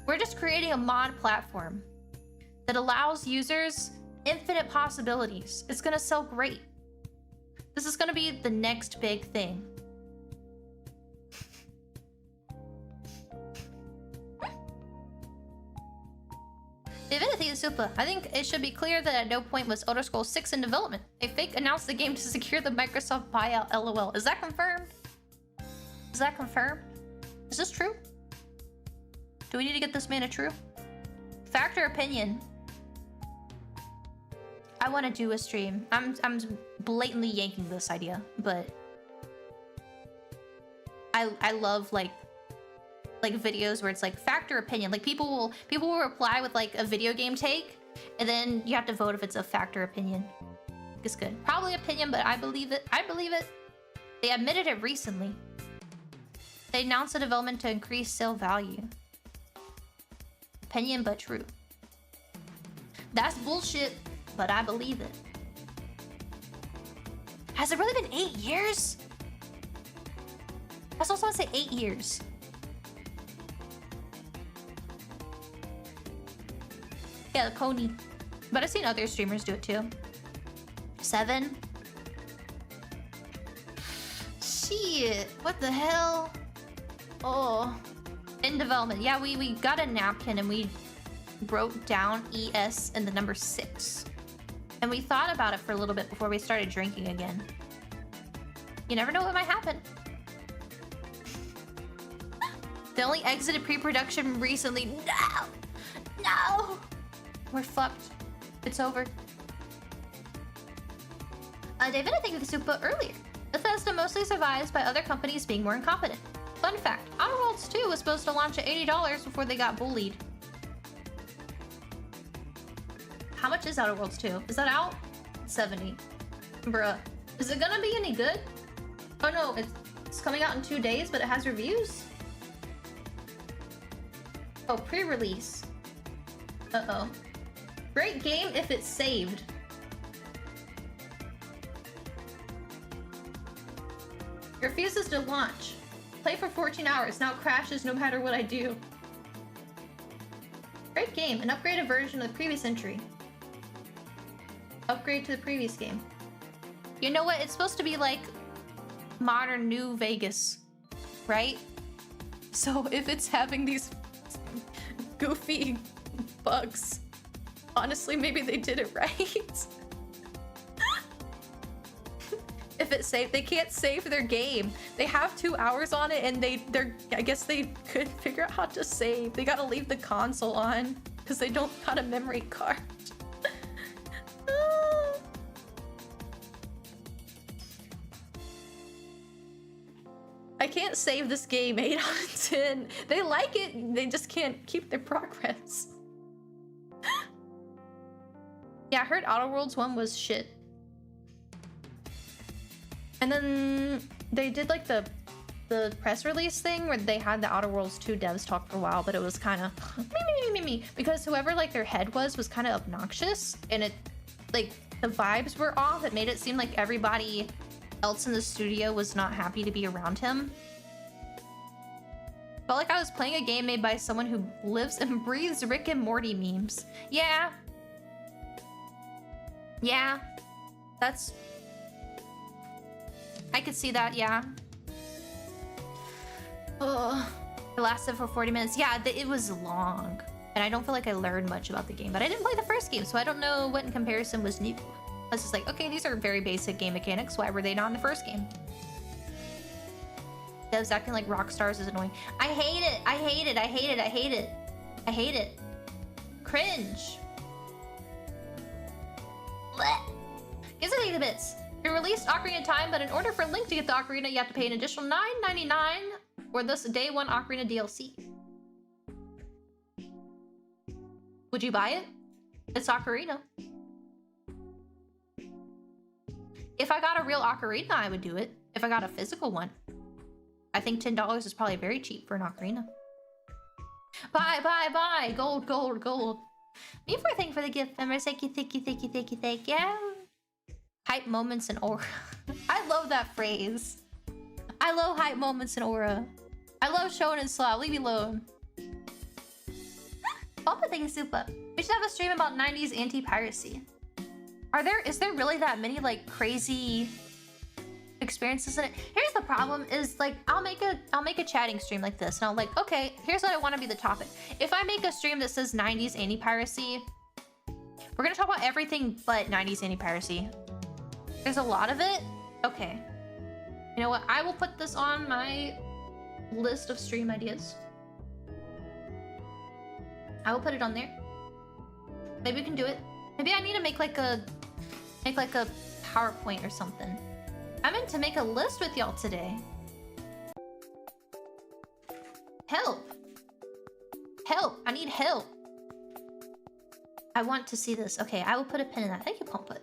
We're just creating a mod platform that allows users infinite possibilities. It's gonna sell great. This is gonna be the next big thing. Divinity is Supa. I think it should be clear that at no point was Elder Scrolls 6 in development. A fake announced the game to secure the Microsoft buyout, LOL. Is that confirmed? Is that confirmed? Is this true? Do we need to get this man a true? Fact or opinion? I want to do a stream. I'm blatantly yanking this idea, but I love like videos where it's like fact or opinion. Like people will reply with like a video game take, and then you have to vote if it's a fact or opinion. It's good. Probably opinion, but I believe it. I believe it. They admitted it recently. They announced the development to increase sale value. Opinion, but true. That's bullshit, but I believe it. Has it really been 8 years? I was also want to say 8 years. Yeah, the Coney. But I've seen other streamers do it too. 7. Shit. What the hell? Oh. In development. Yeah, we got a napkin and we wrote down ES and the number 6. And we thought about it for a little bit before we started drinking again. You never know what might happen. They only exited pre-production recently. No! No! We're fucked. It's over. David, I think of the super earlier. Bethesda mostly survives by other companies being more incompetent. Fun fact, Outer Worlds 2 was supposed to launch at $80 before they got bullied. How much is Outer Worlds 2? Is that out? 70. Bruh. Is it gonna be any good? Oh no, it's coming out in 2 days, but it has reviews? Oh, pre-release. Uh-oh. Great game if it's saved. It refuses to launch. Play for 14 hours, now it crashes no matter what I do. Great game, an upgraded version of the previous entry. Upgrade to the previous game. You know what? It's supposed to be like modern New Vegas, right? So if it's having these goofy bugs, honestly, maybe they did it right. If it's saved, they can't save their game. They have 2 hours on it, and they're I guess they couldn't figure out how to save. They gotta leave the console on because they don't got a memory card. I can't save this game 8 out of 10. They like it, they just can't keep their progress. Yeah, I heard Outer Worlds 1 was shit. And then they did like the press release thing where they had the Outer Worlds 2 devs talk for a while, but it was kind of me because whoever like their head was kind of obnoxious, and it like the vibes were off. It made it seem like everybody else in the studio was not happy to be around him. Felt like I was playing a game made by someone who lives and breathes Rick and Morty memes. Yeah. Yeah. That's... I could see that, yeah. Oh, it lasted for 40 minutes. Yeah, it was long. And I don't feel like I learned much about the game, but I didn't play the first game, so I don't know what in comparison was new. I was just like, okay, these are very basic game mechanics. Why were they not in the first game? Devs acting like rock stars is annoying. I hate it. I hate it. I hate it. I hate it. I hate it. Cringe. Blech. Gives it 80 bits. You released Ocarina of Time, but in order for Link to get the Ocarina, you have to pay an additional $9.99 for this Day 1 Ocarina DLC. Would you buy it? It's Ocarina. If I got a real Ocarina, I would do it. If I got a physical one. I think $10 is probably very cheap for an Ocarina. Buy, buy, buy! Gold, gold, gold. Me for thank for the gift members. Thank you, thank you, thank you, thank you, thank you. Hype moments and aura. I love that phrase. I love hype moments and aura. I love showing and slaw. Leave me alone. Papa, thank you, super. We should have a stream about 90s anti-piracy. Is there really that many like crazy experiences in it? Here's the problem is like I'll make a chatting stream like this and I'll like, okay, here's what I want to be the topic. If I make a stream that says 90s anti-piracy, we're gonna talk about everything but 90s anti-piracy. There's a lot of it. Okay. You know what? I will put this on my list of stream ideas. I will put it on there. Maybe we can do it. Maybe I need to make like a PowerPoint or something. I meant to make a list with y'all today. Help. Help. I need help. I want to see this. Okay, I will put a pin in that. Thank you, Pumput.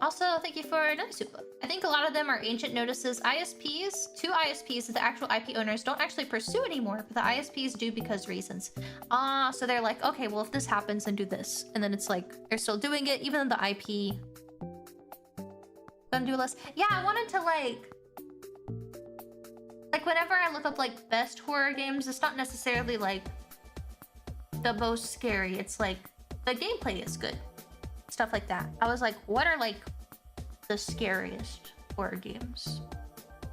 Also, thank you for another super. I think a lot of them are ancient notices. ISPs, 2 ISPs that the actual IP owners don't actually pursue anymore, but the ISPs do because reasons. So they're like, okay, well, if this happens, then do this. And then it's like, they're still doing it, even though the IP don't do less. Yeah, I wanted to like whenever I look up like best horror games, it's not necessarily like the most scary. It's like the gameplay is good. Stuff like that. I was like, what are like the scariest horror games?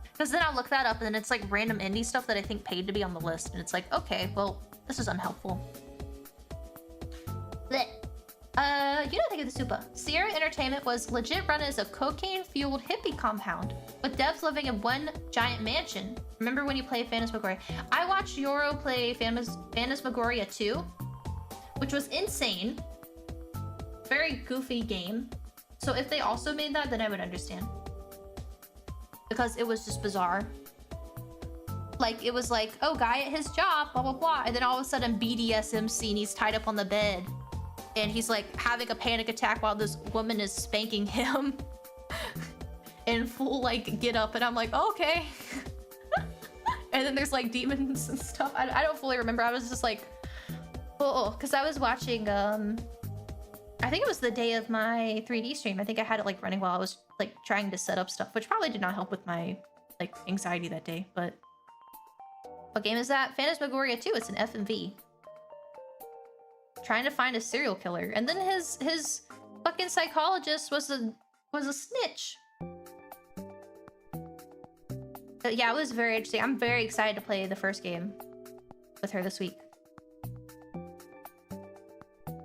Because then I'll look that up and then it's like random indie stuff that I think paid to be on the list. And it's like, okay, well, this is unhelpful. Blech. You don't think of the Supa. Sierra Entertainment was legit run as a cocaine-fueled hippie compound, with devs living in one giant mansion. Remember when you played Phantasmagoria? I watched Yoro play Phantasmagoria 2, which was insane. Very goofy game. So if they also made that, then I would understand. Because it was just bizarre. Like, it was like, oh, guy at his job, blah, blah, blah. And then all of a sudden, BDSM scene, he's tied up on the bed. And he's like having a panic attack while this woman is spanking him. In full like get up. And I'm like, oh, okay. And then there's like demons and stuff. I don't fully remember. I was just like, oh, because I was watching, I think it was the day of my 3D stream. I think I had it like running while I was like trying to set up stuff, which probably did not help with my like anxiety that day. But what game is that? Phantasmagoria 2. It's an FMV. Trying to find a serial killer, and then his fucking psychologist was a snitch. But yeah, it was very interesting. I'm very excited to play the first game with her this week.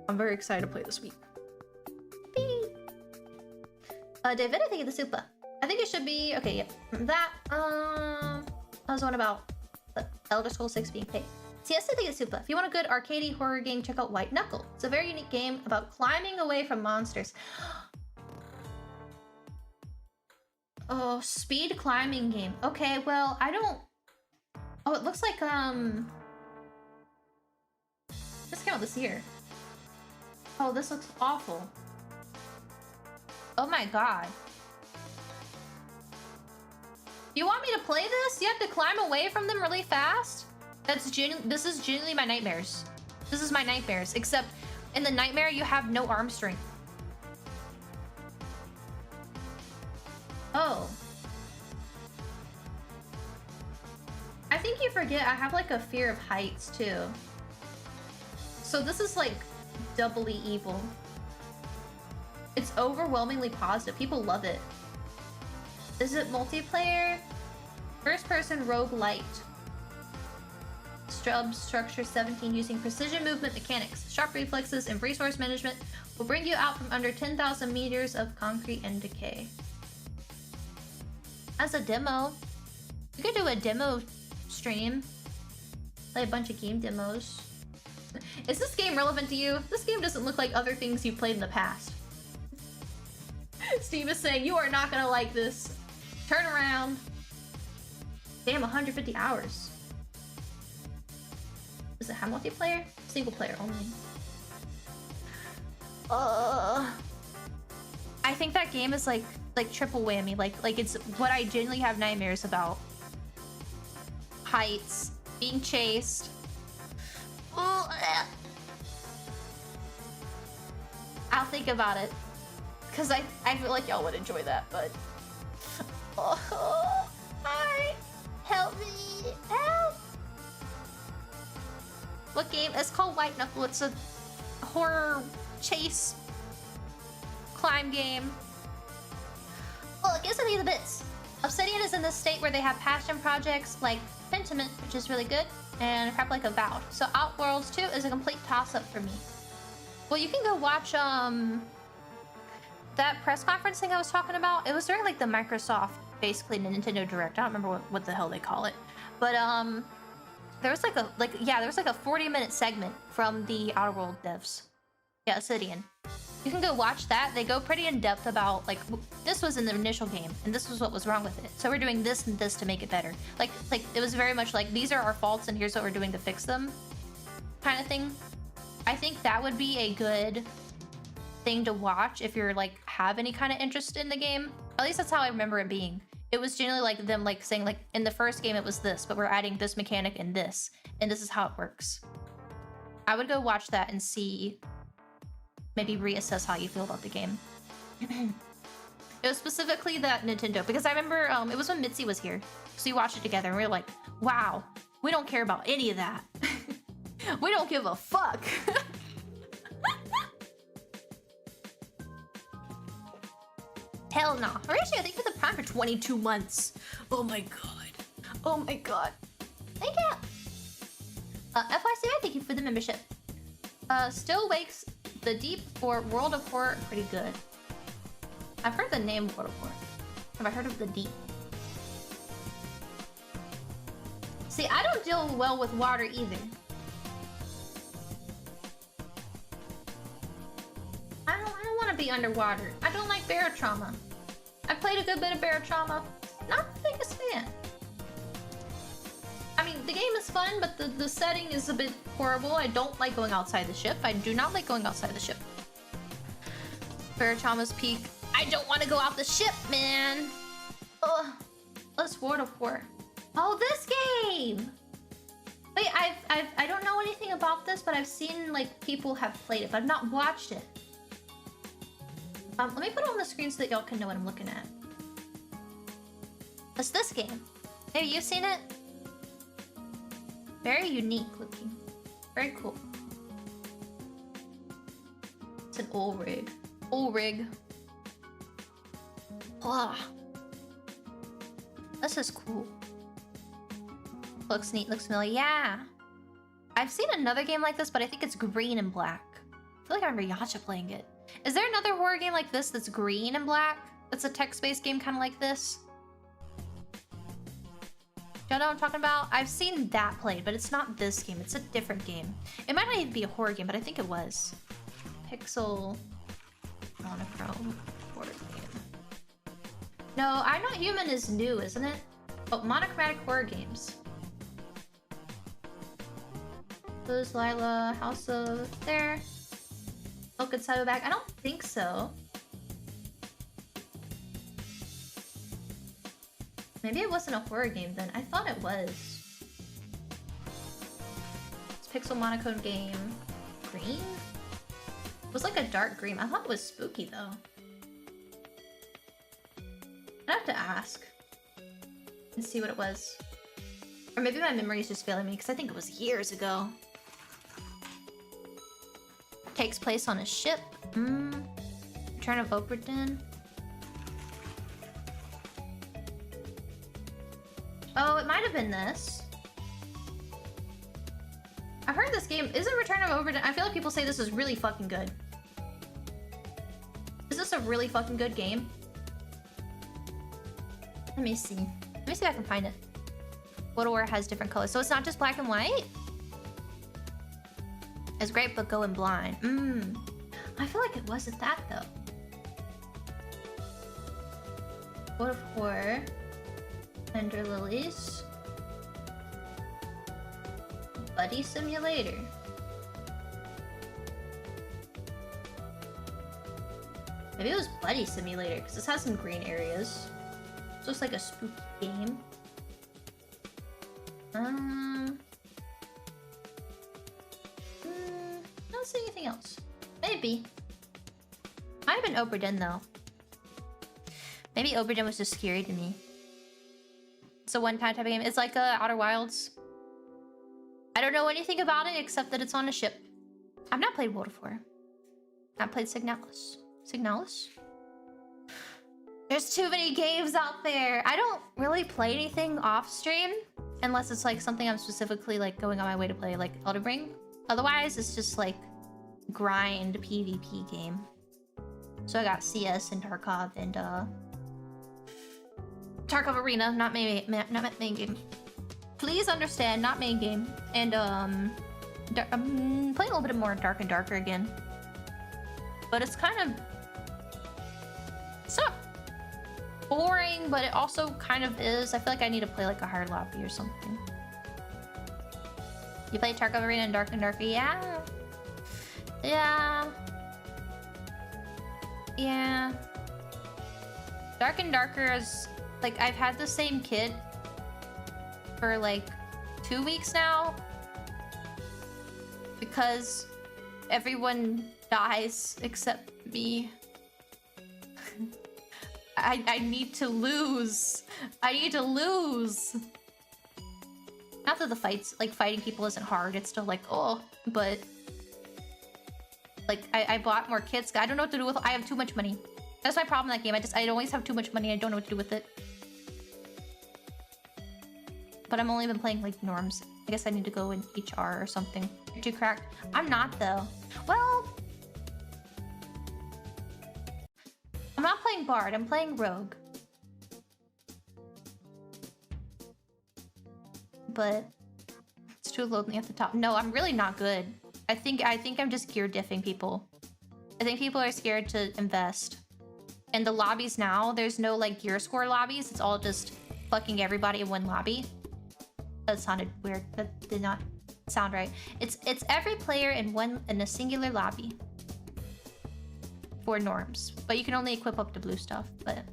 I'm very excited to play this week. David, I think of the Supa. I think it should be okay. Yep, that was one about the Elder Scrolls 6 being paid. Siesta de Supa. If you want a good arcadey horror game, check out White Knuckle. It's a very unique game about climbing away from monsters. Oh, speed climbing game. Okay, well, I don't... Oh, it looks like, this came out this year. Oh, this looks awful. Oh my god. You want me to play this? You have to climb away from them really fast? This is genuinely my nightmares. This is my nightmares, except in the nightmare you have no arm strength. Oh. I think you forget I have like a fear of heights too. So this is like doubly evil. It's overwhelmingly positive. People love it. Is it multiplayer? First person roguelite. Structure 17 using precision movement mechanics, sharp reflexes, and resource management will bring you out from under 10,000 meters of concrete and decay. As a demo, you could do a demo stream, play a bunch of game demos. Is this game relevant to you? This game doesn't look like other things you've played in the past. Steve is saying you are not gonna like this. Turn around. Damn, 150 hours. Does it have multiplayer? Single player only. I think that game is like triple whammy. Like it's what I genuinely have nightmares about. Heights, being chased. I'll think about it. Cause I feel like y'all would enjoy that, but help me. Help. What game? It's called White Knuckle. It's a horror chase climb game. Well, it gives me the bits. Obsidian is in this state where they have passion projects like Pentiment, which is really good, and crap like Avowed. So Outworlds 2 is a complete toss-up for me. Well, you can go watch that press conference thing I was talking about. It was during like the Microsoft, basically Nintendo Direct. I don't remember what the hell they call it, but there was like a 40-minute segment from the Outworld devs. Yeah, Obsidian. You can go watch that. They go pretty in depth about like this was in the initial game and this was what was wrong with it. So we're doing this and this to make it better. Like it was very much like these are our faults and here's what we're doing to fix them, kind of thing. I think that would be a good thing to watch if you're like have any kind of interest in the game. At least that's how I remember it being. It was generally like them like saying like in the first game it was this, but we're adding this mechanic and this is how it works. I would go watch that and see, maybe reassess how you feel about the game. It was specifically that Nintendo, because I remember it was when Mitzi was here, so we watched it together and we were like, wow, we don't care about any of that. We don't give a fuck. Hell no. Horatio, thank you for the prime for 22 months. Oh my god. Oh my god. Thank you. FYCI, thank you for the membership. Still wakes the Deep or World of Horror are pretty good. I've heard the name World of Horror. Have I heard of the Deep? See, I don't deal well with water either. I don't want to be underwater. I don't like bear trauma. I played a good bit of bear trauma. Not the biggest fan. I mean, the game is fun, but the setting is a bit horrible. I don't like going outside the ship. I do not like going outside the ship. Bear trauma's peak. I don't want to go out the ship, man. Ugh. Let's World of Horror. Oh, this game! Wait, I don't know anything about this, but I've seen, like, people have played it, but I've not watched it. Let me put it on the screen so that y'all can know what I'm looking at. It's this game. Maybe you've seen it? Very unique looking. Very cool. It's an old rig. Old rig. Wow. This is cool. Looks neat, looks familiar. Yeah. I've seen another game like this, but I think it's green and black. I feel like I remember Yacha playing it. Is there another horror game like this that's green and black? That's a text-based game kind of like this? Y'all know what I'm talking about? I've seen that played, but it's not this game. It's a different game. It might not even be a horror game, but I think it was. Pixel monochrome horror game. No, I'm Not Human is new, isn't it? Oh, monochromatic horror games. Liz, Lila, House of there. Milk and Saddleback. I don't think so. Maybe it wasn't a horror game then. I thought it was. It's Pixel monochrome game. Green? It was like a dark green. I thought it was spooky though. I'd have to ask and see what it was. Or maybe my memory is just failing me because I think it was years ago. Takes place on a ship. Return of Oberdin. Oh, it might have been this. I've heard this game. Is it Return of Oberdin? I feel like people say this is really fucking good. Is this a really fucking good game? Let me see. Let me see if I can find it. World of War has different colors. So it's not just black and white? It's great, but going blind. I feel like it wasn't that though. World of War. Ender Lilies. Buddy Simulator. Maybe it was Buddy Simulator, because this has some green areas. This looks like a spooky game. I don't see anything else. Maybe. Might have been Oberdin though. Maybe Oberdin was just scary to me. It's a one-time type of game. It's like Outer Wilds. I don't know anything about it except that it's on a ship. I've not played World of War. I've played Signalis. Signalis? There's too many games out there. I don't really play anything off stream unless it's like something I'm specifically like going on my way to play, like Elden Ring. Otherwise, it's just like grind PvP game. So I got CS and Tarkov and Tarkov Arena, not main game. Please understand, not main game. And I'm playing a little bit more Dark and Darker again. But it's kind of... It's not boring, but it also kind of is. I feel like I need to play like a hard lobby or something. You play Tarkov Arena and Dark and Darker? Yeah. Yeah. Yeah. Dark and Darker is... Like, I've had the same kid for like 2 weeks now. Because everyone dies except me. I need to lose. I need to lose. Not that the fights, like fighting people isn't hard. It's still like, oh, but like I bought more kits. I don't know what to do with. I have too much money. That's my problem in that game. I always have too much money. I don't know what to do with it. But I've only been playing like norms. I guess I need to go in HR or something. You're too cracked. I'm not though. Well, playing Bard. I'm playing Rogue. But it's too lonely at the top. No, I'm really not good. I think I'm just gear diffing people. I think people are scared to invest. And the lobbies now, there's no like gear score lobbies. It's all just fucking everybody in one lobby. That sounded weird. That did not sound right. It's every player in a singular lobby for norms. But you can only equip up to blue stuff. But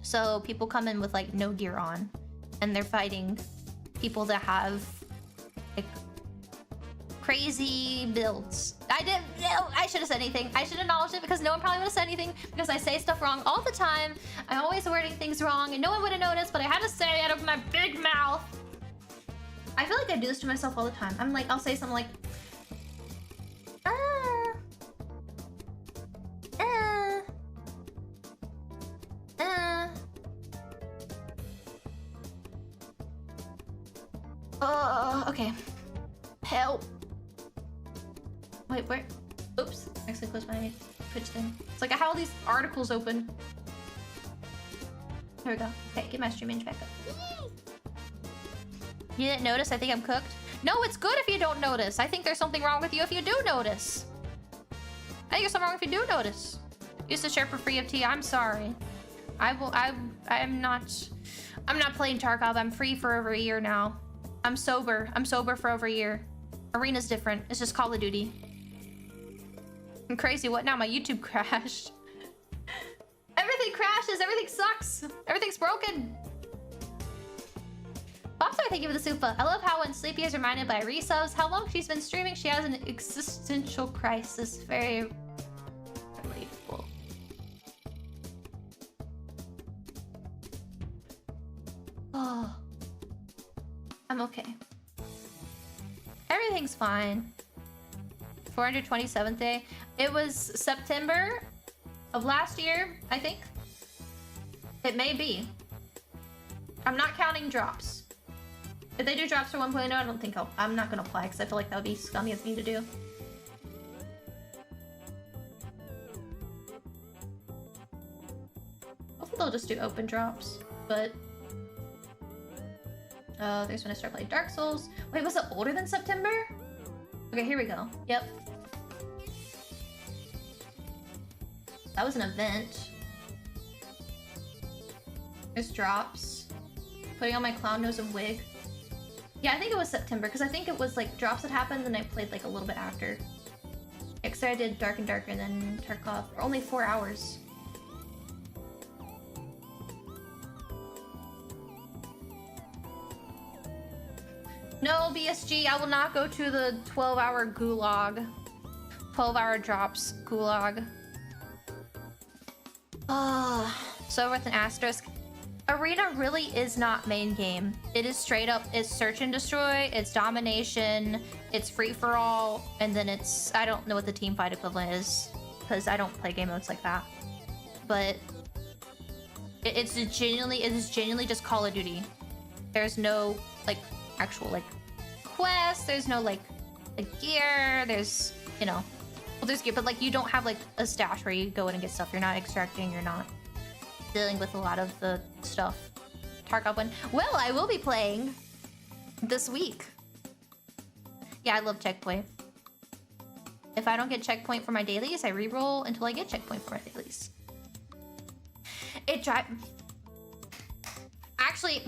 so people come in with like no gear on, and they're fighting people that have like crazy builds. I should have said anything. I should acknowledge it because no one probably would have said anything because I say stuff wrong all the time. I'm always wording things wrong and no one would have noticed, but I had to say it out of my big mouth. I feel like I do this to myself all the time. I'm like, I'll say something like, okay. Help. Wait, where? Oops. Actually closed my Twitch thing. It's like I have all these articles open. Here we go. Okay, get my stream image back up. You didn't notice? I think I'm cooked. No, it's good if you don't notice. I think there's something wrong with you if you do notice. I think there's something wrong if you do notice. Used to share for free of tea. I'm sorry. I'm not playing Tarkov. I'm free for over a year now. I'm sober. I'm sober for over a year. Arena's different. It's just Call of Duty. I'm crazy. What now? My YouTube crashed. Everything crashes. Everything sucks. Everything's broken. Bobstar, thank you for the super. I love how when Sleepy is reminded by resubs how long she's been streaming, she has an existential crisis. Very relatable. Oh. I'm okay. Everything's fine. 427th day. It was September of last year, I think. It may be. I'm not counting drops. If they do drops for 1.0, I don't think I'm not gonna apply because I feel like that would be scummy of me to do. Hopefully they'll just do open drops, but there's when I start playing Dark Souls. Wait, was it older than September? Okay, here we go. Yep. That was an event. There's drops. Putting on my clown nose and wig. Yeah, I think it was September, because I think it was like drops that happened and I played like a little bit after. Yeah, because I did Dark and Darker and then Tarkov for only 4 hours. No, BSG, I will not go to the 12-hour gulag. 12-hour drops gulag. So with an asterisk. Arena really is not main game. It is straight up, it's search and destroy, it's domination, it's free for all, and then it's, I don't know what the team fight equivalent is, because I don't play game modes like that. But it is genuinely just Call of Duty. There's no like actual like quests, there's no like gear, there's, you know, well there's gear, but like you don't have like a stash where you go in and get stuff. You're not extracting, you're not dealing with a lot of the stuff. Tarkov one. Well, I will be playing this week. Yeah, I love Checkpoint. If I don't get Checkpoint for my dailies, I reroll until I get Checkpoint for my dailies. Actually,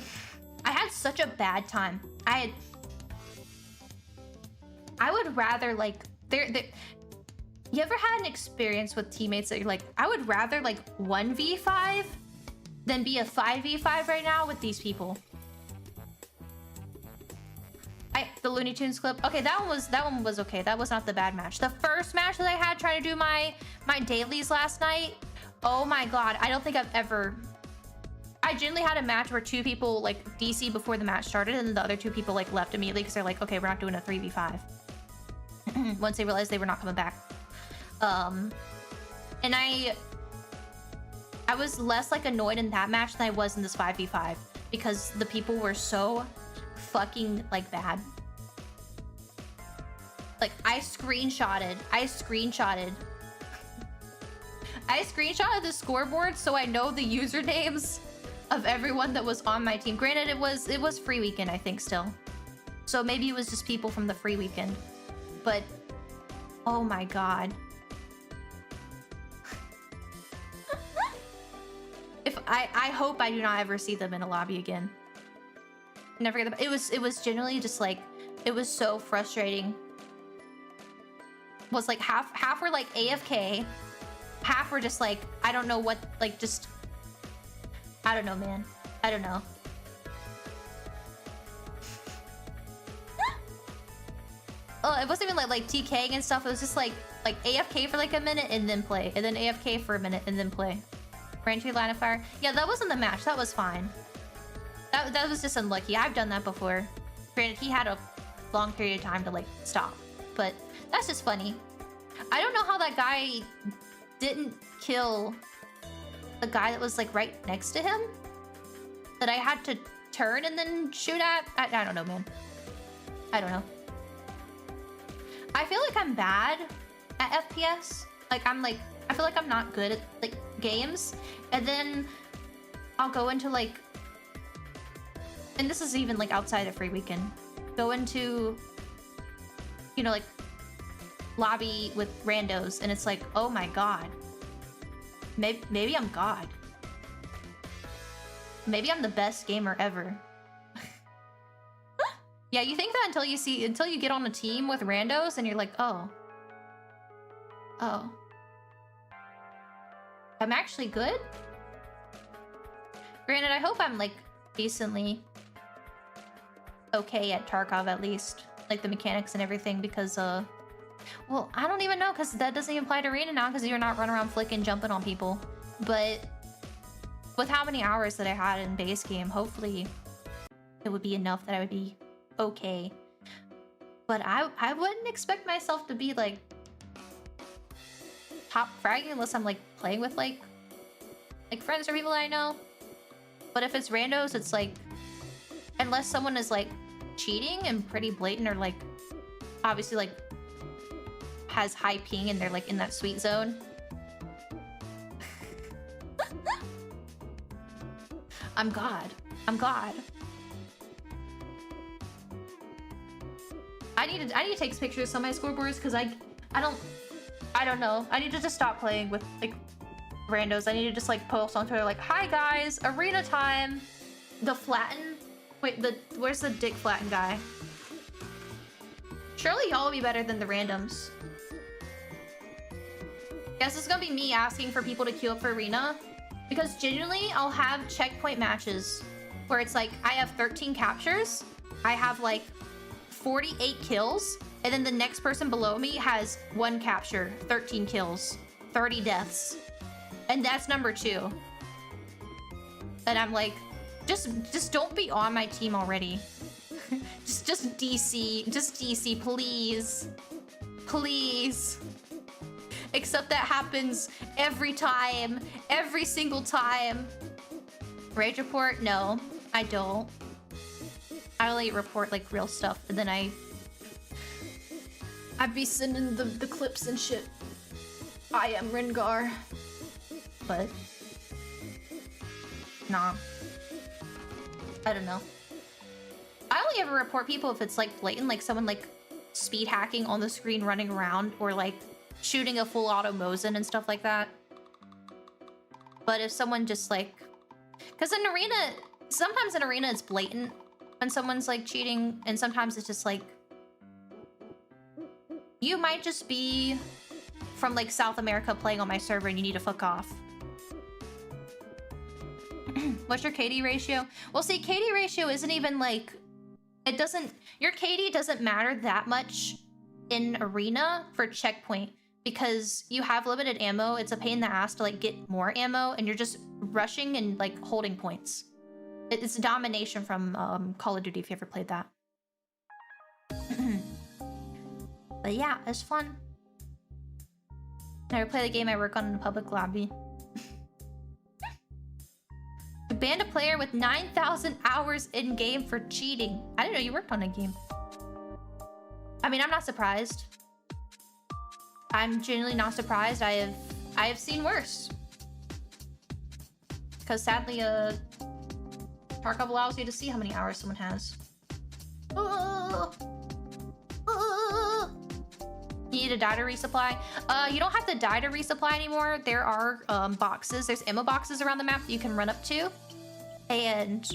I had such a bad time. I would rather like you ever had an experience with teammates that you're like, I would rather like 1v5 than be a 5v5 right now with these people? The Looney Tunes clip. Okay, that one was okay. That was not the bad match. The first match that I had trying to do my dailies last night. Oh my god, I don't think I've ever. I genuinely had a match where 2 people like DC before the match started, and the other 2 people like left immediately because they're like, okay, we're not doing a 3v5. Once they realized they were not coming back. And I was less like annoyed in that match than I was in this 5v5 because the people were so fucking like bad. Like I screenshotted I screenshotted the scoreboard so I know the usernames of everyone that was on my team. Granted, it was free weekend, I think, still. So maybe it was just people from the free weekend. But oh my god. If I hope I do not ever see them in a lobby again. Never get them. It was generally just like, it was so frustrating. Was like half were like AFK, half were just like, I don't know what, like just, I don't know, man. I don't know. Oh, it wasn't even like TKing and stuff. It was just like AFK for like a minute and then play, and then AFK for a minute and then play. Ran to line of fire. Yeah, that wasn't the match. That was fine. That was just unlucky. I've done that before. Granted, he had a long period of time to like stop, but that's just funny. I don't know how that guy didn't kill the guy that was like right next to him that I had to turn and then shoot at. I don't know, man. I don't know. I feel like I'm bad at FPS. Like I feel like I'm not good at like games, and then I'll go into like, and this is even like outside of free weekend, go into, you know, like lobby with randos, and it's like, oh my god, maybe I'm god. Maybe I'm the best gamer ever. Yeah, you think that until you get on a team with randos and you're like, oh, I'm actually good? Granted, I hope I'm like decently okay at Tarkov at least. Like the mechanics and everything, because well, I don't even know, because that doesn't even apply to Arena now, because you're not running around flicking, jumping on people. But with how many hours that I had in base game, hopefully it would be enough that I would be okay. But I wouldn't expect myself to be like top fragging unless I'm like playing with like friends or people that I know. But if it's randos, it's like, unless someone is like cheating and pretty blatant, or like obviously like has high ping and they're like in that sweet zone. I'm god. I'm god. I need to take pictures of my scoreboards, because I don't know. I need to just stop playing with like randos. I need to just like post on Twitter like, hi guys, arena time. The flatten. Wait, where's the dick flatten guy? Surely y'all will be better than the randoms. Guess it's gonna be me asking for people to queue up for arena, because genuinely I'll have checkpoint matches where it's like I have 13 captures, I have like 48 kills, and then the next person below me has 1 capture, 13 kills, 30 deaths, and that's number 2. And I'm like, just don't be on my team already. just DC, please. Please. Except that happens every time, every single time. Rage report? No, I don't. I only report like real stuff, and then I'd be sending the clips and shit. I am Rengar. But nah. I don't know. I only ever report people if it's like blatant, like someone like speed hacking on the screen running around, or like shooting a full auto Mosin and stuff like that. But if someone just like, because in arena, sometimes in arena it's blatant when someone's like cheating, and sometimes it's just like, you might just be from like South America playing on my server and you need to fuck off. What's your KD ratio? Well, see, KD ratio isn't even like, it doesn't, your KD doesn't matter that much in arena for checkpoint, because you have limited ammo. It's a pain in the ass to like get more ammo, and you're just rushing and like holding points. It's domination from Call of Duty, if you ever played that. But yeah, it's fun. Never play the game I work on in a public lobby. Banned a player with 9,000 hours in game for cheating. I didn't know you worked on a game. I mean, I'm not surprised. I'm genuinely not surprised. I I have seen worse. Because sadly, Tarkov allows you to see how many hours someone has. You need a data resupply. You don't have to data resupply anymore. There are boxes. There's ammo boxes around the map that you can run up to and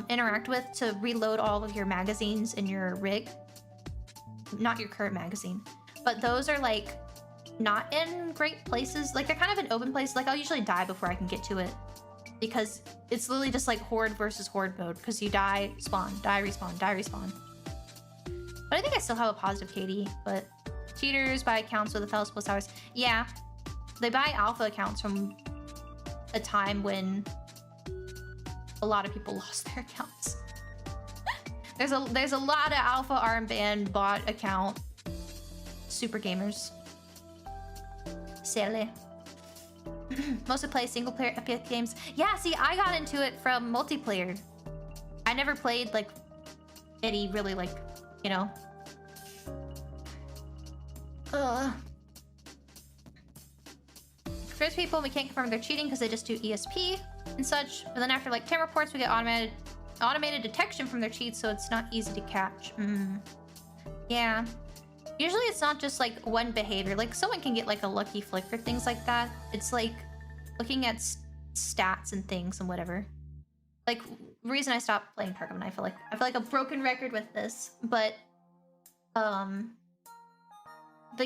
interact with to reload all of your magazines in your rig. Not your current magazine, but those are like not in great places. Like they're kind of in open places. Like I'll usually die before I can get to it because it's literally just like horde versus horde mode because you die, spawn, die, respawn, die, respawn. But I think I still have a positive KD, but cheaters buy accounts with a fellow plus hours. Yeah, they buy alpha accounts from a time when a lot of people lost their accounts. There's a lot of alpha armband bot account super gamers. Silly. Mostly play single player Epic games. Yeah, see, I got into it from multiplayer. I never played like any really like, you know. First people, we can't confirm they're cheating because they just do ESP and such. But then after like 10 reports, we get automated detection from their cheats, so it's not easy to catch. Yeah. Usually it's not just like one behavior. Like someone can get like a lucky flick or things like that. It's like looking at stats and things and whatever. Like the reason I stopped playing Tarkov, and I feel like a broken record with this, but the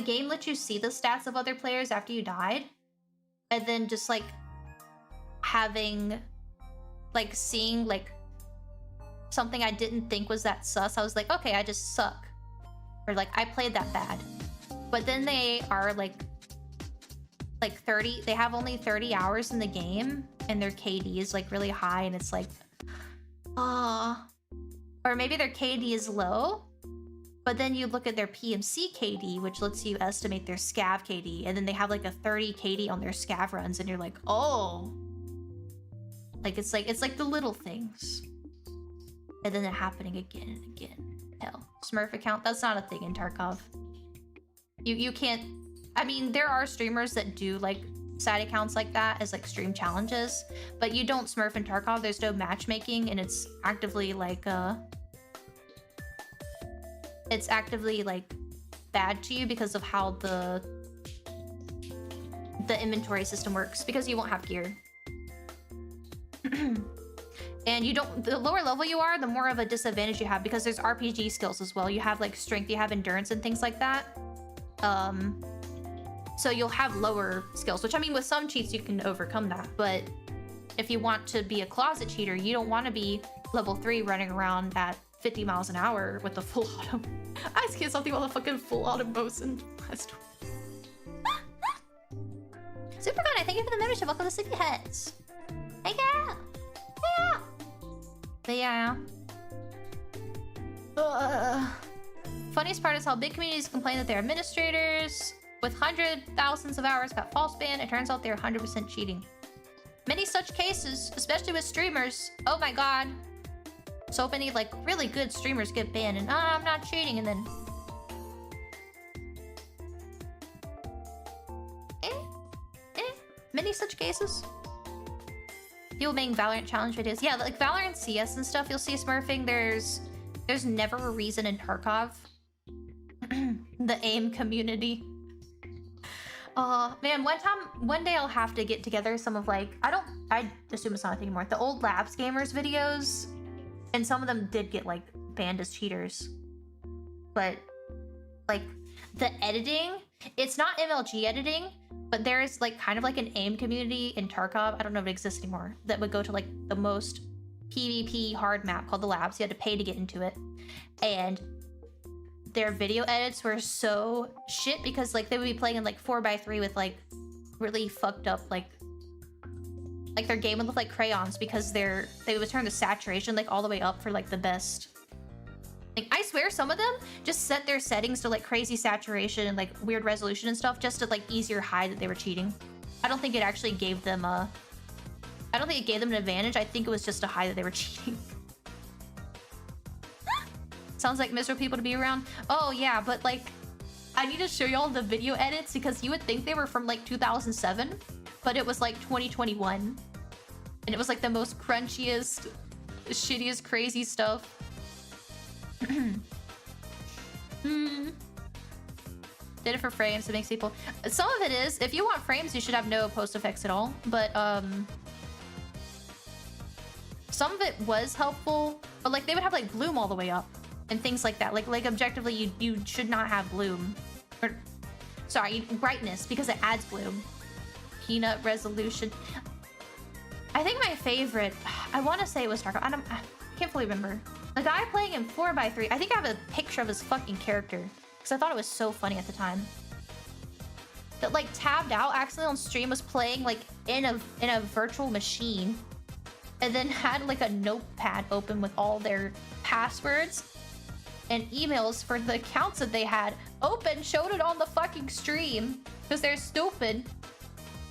game lets you see the stats of other players after you died, and then just like seeing like something I didn't think was that sus. I was like, okay, I just suck, or like I played that bad. But then they are like 30. They have only 30 hours in the game, and their KD is like really high, and it's like, or maybe their KD is low. But then you look at their PMC KD, which lets you estimate their scav KD, and then they have like a 30 KD on their scav runs, and you're like, oh. Like it's like the little things. And then they're happening again and again. Hell. Smurf account, that's not a thing in Tarkov. You can't, I mean, there are streamers that do like side accounts like that as like stream challenges, but you don't Smurf in Tarkov. There's no matchmaking, and it's actively like bad to you because of how the inventory system works, because you won't have gear. And you don't, the lower level you are, the more of a disadvantage you have, because there's RPG skills as well. You have like strength, you have endurance and things like that. So you'll have lower skills, which I mean with some cheats you can overcome that, but if you want to be a closet cheater, you don't want to be level 3 running around at 50 miles an hour with a full auto. I just can't something about the fucking full auto motion. Super Gun, thank you for the membership. Welcome to Sleepyheads. Hey girl. Yeah. But yeah. Funniest part is how big communities complain that their administrators with thousands of hours got false banned. It turns out they're 100% cheating. Many such cases, especially with streamers. Oh my god. So many like really good streamers get banned and I'm not cheating, and then many such cases. People making Valorant challenge videos. Yeah, like Valorant CS and stuff, you'll see smurfing. There's never a reason in Tarkov. The AIM community. Man, one day I'll have to get together some of like, I assume it's not a thing anymore, the old Labs Gamers videos, and some of them did get like banned as cheaters. But like the editing, it's not MLG editing, but there is like kind of like an AIM community in Tarkov, I don't know if it exists anymore, that would go to like the most PvP hard map called the Labs. You had to pay to get into it, and their video edits were so shit because like they would be playing in like 4x3 with like really fucked up like their game would look like crayons because they would turn the saturation like all the way up for like the best. Like I swear some of them just set their settings to like crazy saturation and like weird resolution and stuff just to like easier hide that they were cheating. I don't think it actually gave them an advantage. I think it was just to hide that they were cheating. Sounds like miserable people to be around. Oh yeah, but like I need to show y'all the video edits because you would think they were from like 2007, but it was like 2021. And it was like the most crunchiest, shittiest, crazy stuff. Did it for frames, it makes people... Some of it is, if you want frames, you should have no post effects at all. But, some of it was helpful, but like they would have like bloom all the way up and things like that. Like objectively, you should not have bloom. Or, sorry, brightness, because it adds bloom. Peanut resolution. I think my favorite, I want to say it was Dark. I can't fully remember. The guy playing in 4x3, I think I have a picture of his fucking character because I thought it was so funny at the time. That like tabbed out accidentally on stream, was playing like in a virtual machine, and then had like a notepad open with all their passwords and emails for the accounts that they had open, showed it on the fucking stream because they're stupid.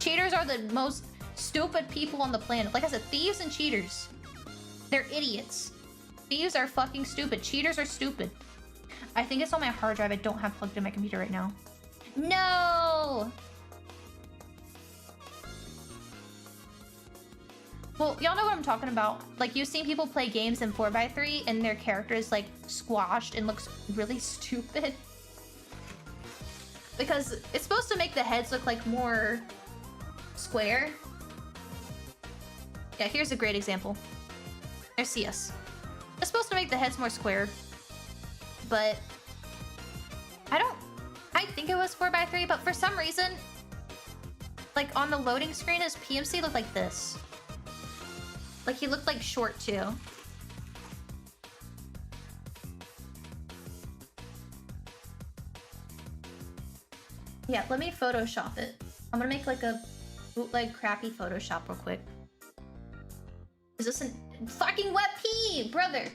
Cheaters are the most stupid people on the planet. Like I said, thieves and cheaters, they're idiots. Thieves are fucking stupid. Cheaters are stupid. I think it's on my hard drive. I don't have plugged in my computer right now. No! Well, y'all know what I'm talking about. Like, you've seen people play games in 4x3 and their character is like squashed and looks really stupid. Because it's supposed to make the heads look like more square. Yeah, here's a great example. There's CS. It's supposed to make the heads more square, but I think it was 4x3, but for some reason, like on the loading screen, his PMC looked like this. Like he looked like short too. Yeah, let me Photoshop it. I'm gonna make like a bootleg crappy Photoshop real quick. Is this an fucking WebP, brother?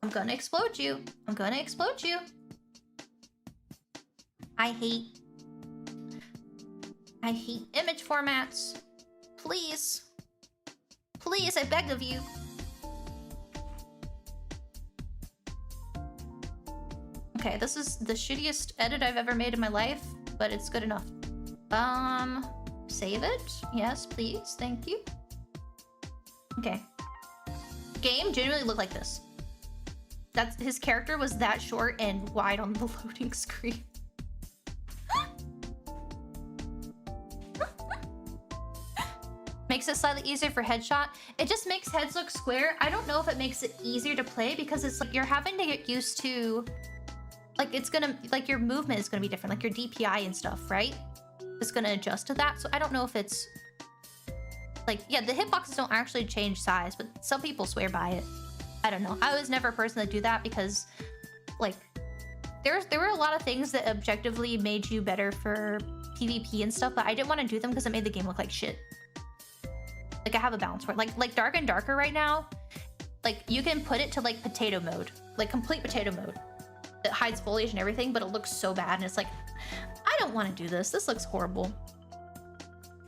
I'm gonna explode you. I'm gonna explode you. I hate image formats. Please. Please, I beg of you. Okay, this is the shittiest edit I've ever made in my life, but it's good enough. Save it. Yes, please. Thank you. Okay. Game genuinely looked like this. That's his character was that short and wide on the loading screen. Makes it slightly easier for headshot. It just makes heads look square. I don't know if it makes it easier to play because it's like you're having to get used to, like it's gonna, like your movement is gonna be different, like your DPI and stuff, right? It's gonna adjust to that. So I don't know if it's like, yeah, the hitboxes don't actually change size, but some people swear by it. I don't know. I was never a person to do that because like there were a lot of things that objectively made you better for PvP and stuff, but I didn't want to do them because it made the game look like shit. Like I have a balance for it. Like Dark and Darker right now, like you can put it to like potato mode, like complete potato mode. It hides foliage and everything, but it looks so bad and it's like, I don't want to do this. This looks horrible.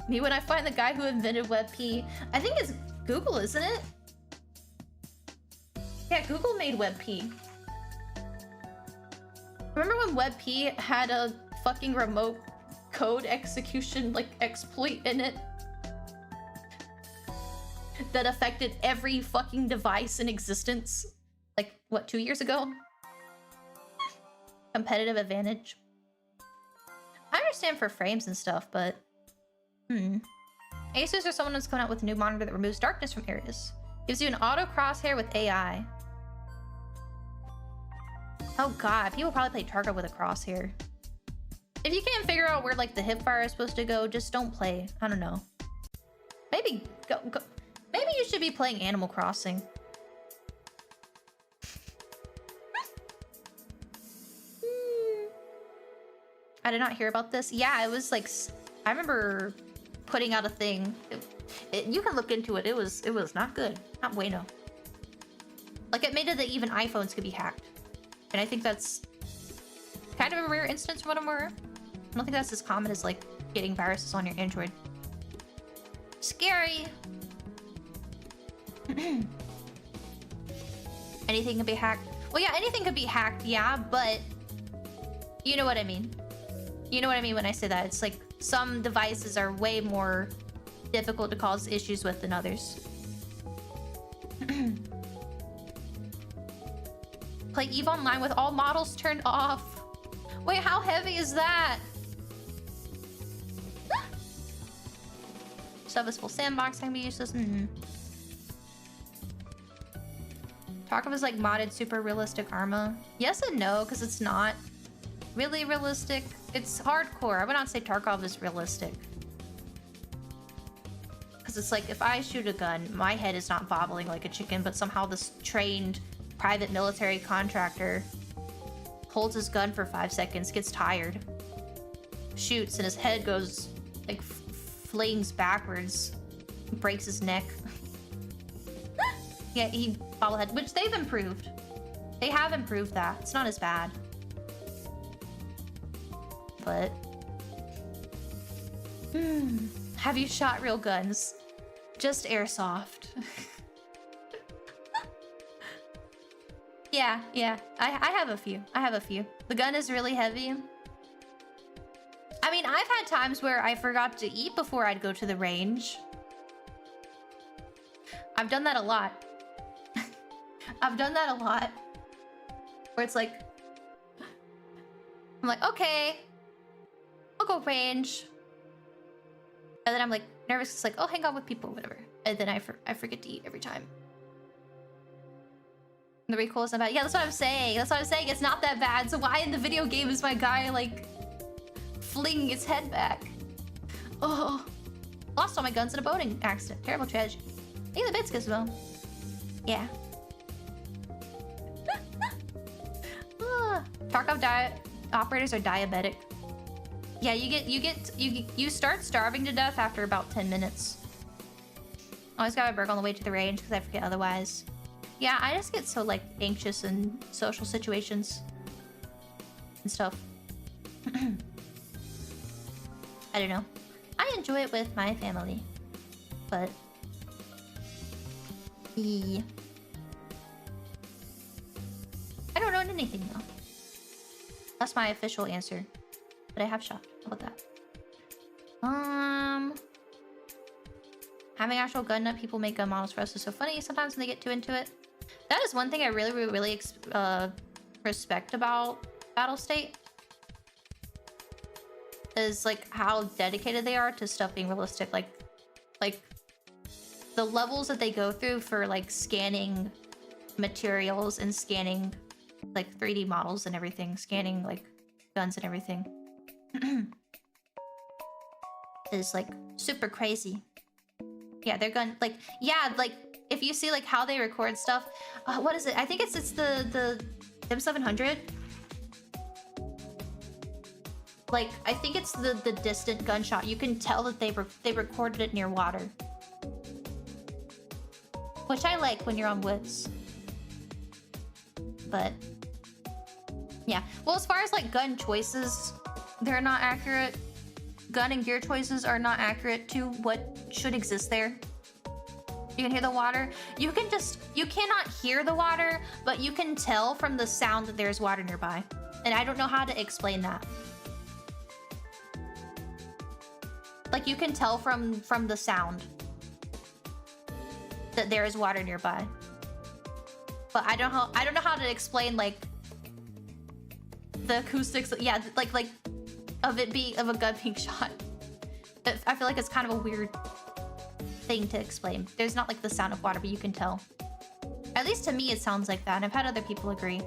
Me when I find the guy who invented WebP, I think it's Google, isn't it? Yeah, Google made WebP. Remember when WebP had a fucking remote code execution like exploit in it? That affected every fucking device in existence. Like, what, 2 years ago? Competitive advantage. I understand for frames and stuff, but... Asus or someone who's coming out with a new monitor that removes darkness from areas. Gives you an auto crosshair with AI. Oh god, people probably play Targa with a crosshair. If you can't figure out where like the hipfire is supposed to go, just don't play. I don't know. Maybe go. Maybe you should be playing Animal Crossing. I did not hear about this. Yeah, it was like, I remember putting out a thing. You can look into it. It was not good. Not bueno. Like it made it that even iPhones could be hacked. And I think that's kind of a rare instance from what I'm aware of. I don't think that's as common as like getting viruses on your Android. Scary. Anything can be hacked. Well, yeah, anything could be hacked, yeah, but you know what I mean. You know what I mean when I say that. It's like some devices are way more difficult to cause issues with than others. Play EVE Online with all models turned off. Wait, how heavy is that? Serviceable sandbox can be useless. Tarkov is like modded super realistic armor. Yes and no, because it's not really realistic. It's hardcore. I would not say Tarkov is realistic. Because it's like, if I shoot a gun, my head is not bobbling like a chicken, but somehow this trained private military contractor holds his gun for 5 seconds, gets tired, shoots, and his head goes, like, flings backwards, breaks his neck. Yeah, he bobblehead, which they've improved. They have improved that. It's not as bad. But... have you shot real guns? Just airsoft. Yeah, I have a few. I have a few. The gun is really heavy. I mean, I've had times where I forgot to eat before I'd go to the range. I've done that a lot. I've done that a lot. Where it's like... I'm like, okay. I'll go range. And then I'm like nervous. It's like, oh, hang out with people, whatever. And then I forget to eat every time. The recoil is not bad. Yeah, that's what I'm saying. That's what I'm saying. It's not that bad. So why in the video game is my guy like flinging his head back? Oh, lost all my guns in a boating accident. Terrible tragedy. I think the bits as well. Yeah. Tarkov operators are diabetic. Yeah, you start starving to death after about 10 minutes. Always got a burger on the way to the range because I forget otherwise. Yeah, I just get so like anxious in social situations and stuff. I don't know. I enjoy it with my family, but yeah. I don't own anything though. That's my official answer. But I have shot. How about that? Having actual gun nut people make gun models for us is so funny sometimes when they get too into it. That is one thing I really respect about Battlestate. Is like how dedicated they are to stuff being realistic. Like the levels that they go through for like scanning materials and scanning like 3D models and everything, scanning like guns and everything. Is like super crazy. Yeah, they're gun like, yeah, like if you see like how they record stuff, what is it? I think it's the M700. Like I think it's the distant gunshot. You can tell that they recorded it near water, which I like when you're on woods. But yeah, well, as far as like gun choices, they're not accurate. Gun and gear choices are not accurate to what should exist there. You can hear the water. You cannot hear the water, but you can tell from the sound that there's water nearby. And I don't know how to explain that. Like you can tell from the sound that there is water nearby. But I don't know how to explain like the acoustics. Yeah, like of a gun being shot. I feel like it's kind of a weird thing to explain. There's not like the sound of water, but you can tell. At least to me, it sounds like that. And I've had other people agree.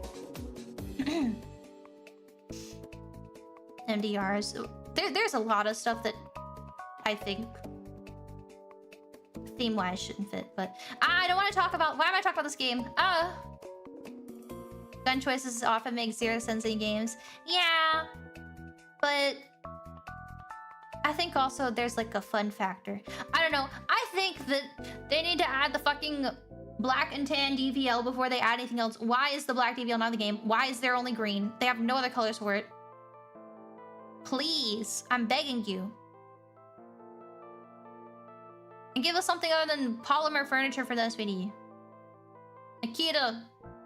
MDRs. There's a lot of stuff that I think theme-wise shouldn't fit, but I don't want to talk about. Why am I talking about this game? Gun choices often make zero sense in games. Yeah, but I think also there's like a fun factor. I don't know. I think that they need to add the fucking black and tan DVL before they add anything else. Why is the black DVL not in the game? Why is there only green? They have no other colors for it. Please, I'm begging you. And give us something other than polymer furniture for the SPD. Nikita,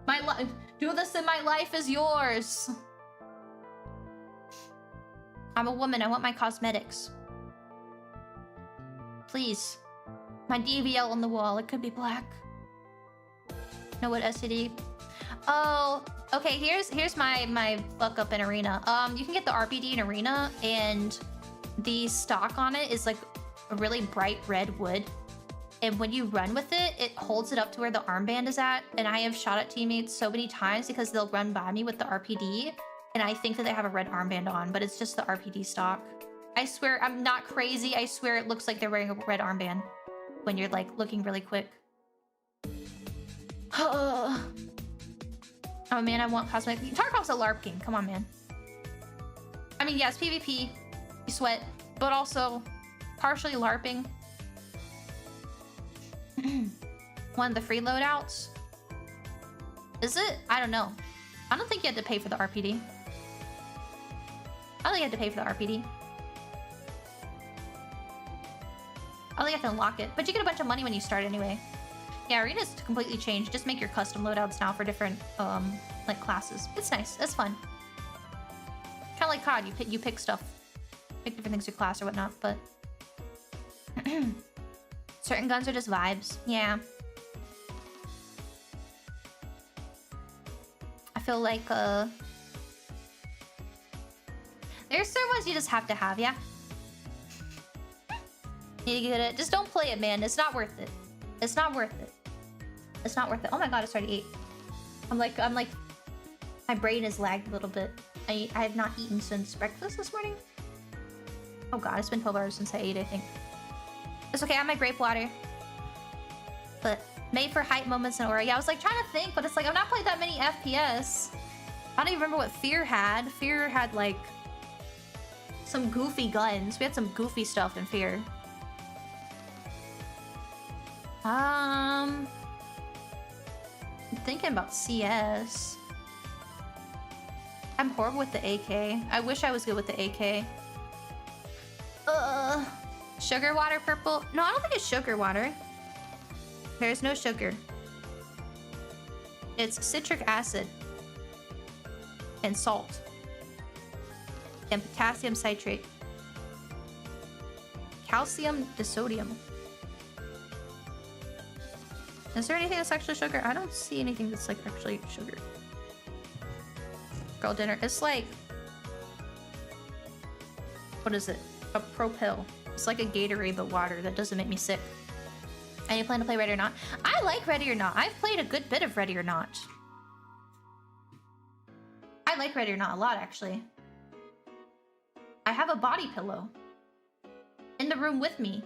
My life. Do this and my life is yours. I'm a woman. I want my cosmetics. Please. My DVL on the wall. It could be black. Know what STD? Oh, okay. Here's my fuck up in Arena. You can get the RPD in Arena, and the stock on it is like a really bright red wood. And when you run with it, it holds it up to where the armband is at. And I have shot at teammates so many times because they'll run by me with the RPD. And I think that they have a red armband on, but it's just the RPD stock. I swear, I'm not crazy. I swear it looks like they're wearing a red armband when you're like looking really quick. Oh man, I want cosmetic. Tarkov's a LARP game. Come on, man. I mean, yes, PvP, you sweat, but also partially LARPing. One of the free loadouts. Is it? I don't know. I don't think you had to pay for the RPD. I don't think you had to pay for the RPD. I don't think you have to unlock it, but you get a bunch of money when you start anyway. Yeah, Arena's completely changed. Just make your custom loadouts now for different like classes. It's nice. It's fun. Kind of like COD. You pick stuff, pick different things for class or whatnot. But certain guns are just vibes. Yeah. I feel like there's certain ones you just have to have. Yeah. You get it. Just don't play it, man. It's not worth it. It's not worth it. It's not worth it. Oh my god, it's already 8. I'm like, my brain is lagged a little bit. I have not eaten since breakfast this morning. Oh god, it's been 12 hours since I ate, I think. It's okay, I have my grape water. But made for hype moments in Aura. Yeah, I was like trying to think, but it's like I've not played that many FPS. I don't even remember what Fear had. Fear had like some goofy guns. We had some goofy stuff in Fear. I'm thinking about CS. I'm horrible with the AK. I wish I was good with the AK. Sugar water purple? No, I don't think it's sugar water. There's no sugar. It's citric acid and salt and potassium citrate. Calcium disodium. Is there anything that's actually sugar? I don't see anything that's like actually sugar. Girl dinner. It's like... What is it? A Propel. It's like a Gatorade but water that doesn't make me sick. And you plan to play Ready or Not? I like Ready or Not. I've played a good bit of Ready or Not. I like Ready or Not a lot, actually. I have a body pillow in the room with me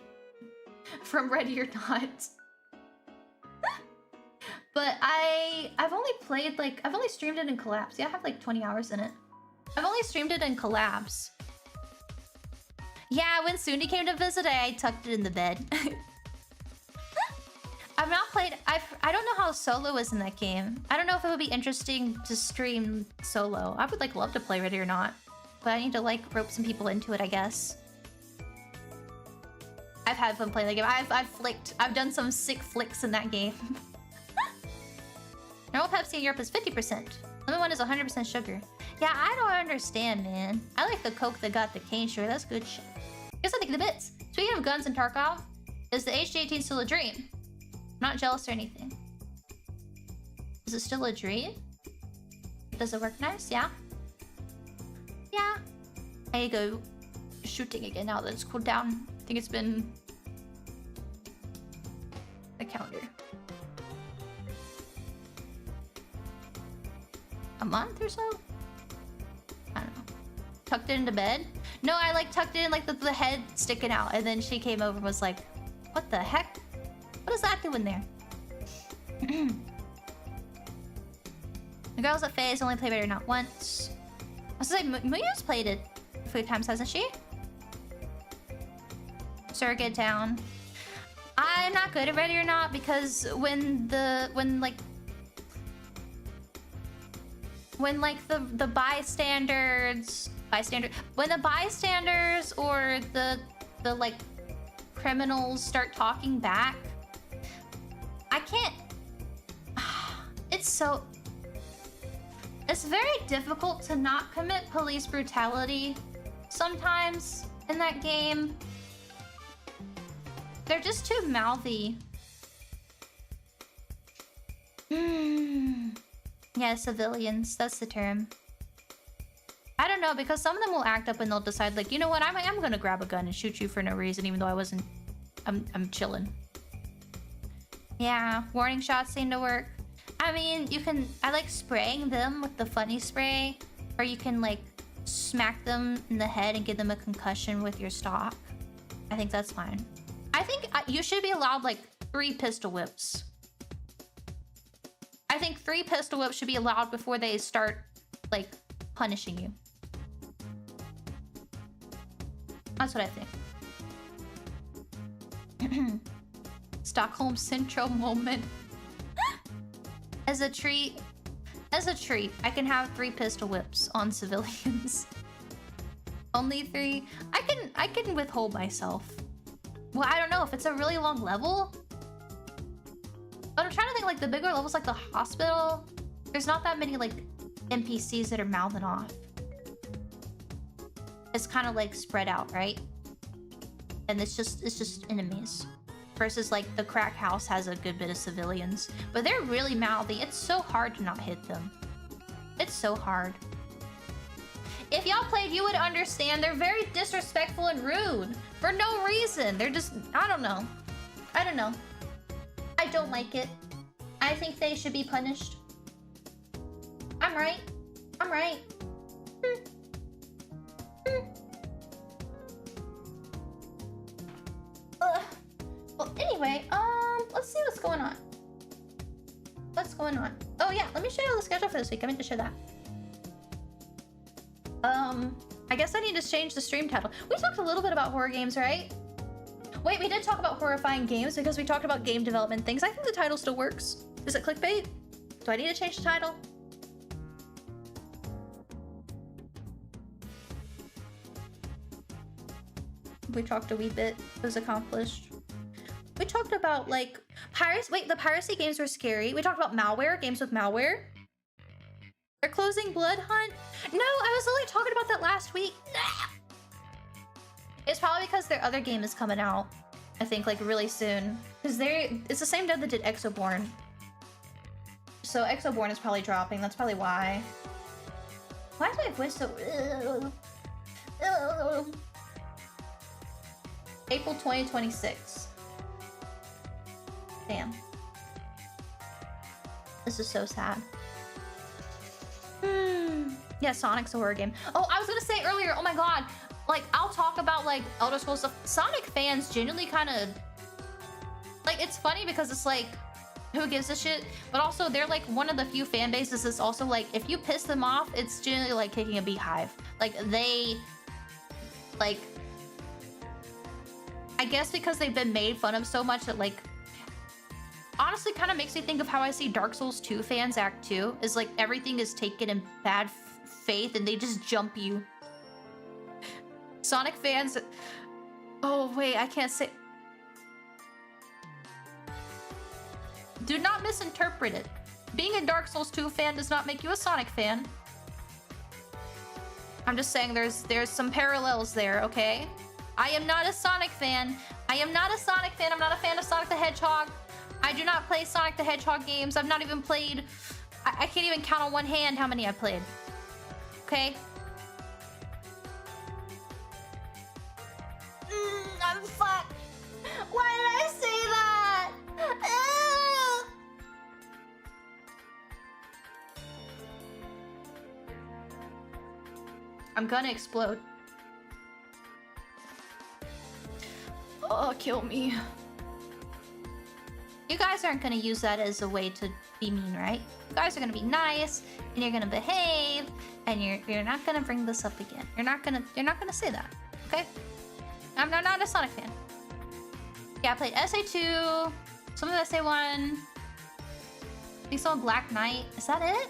from Ready or Not. But I've only played like, I've only streamed it in collabs. Yeah, I have like 20 hours in it. I've only streamed it in collabs. Yeah, when Suni came to visit, I tucked it in the bed. I've not played, I don't know how solo is in that game. I don't know if it would be interesting to stream solo. I would like love to play Ready or Not, but I need to like rope some people into it, I guess. I've had fun playing the game. I've done some sick flicks in that game. Normal Pepsi in Europe is 50%. Lemon one is 100% sugar. Yeah, I don't understand, man. I like the Coke that got the cane sugar. That's good shit. Here's I think the bits. Speaking of guns and Tarkov, is the HD18 still a dream? I'm not jealous or anything. Is it still a dream? Does it work nice? Yeah? Yeah. I go shooting again now that it's cooled down. I think it's been... the calendar. A month or so? I don't know. Tucked it into bed? No, I like tucked it in like the head sticking out, and then she came over and was like, what the heck? What is that doing there? The girls at FaZe only played Ready or Not once. I was gonna say, Muya's played it a few times, hasn't she? Surrogate Town. I'm not good at Ready or Not because when the bystanders or the like criminals start talking back, I can't. It's so It's very difficult to not commit police brutality sometimes in that game. They're just too mouthy. Yeah, civilians. That's the term. I don't know, because some of them will act up and they'll decide, like, you know what, I'm gonna grab a gun and shoot you for no reason, even though I wasn't... I'm chilling. Yeah, warning shots seem to work. I mean, you can... I like spraying them with the funny spray, or you can, like, smack them in the head and give them a concussion with your stock. I think that's fine. I think you should be allowed, like, 3 pistol whips. I think 3 pistol whips should be allowed before they start, like, punishing you. That's what I think. Stockholm Syndrome moment. As a treat, I can have 3 pistol whips on civilians. Only 3. I can withhold myself. Well, I don't know if it's a really long level. But I'm trying to think, like, the bigger levels, like the hospital. There's not that many, like, NPCs that are mouthing off. It's kind of like spread out, right? And it's just enemies. Versus like the crack house has a good bit of civilians. But they're really mouthy. It's so hard to not hit them. It's so hard. If y'all played, you would understand. They're very disrespectful and rude. For no reason. They're just... I don't know. I don't know. I don't like it. I think they should be punished. I'm right. I'm right. Well, anyway, let's see what's going on. What's going on? Oh yeah, let me show you the schedule for this week. I meant to show that. I guess I need to change the stream title. We talked a little bit about horror games, right? Wait, we did talk about horrifying games because we talked about game development things. I think the title still works. Is it clickbait? Do I need to change the title? We talked a wee bit. It was accomplished. We talked about, like, piracy. Wait, the piracy games were scary. We talked about malware, games with malware. They're closing Blood Hunt. No, I was only talking about that last week. It's probably because their other game is coming out. I think, like, really soon. Because it's the same dev that did Exoborn. So Exoborn is probably dropping. That's probably why. Why is my voice so... April 2026. Damn. This is so sad. Yeah, Sonic's a horror game. Oh, I was gonna say earlier, oh my god. Like, I'll talk about, like, Elder Scrolls stuff. Sonic fans genuinely kind of... Like, it's funny because it's like, who gives a shit? But also, they're, like, one of the few fan bases that's also, like, if you piss them off, it's generally like kicking a beehive. Like, they... Like... I guess because they've been made fun of so much that, like... Honestly, kind of makes me think of how I see Dark Souls 2 fans act too. Is like, everything is taken in bad faith and they just jump you. Sonic fans... Oh, wait, I can't say... Do not misinterpret it. Being a Dark Souls 2 fan does not make you a Sonic fan. I'm just saying there's some parallels there, okay? I am not a Sonic fan. I am not a Sonic fan. I'm not a fan of Sonic the Hedgehog. I do not play Sonic the Hedgehog games. I've not even played... I can't even count on one hand how many I've played. Okay? I'm fucked. Why did I say that? I'm gonna explode. Oh, kill me. You guys aren't gonna use that as a way to be mean, right? You guys are gonna be nice, and you're gonna behave, and you're not gonna bring this up again. You're not gonna say that, okay? I'm not a Sonic fan. Yeah, I played SA2, some of SA1. I think some Black Knight. Is that it?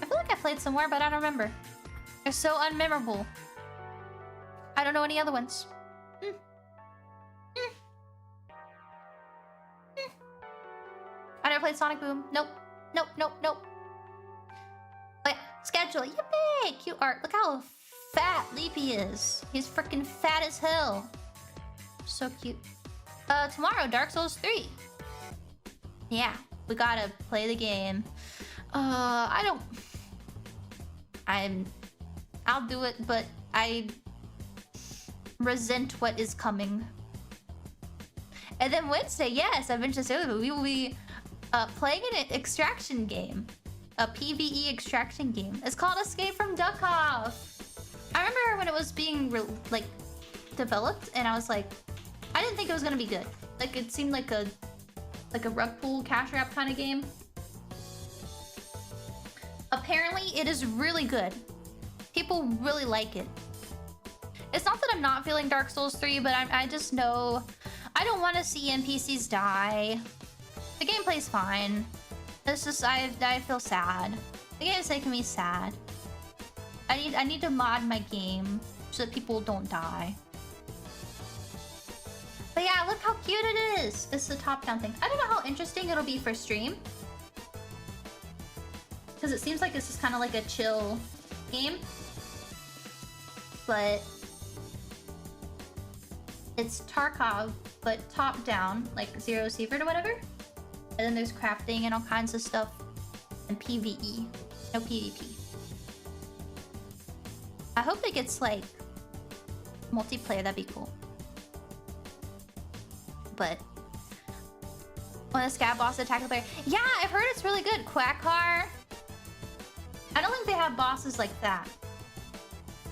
I feel like I played somewhere, but I don't remember. They're so unmemorable. I don't know any other ones. I never played Sonic Boom. Nope. Nope, nope, nope. Schedule. Yippee! Cute art. Look how fat Eepy is. He's freaking fat as hell. So cute. Tomorrow, Dark Souls 3. Yeah, we gotta play the game. I'll do it, but I resent what is coming. And then Wednesday, yes, I mentioned this earlier, we will be playing an extraction game. A PvE extraction game. It's called Escape from Duckov. I remember when it was being developed, and I was like, I didn't think it was gonna be good. Like, it seemed like a rug pull cash wrap kind of game. Apparently, it is really good. People really like it. It's not that I'm not feeling Dark Souls 3, but I just know I don't want to see NPCs die. The gameplay's fine. It's just I feel sad. The game's making me sad. I need to mod my game so that people don't die. But yeah, look how cute it is. It's the top-down thing. I don't know how interesting it'll be for stream. Because it seems like this is kind of like a chill game. But it's Tarkov, but top-down, like Zero Secret or whatever. And then there's crafting and all kinds of stuff. And PvE. No PvP. I hope it gets, like, multiplayer. That'd be cool. But when the scat boss attack the player, yeah, I've heard it's really good. Quackcar. I don't think they have bosses like that.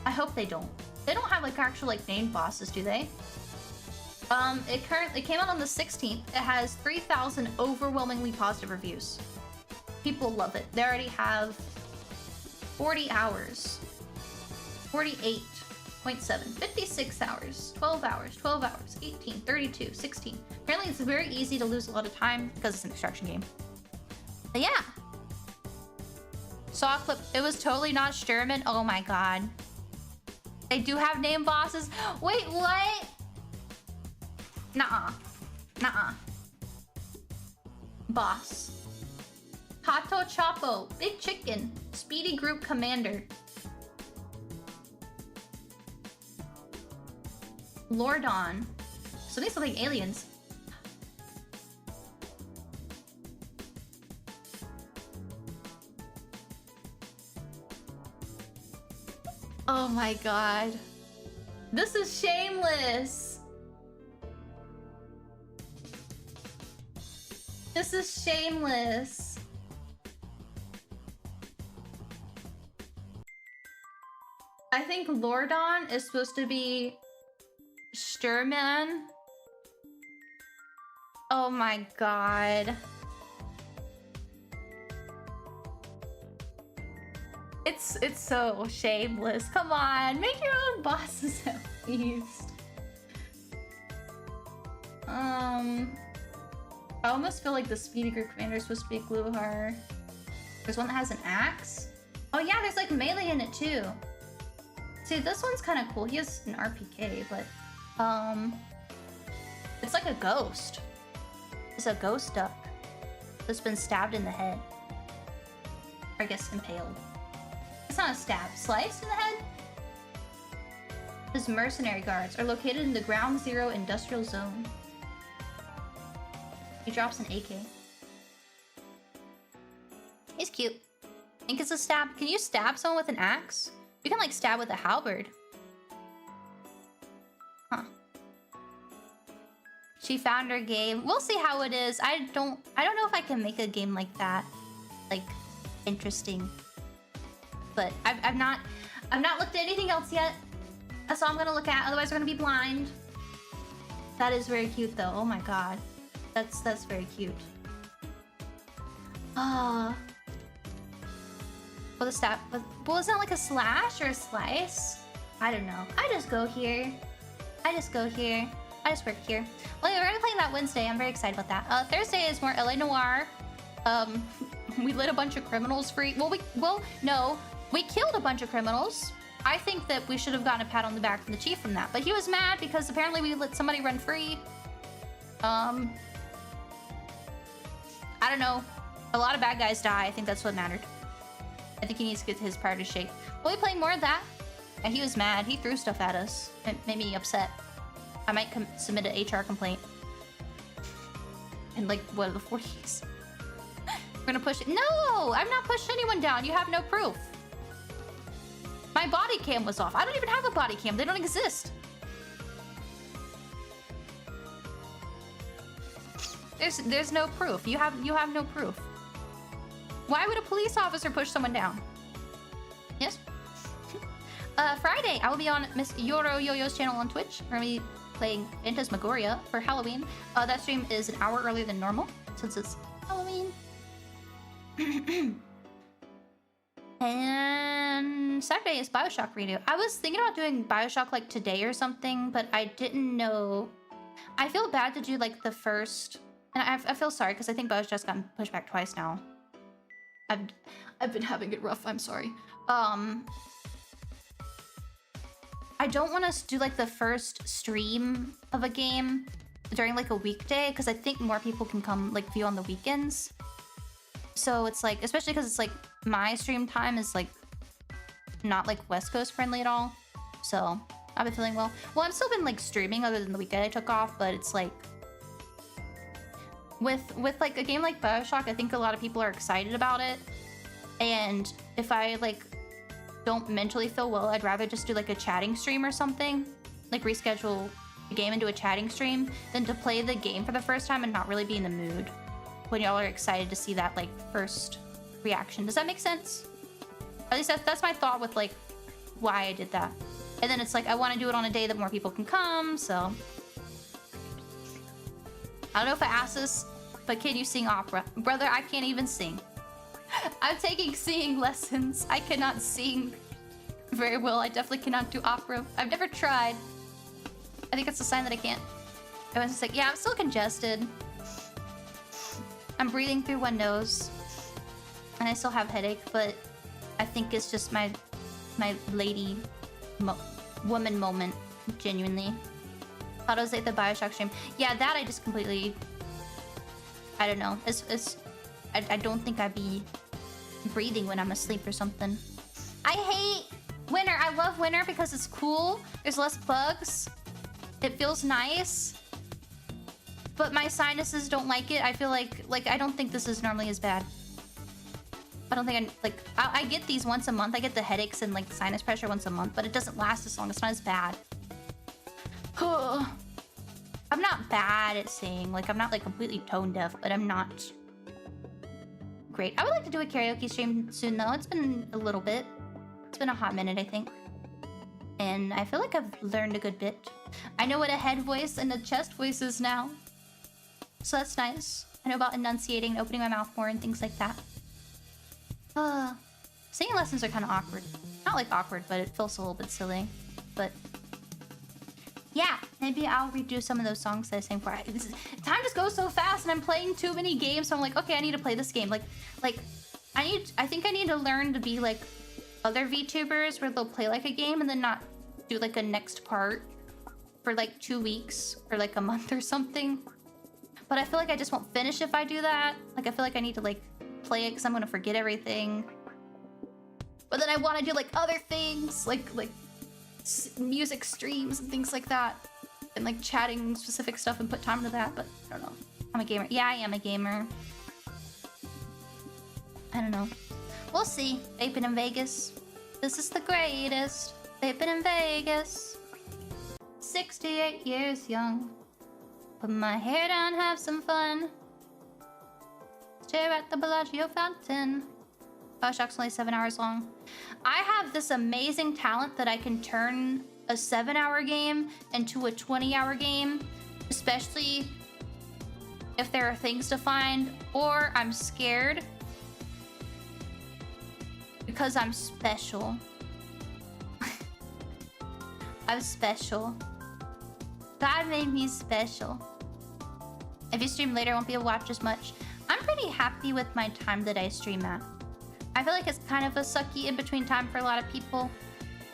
I hope they don't. They don't have like actual like named bosses, do they? It came out on the 16th. It has 3,000 overwhelmingly positive reviews. People love it. They already have 40 hours, 48.7, 56 hours, 12 hours, 12 hours, 18, 32, 16. Apparently it's very easy to lose a lot of time because it's an extraction game. But yeah. Saw a clip. It was totally not Sturman. Oh my god. They do have name bosses. Wait, what? Nuh-uh. Nuh-uh. Boss. Tato Chapo. Big Chicken. Speedy Group Commander. Lordon. Something aliens. Oh my god. This is shameless. This is shameless. I think Lordon is supposed to be Sturman. Oh my god. It's so shameless. Come on, make your own bosses at least. I almost feel like the Speedy Group Commander is supposed to be Gluhar. There's one that has an axe. Oh yeah, there's like melee in it too. See, this one's kind of cool. He has an RPK, but it's like a ghost. It's a ghost duck that's been stabbed in the head. Or I guess impaled. It's not a stab. Sliced in the head? His mercenary guards are located in the Ground Zero Industrial Zone. He drops an AK. He's cute. I think it's a stab. Can you stab someone with an axe? You can like stab with a halberd. Huh. She found her game. We'll see how it is. I don't know if I can make a game like that. Like interesting. But I've not looked at anything else yet. That's all I'm gonna look at, otherwise we're gonna be blind. That is very cute though. Oh my god. That's very cute. Ah. Well, the stab. Well, is that like a slash or a slice? I don't know. I just go here. I just go here. I just work here. Well, we're gonna play that Wednesday. I'm very excited about that. Thursday is more LA Noire. We lit a bunch of criminals free. No, we killed a bunch of criminals. I think that we should have gotten a pat on the back from the chief from that, but he was mad because apparently we let somebody run free. I don't know. A lot of bad guys die. I think that's what mattered. I think he needs to get his priority shape. We'll be playing more of that. And he was mad. He threw stuff at us. It made me upset. I might submit an HR complaint. In like, what, the 40s? We're gonna push it. No! I've not pushed anyone down. You have no proof. My body cam was off. I don't even have a body cam. They don't exist. There's no proof. You have no proof. Why would a police officer push someone down? Yes? Friday, I will be on Miss Yoro Yo-Yo's channel on Twitch. We're gonna be playing Phantasmagoria for Halloween. That stream is an hour earlier than normal since it's Halloween. And Saturday is Bioshock redo. I was thinking about doing Bioshock like today or something, but I didn't know. I feel bad to do like the first, and I feel sorry because I think Bioshock's gotten pushed back twice now. I've been having it rough. I'm sorry. I don't want to do like the first stream of a game during like a weekday because I think more people can come like view on the weekends. So it's like, especially because it's like my stream time is like not like West Coast friendly at all. So I've been feeling well. Well, I've still been like streaming other than the weekend I took off, but it's like with like a game like Bioshock, I think a lot of people are excited about it. And if I like don't mentally feel well, I'd rather just do like a chatting stream or something, like reschedule the game into a chatting stream than to play the game for the first time and not really be in the mood when y'all are excited to see that like first reaction. Does that make sense? At least that's my thought with like why I did that. And then it's like I want to do it on a day that more people can come, so I don't know if I asked this, but can you sing opera? Brother, I can't even sing. I'm taking singing lessons. I cannot sing very well. I definitely cannot do opera. I've never tried. I think it's a sign that I can't. I was just like, yeah, I'm still congested. I'm breathing through one nose. And I still have headache, but I think it's just my lady woman moment, genuinely. Thought it was like the Bioshock stream. Yeah, that I just completely, I don't know. I don't think I'd be breathing when I'm asleep or something. I hate winter. I love winter because it's cool. There's less bugs. It feels nice. But my sinuses don't like it. I feel like I don't think this is normally as bad. I don't think I get these once a month. I get the headaches and like sinus pressure once a month, but it doesn't last as long. It's not as bad. I'm not bad at singing. Like I'm not like completely tone deaf, but I'm not great. I would like to do a karaoke stream soon though. It's been a little bit. It's been a hot minute, I think. And I feel like I've learned a good bit. I know what a head voice and a chest voice is now. So that's nice. I know about enunciating and opening my mouth more and things like that. Singing lessons are kind of awkward. Not like awkward, but it feels a little bit silly. But yeah, maybe I'll redo some of those songs that I sang for. Time just goes so fast and I'm playing too many games, so I'm like, okay, I need to play this game. I think I need to learn to be like other VTubers where they'll play like a game and then not do like a next part for like 2 weeks or like a month or something. But I feel like I just won't finish if I do that. Like I feel like I need to like play it because I'm gonna forget everything. But then I want to do like other things, like music streams and things like that, and like chatting specific stuff and put time to that. But I don't know. I'm a gamer. Yeah, I am a gamer. I don't know. We'll see. Vaping in Vegas. This is the greatest. Vaping in Vegas. 68 years young. Put my hair down, have some fun. Stare at the Bellagio fountain. Bioshock's only 7 hours long. I have this amazing talent that I can turn a 7-hour game into a 20-hour game, especially if there are things to find or I'm scared because I'm special. I'm special. God made me special. If you stream later, I won't be able to watch as much. I'm pretty happy with my time that I stream at. I feel like it's kind of a sucky in-between time for a lot of people.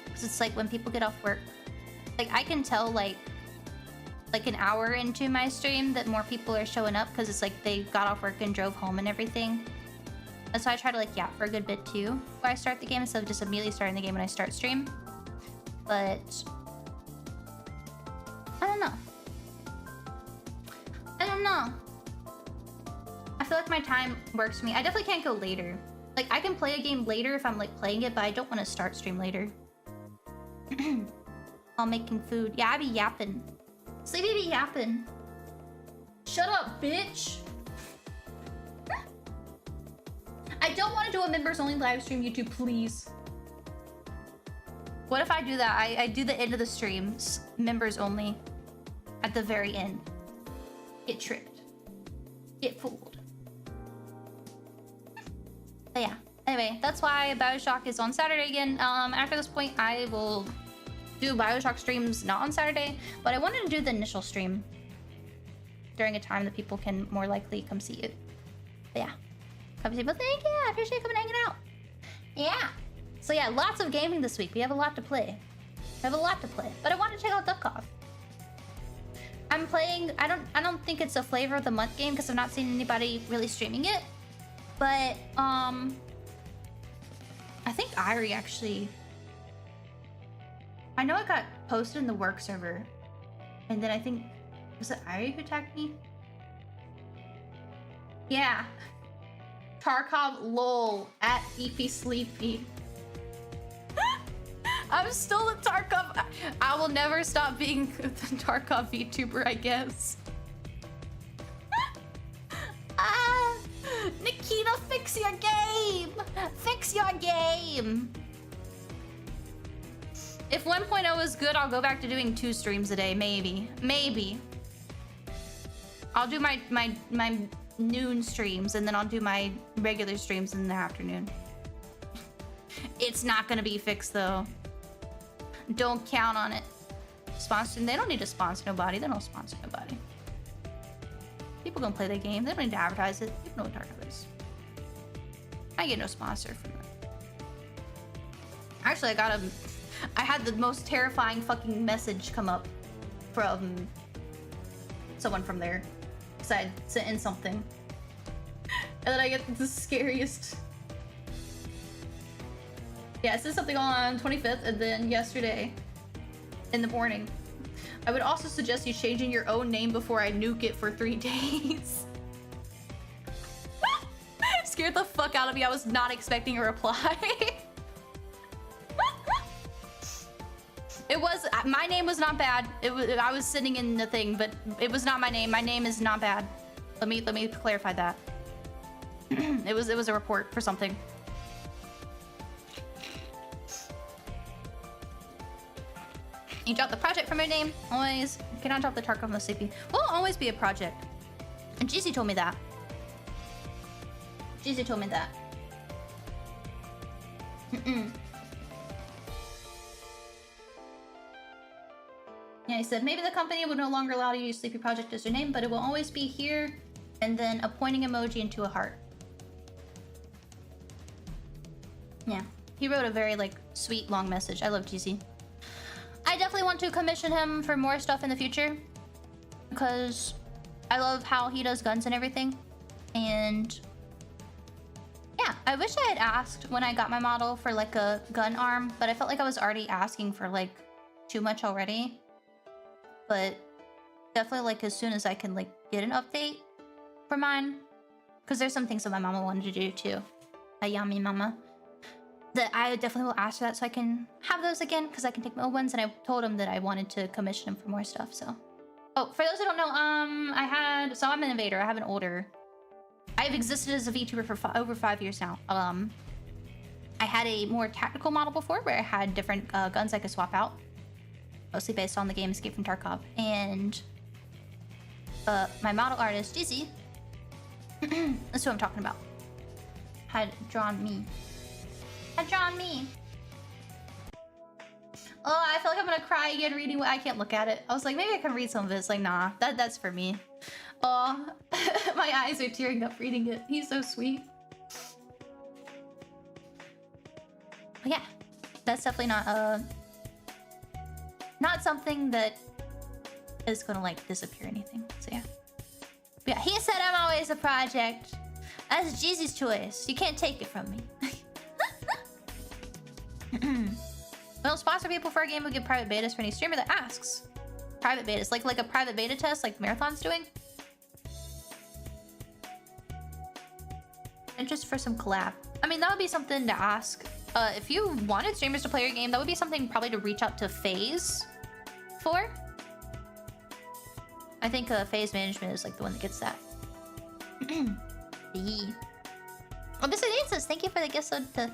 Because it's like when people get off work. Like I can tell like an hour into my stream that more people are showing up because it's like they got off work and drove home and everything. So I try to like yap for a good bit too before I start the game instead of just immediately starting the game when I start stream. But I don't know. I don't know. I feel like my time works for me. I definitely can't go later. Like I can play a game later if I'm like playing it, but I don't want to start stream later. While making food. Yeah, I be yapping. Sleepy be yapping. Shut up, bitch. I don't want to do a members only live stream, YouTube, please. What if I do that? I do the end of the streams, members only, at the very end. Get tricked. Get fooled. But yeah. Anyway, that's why Bioshock is on Saturday again. After this point, I will do Bioshock streams not on Saturday, but I wanted to do the initial stream during a time that people can more likely come see it. But yeah. Come see, but thank you. I appreciate you coming and hanging out. Yeah. So yeah, lots of gaming this week. We have a lot to play. We have a lot to play. But I want to check out Dovkov. I'm playing. I don't think it's a flavor of the month game because I've not seen anybody really streaming it. But I think Irie actually. I know it got posted in the work server, and then I think was it Irie who tagged me? Yeah. Tarkov lol at Eepy Sleepy. I'm still a Tarkov. I will never stop being the Tarkov VTuber, I guess. Nikita, fix your game! Fix your game! If 1.0 is good, I'll go back to doing 2 streams a day, maybe. Maybe. I'll do my noon streams, and then I'll do my regular streams in the afternoon. It's not gonna be fixed, though. Don't count on it. Sponsoring? They don't need to sponsor nobody. They don't sponsor nobody. People gonna play the game. They don't need to advertise it. People know what Tarkov is. I get no sponsor from them. Actually, I had the most terrifying fucking message come up from someone from there. Because I had sent in something. And then I get the scariest. Yeah, I sent something on 25th, and then yesterday in the morning. I would also suggest you changing your own name before I nuke it for 3 days. Scared the fuck out of me. I was not expecting a reply. It was, my name was not bad. I was sitting in the thing, but it was not my name. My name is not bad. Let me clarify that. It was a report for something. You drop the project from your name. Always. You cannot drop the Tarkov from the Sleepy. Will always be a project. And Jeezy told me that. Jeezy told me that. Yeah, he said, maybe the company would no longer allow you to use Sleepy Project as your name, but it will always be here, and then a pointing emoji into a heart. Yeah. He wrote a very, like, sweet, long message. I love Jeezy. I definitely want to commission him for more stuff in the future, because I love how he does guns and everything. And yeah, I wish I had asked when I got my model for like a gun arm, but I felt like I was already asking for like too much already. But definitely like as soon as I can like get an update for mine, because there's some things that my mama wanted to do too. A yummy mama. That I definitely will ask for that so I can have those again, because I can take my old ones, and I told him that I wanted to commission him for more stuff, so. Oh, for those who don't know, so I'm an invader. I have an older. I've existed as a VTuber for over 5 years now. I had a more tactical model before where I had different guns I could swap out. Mostly based on the game Escape from Tarkov. And my model artist, Dizzy, that's who I'm talking about, had drawn me. Oh, I feel like I'm gonna cry again reading what I can't look at it. I was like, maybe I can read some of it. It's like, nah, that's for me. Oh, my eyes are tearing up reading it. He's so sweet. But yeah, that's definitely not something that is gonna like disappear or anything. So yeah. But yeah, he said I'm always a project. That's Jeezy's choice. You can't take it from me. We don't sponsor people for a game. We give private betas for any streamer that asks. Private betas, like a private beta test, like Marathon's doing. And just for some collab. I mean, that would be something to ask. If you wanted streamers to play your game, that would be something probably to reach out to FaZe for. I think FaZe management is like the one that gets that. Oh, Mr. Dean says, thank you for the gift sub to,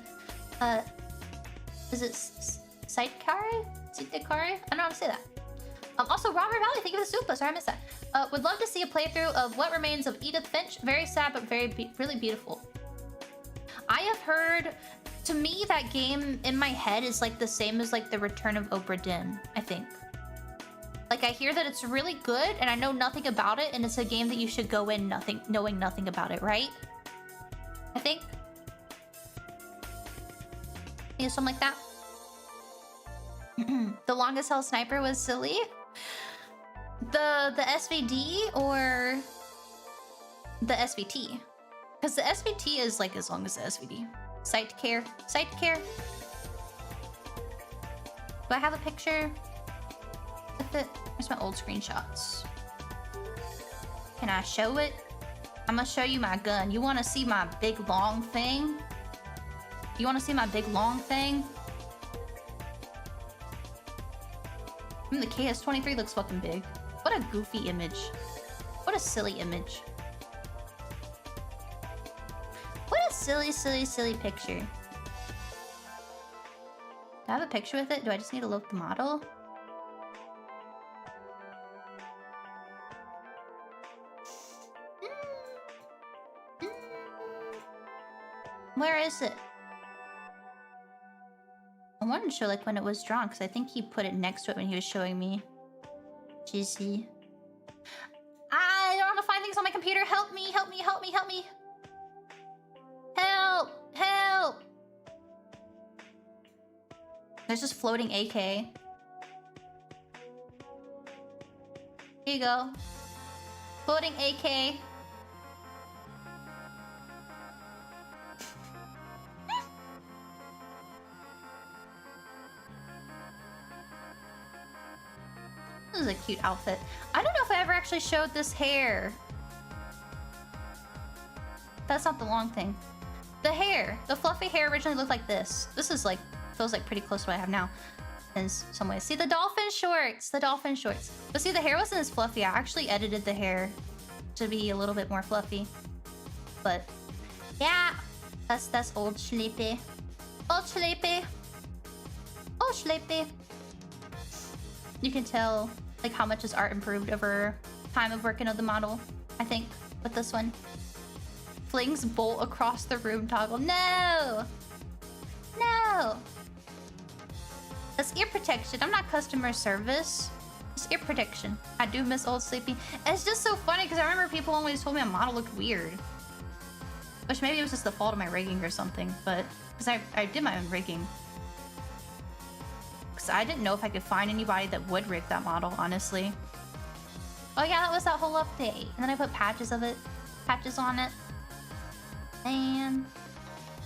is it Sitekare? Sitekare? I don't know how to say that. Also, Robert Valley, thank you for the super. Sorry, I missed that. Would love to see a playthrough of What Remains of Edith Finch. Very sad, but really beautiful. I have heard, to me, that game in my head is like the same as like The Return of Obra Dinn, I think. Like, I hear that it's really good, and I know nothing about it, and it's a game that you should go in knowing nothing about it, right? I think. Yeah, something like that. The longest held sniper was silly. The SVD or the SVT? Because the SVT is like as long as the SVD. Sight care. Sight care. Do I have a picture with it? Where's my old screenshots? Can I show it? I'm gonna show you my gun. You wanna see my big long thing? You wanna see my big long thing? The KS-23 looks fucking big. What a goofy image. What a silly image. What a silly, silly, silly picture. Do I have a picture with it? Do I just need to load the model? Where is it? I wanted to show like when it was drawn because I think he put it next to it when he was showing me. GC. I don't know how to find things on my computer. Help me, help me, help me, help me. Help! Help! There's just floating AK. Here you go. Floating AK. This is a cute outfit. I don't know if I ever actually showed this hair. That's not the long thing. The hair. The fluffy hair originally looked like this. This is like, feels like pretty close to what I have now. In some ways. See, the dolphin shorts. The dolphin shorts. But see, the hair wasn't as fluffy. I actually edited the hair to be a little bit more fluffy. But, yeah. That's old Sleepy. Old Sleepy. Old Sleepy. You can tell like how much his art improved over time of working on the model, I think, with this one. Flings bolt across the room toggle. No! No! That's ear protection. I'm not customer service. It's ear protection. I do miss old Sleepy. And it's just so funny because I remember people always told me my model looked weird. Which maybe it was just the fault of my rigging or something, but because I did my own rigging. I didn't know if I could find anybody that would rig that model, honestly. Oh yeah, that was that whole update. And then I put patches on it. And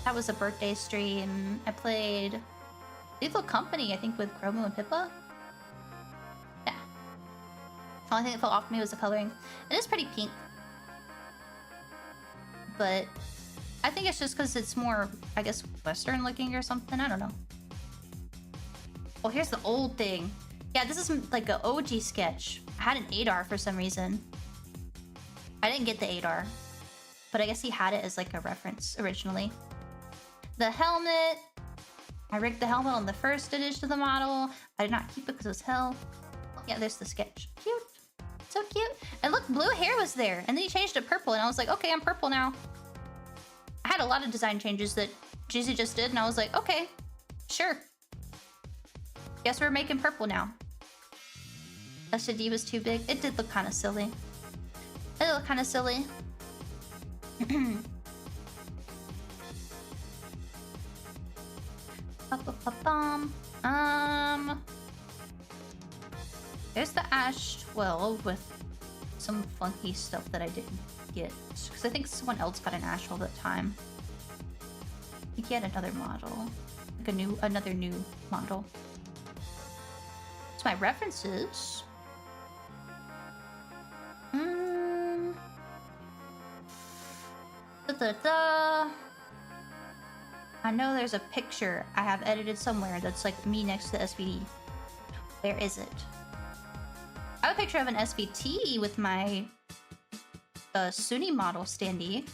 that was a birthday stream. I played Lethal Company, I think, with Chromo and Pippa. Yeah. The only thing that fell off me was the coloring. It is pretty pink. But I think it's just because it's more, I guess, Western looking or something. I don't know. Oh, here's the old thing. Yeah, this is like an OG sketch. I had an 8R for some reason. I didn't get the 8R, but I guess he had it as like a reference originally. The helmet. I rigged the helmet on the first edition of the model. I did not keep it because it was hell. Yeah, there's the sketch. Cute. So cute. And look, blue hair was there. And then he changed it purple. And I was like, okay, I'm purple now. I had a lot of design changes that Jeezy just did. And I was like, okay, sure. Guess we're making purple now. SJD was too big. It did look kind of silly. It looked kind of silly. There's the Ash 12 with some funky stuff that I didn't get. Because I think someone else got an Astral at the time. I think he had another model. Like another new model. It's my references. I know there's a picture I have edited somewhere that's like me next to the SVD. Where is it? I have a picture of an SVT with my Sunni model standee.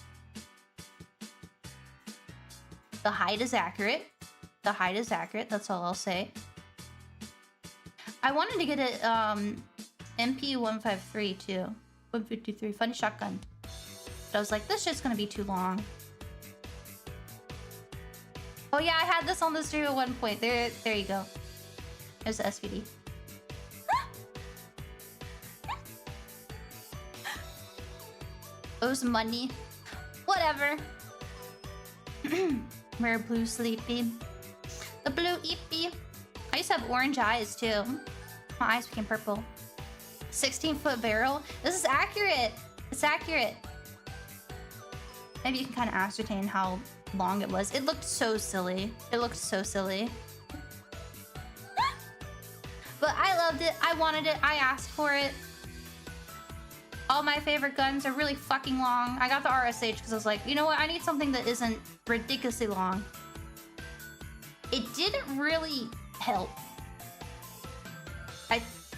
The height is accurate. The height is accurate, that's all I'll say. I wanted to get it MP153 too. 153, funny shotgun. But I was like, this shit's gonna be too long. Oh yeah, I had this on the stream at one point. There you go. There's the SVD. Owes money. Whatever. Rare blue sleepy. The blue Eepy. I used to have orange eyes too. My eyes became purple. 16-foot barrel. This is accurate. It's accurate. Maybe you can kind of ascertain how long it was. It looked so silly. It looked so silly. But I loved it. I wanted it. I asked for it. All my favorite guns are really fucking long. I got the RSH because I was like, you know what? I need something that isn't ridiculously long. It didn't really help.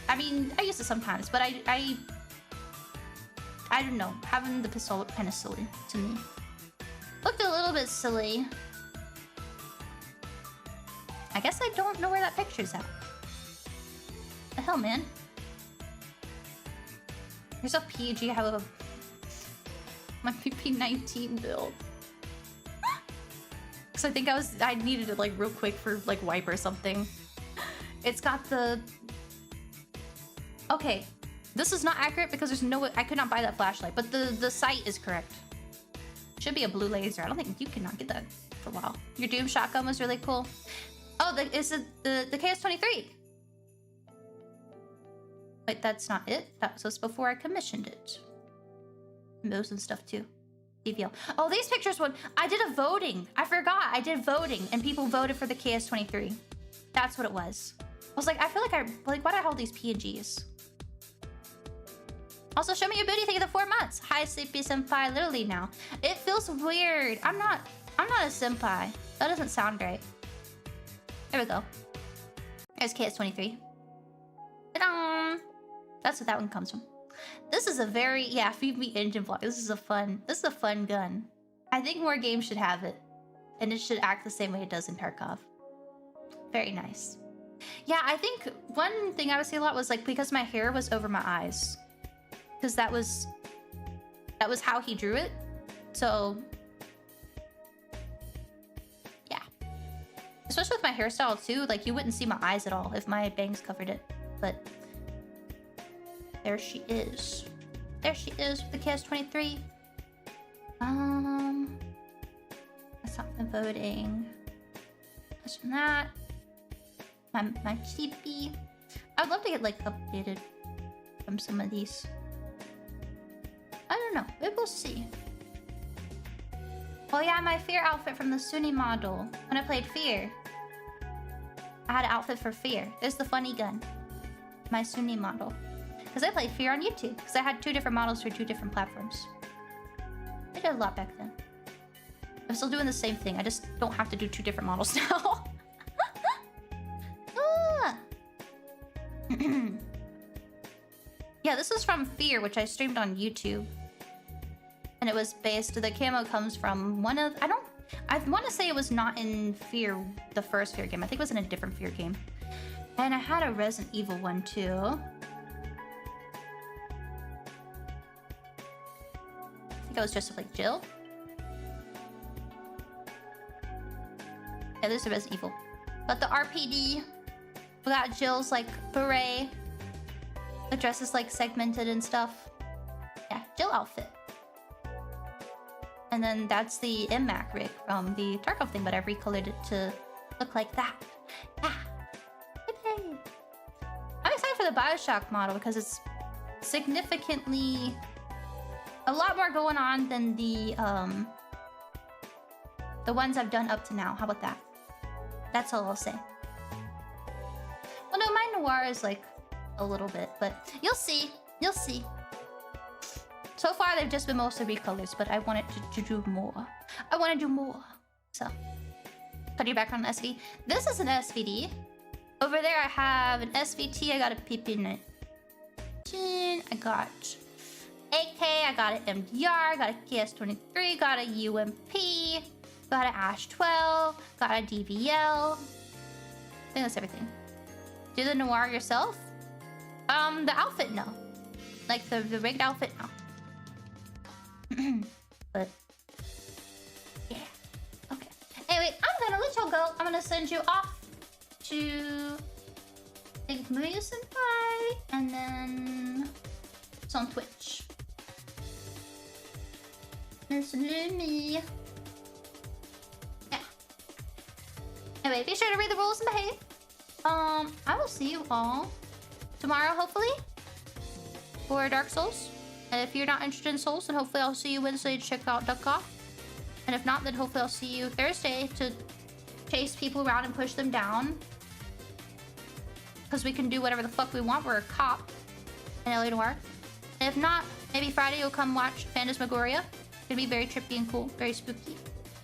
I mean, I use it sometimes, but I don't know. Having the pistol looked kind of silly to me. Looked a little bit silly. I guess I don't know where that picture's at. The hell, man? Here's a PG. I have my PP19 build. Because I think I needed it like real quick for like wipe or something. It's got the... Okay, this is not accurate because there's no way I could not buy that flashlight, but the sight is correct. Should be a blue laser. I don't think you cannot get that for a while. Your Doom shotgun was really cool. Oh, is it the KS-23? Wait, that's not it. That was before I commissioned it. And those and stuff too. DVL. Oh, these pictures one. I did a voting. I forgot. I did voting, and people voted for the KS-23. That's what it was. I was like, I feel like why do I hold these PNGs? Also, show me your booty. Thank you for 4 months. Hi, Sleepy Senpai. Literally now. It feels weird. I'm not a senpai. That doesn't sound right. There we go. There's KS-23. Ta-da! That's what that one comes from. This is a very, yeah, feed me engine block. This is a fun gun. I think more games should have it. And it should act the same way it does in Tarkov. Very nice. Yeah, I think one thing I would say a lot was like because my hair was over my eyes. Because that was how he drew it. So yeah. Especially with my hairstyle too, like you wouldn't see my eyes at all if my bangs covered it. But there she is. There she is with the KS-23. That's not the voting. That's from that. My cheapy. I would love to get like updated from some of these. I don't know. Maybe we'll see. Oh yeah, my Fear outfit from the Sunni model. When I played Fear, I had an outfit for Fear. There's the funny gun. My Sunni model. Because I played Fear on YouTube. Because I had 2 different models for 2 different platforms. I did a lot back then. I'm still doing the same thing. I just don't have to do 2 different models now. Ah. Yeah, this is from Fear, which I streamed on YouTube. And it was based... The camo comes from one of... I want to say it was not in Fear, the first Fear game. I think it was in a different Fear game. And I had a Resident Evil one, too. I think I was dressed up like Jill. Yeah, there's a Resident Evil. But the RPD... We got Jill's, like, beret. The dress is, like, segmented and stuff. Yeah, Jill outfit. And then that's the MMAC rig from the Tarkov thing, but I've recolored it to look like that. Yeah. Yippee. I'm excited for the Bioshock model because it's significantly a lot more going on than the ones I've done up to now. How about that? That's all I'll say. Well, no, my noir is like a little bit, but you'll see. You'll see. So far, they've just been mostly recolors, but I wanted to do more. I want to do more. So, put your background on SVD. This is an SVD. Over there, I have an SVT. I got a PP19. I got AK. I got an MDR. I got a KS23. Got a UMP. Got an Ash 12. Got a DVL. I think that's everything. Do the noir yourself? The outfit, no. Like the rigged outfit, no. But yeah, okay. Anyway, I'm gonna let y'all go. I'm gonna send you off to I think Maria Senpai, and then it's on Twitch. Miss Lumi. Yeah. Anyway, be sure to read the rules and behave. I will see you all tomorrow, hopefully, for Dark Souls. And if you're not interested in Souls, then hopefully I'll see you Wednesday to check out Duck Off. And if not, then hopefully I'll see you Thursday to chase people around and push them down. Because we can do whatever the fuck we want. We're a cop in LA Noire. And if not, maybe Friday you'll come watch Phantasmagoria. It's gonna be very trippy and cool, very spooky.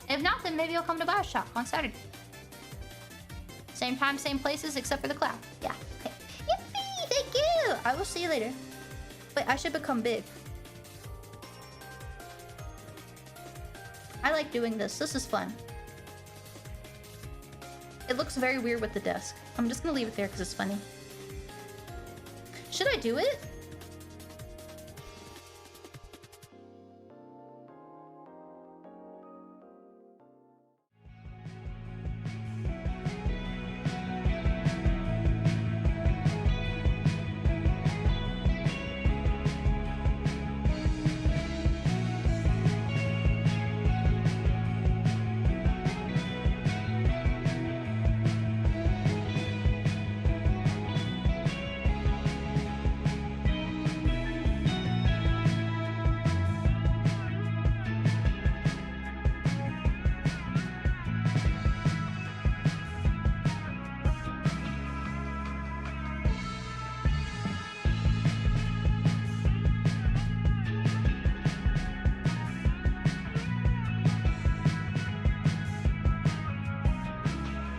And if not, then maybe you'll come to Bioshock on Saturday. Same time, same places, except for the cloud. Yeah, okay. Yippee! Thank you! I will see you later. Wait, I should become big. I like doing this. This is fun. It looks very weird with the desk. I'm just gonna leave it there because it's funny. Should I do it?